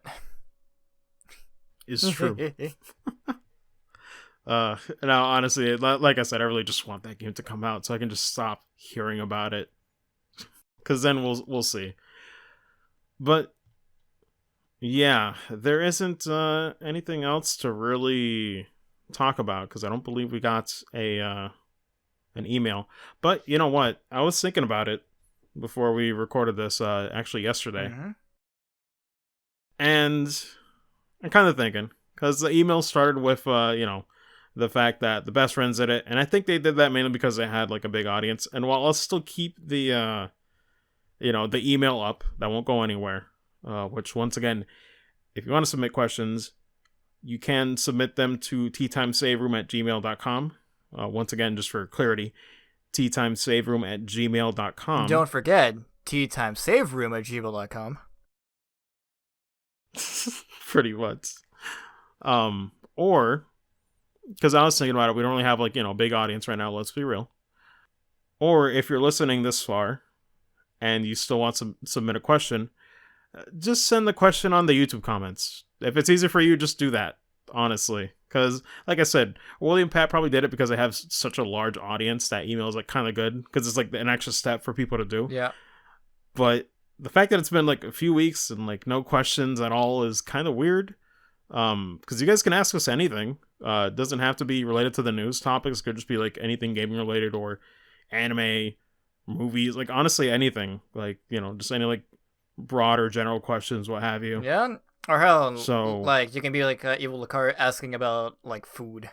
S1: It's true. Now, honestly, like I said, I really just want that game to come out so I can just stop hearing about it. Because then we'll see. But yeah, there isn't anything else to really talk about because I don't believe we got an email. But you know what? I was thinking about it before we recorded this actually yesterday. And I'm kind of thinking, because the email started with the fact that the best friends did it, and I think they did that mainly because they had like a big audience. And while I'll still keep the the email up, that won't go anywhere. Which once again, if you want to submit questions, you can submit them to teatimesaveroom@gmail.com. Once again, just for clarity, teatimesaveroom@gmail.com.
S2: Don't forget, teatimesaveroom@gmail.com.
S1: Pretty much. Or, because I was thinking about it, we don't really have like, big audience right now, let's be real. Or if you're listening this far and you still want to submit a question, just send the question on the YouTube comments. If it's easy for you, just do that, honestly. Because, like I said, William Pat probably did it because I have such a large audience that email is like kind of good because it's like an extra step for people to do.
S2: Yeah.
S1: But the fact that it's been like a few weeks and like no questions at all is kind of weird. Because you guys can ask us anything. It doesn't have to be related to the news topics. It could just be like anything gaming related or anime, movies, like honestly anything. Like, just any like broader general questions, what have you.
S2: Yeah. Or hell,
S1: So
S2: like you can be like Evil Lakar asking about like food.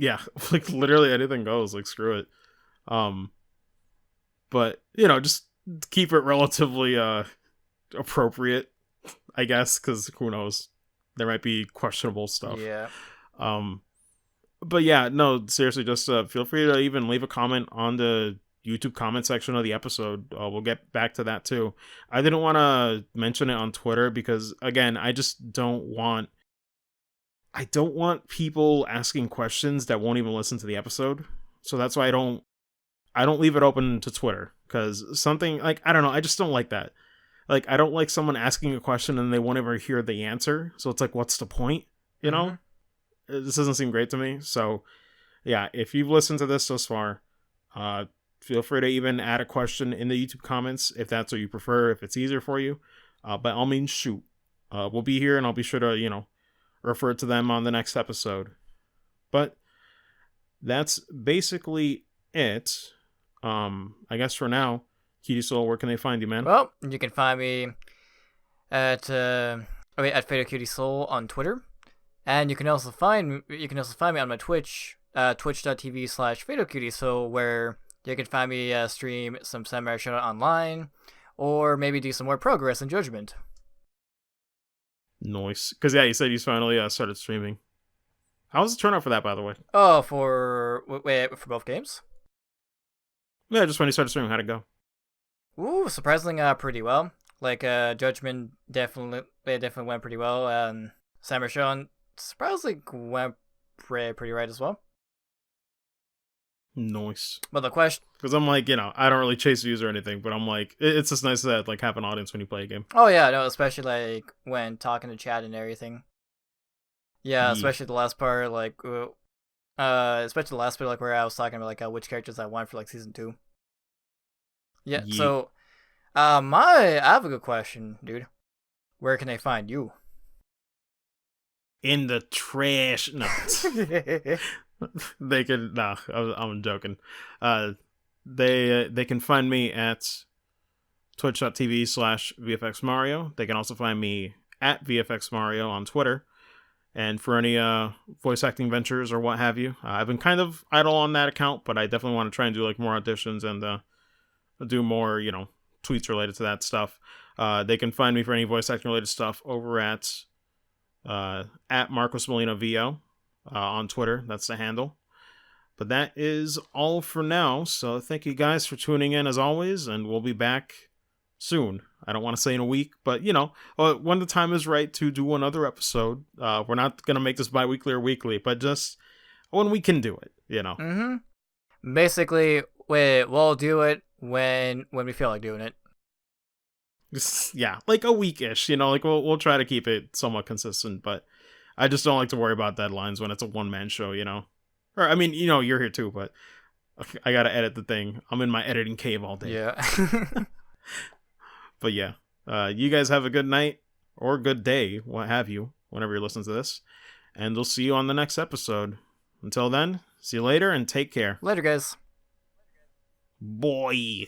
S1: yeah, like literally anything goes. Like screw it. Um, but just keep it relatively appropriate, I guess, because who knows, there might be questionable stuff.
S2: Yeah.
S1: Um, but yeah, no, seriously, just feel free to even leave a comment on the YouTube comment section of the episode. We'll get back to that too. I didn't want to mention it on Twitter because, again, I just don't want. I don't want people asking questions that won't even listen to the episode. So that's why I don't leave it open to Twitter, because something like, I don't know, I just don't like that. Like, I don't like someone asking a question and they won't ever hear the answer. So it's like, what's the point? You know? This doesn't seem great to me. So yeah, if you've listened to this thus far, feel free to even add a question in the YouTube comments if that's what you prefer, if it's easier for you. By all means, shoot. We'll be here and I'll be sure to, refer to them on the next episode. But that's basically it. I guess for now, CutieSol, where can they find you, man?
S2: Well, you can find me at CutieSol on Twitter, and you can also find me on my Twitch, twitch.tv/FatoCutieSol, where you can find me stream some Samurai Shodown online, or maybe do some more progress and judgment.
S1: Nice. Because yeah, you said you finally started streaming. How was the turnout for that, by the way?
S2: Oh, for both games?
S1: Yeah, just when you started streaming, how'd it go?
S2: Ooh, surprisingly, pretty well. Like, Judgment definitely went pretty well, and Samurai Shodown surprisingly went pretty right as well.
S1: Nice.
S2: But the question,
S1: because I'm like, I don't really chase views or anything, but I'm like, it's just nice to like have an audience when you play a game.
S2: oh yeah, no, especially like when talking to chat and everything. Yeah, especially the last part, like, especially the last bit, like where I was talking about like which characters I want for like season 2. Yeah, so, I have a good question, dude. Where can they find you?
S1: In the trash. No. They can. Nah, I'm joking. They can find me at twitch.tv/VFXMario. They can also find me at VFXMario on Twitter. And for any voice acting ventures or what have you, I've been kind of idle on that account, but I definitely want to try and do like more auditions and do more, tweets related to that stuff. They can find me for any voice acting related stuff over at Marcos Molina VO on Twitter. That's the handle. But that is all for now. So thank you guys for tuning in as always, and we'll be back soon. I don't want to say in a week, but when the time is right to do another episode. We're not gonna make this bi-weekly or weekly, but just when we can do it.
S2: Basically, we'll do it when we feel like doing it.
S1: Yeah, like a week-ish. Like we'll try to keep it somewhat consistent, but I just don't like to worry about deadlines when it's a one-man show. Or I mean, you're here too, but I gotta edit the thing. I'm in my editing cave all day.
S2: Yeah.
S1: But yeah, you guys have a good night or good day, what have you, whenever you're listening to this. And we'll see you on the next episode. Until then, see you later and take care.
S2: Later, guys.
S1: Boy.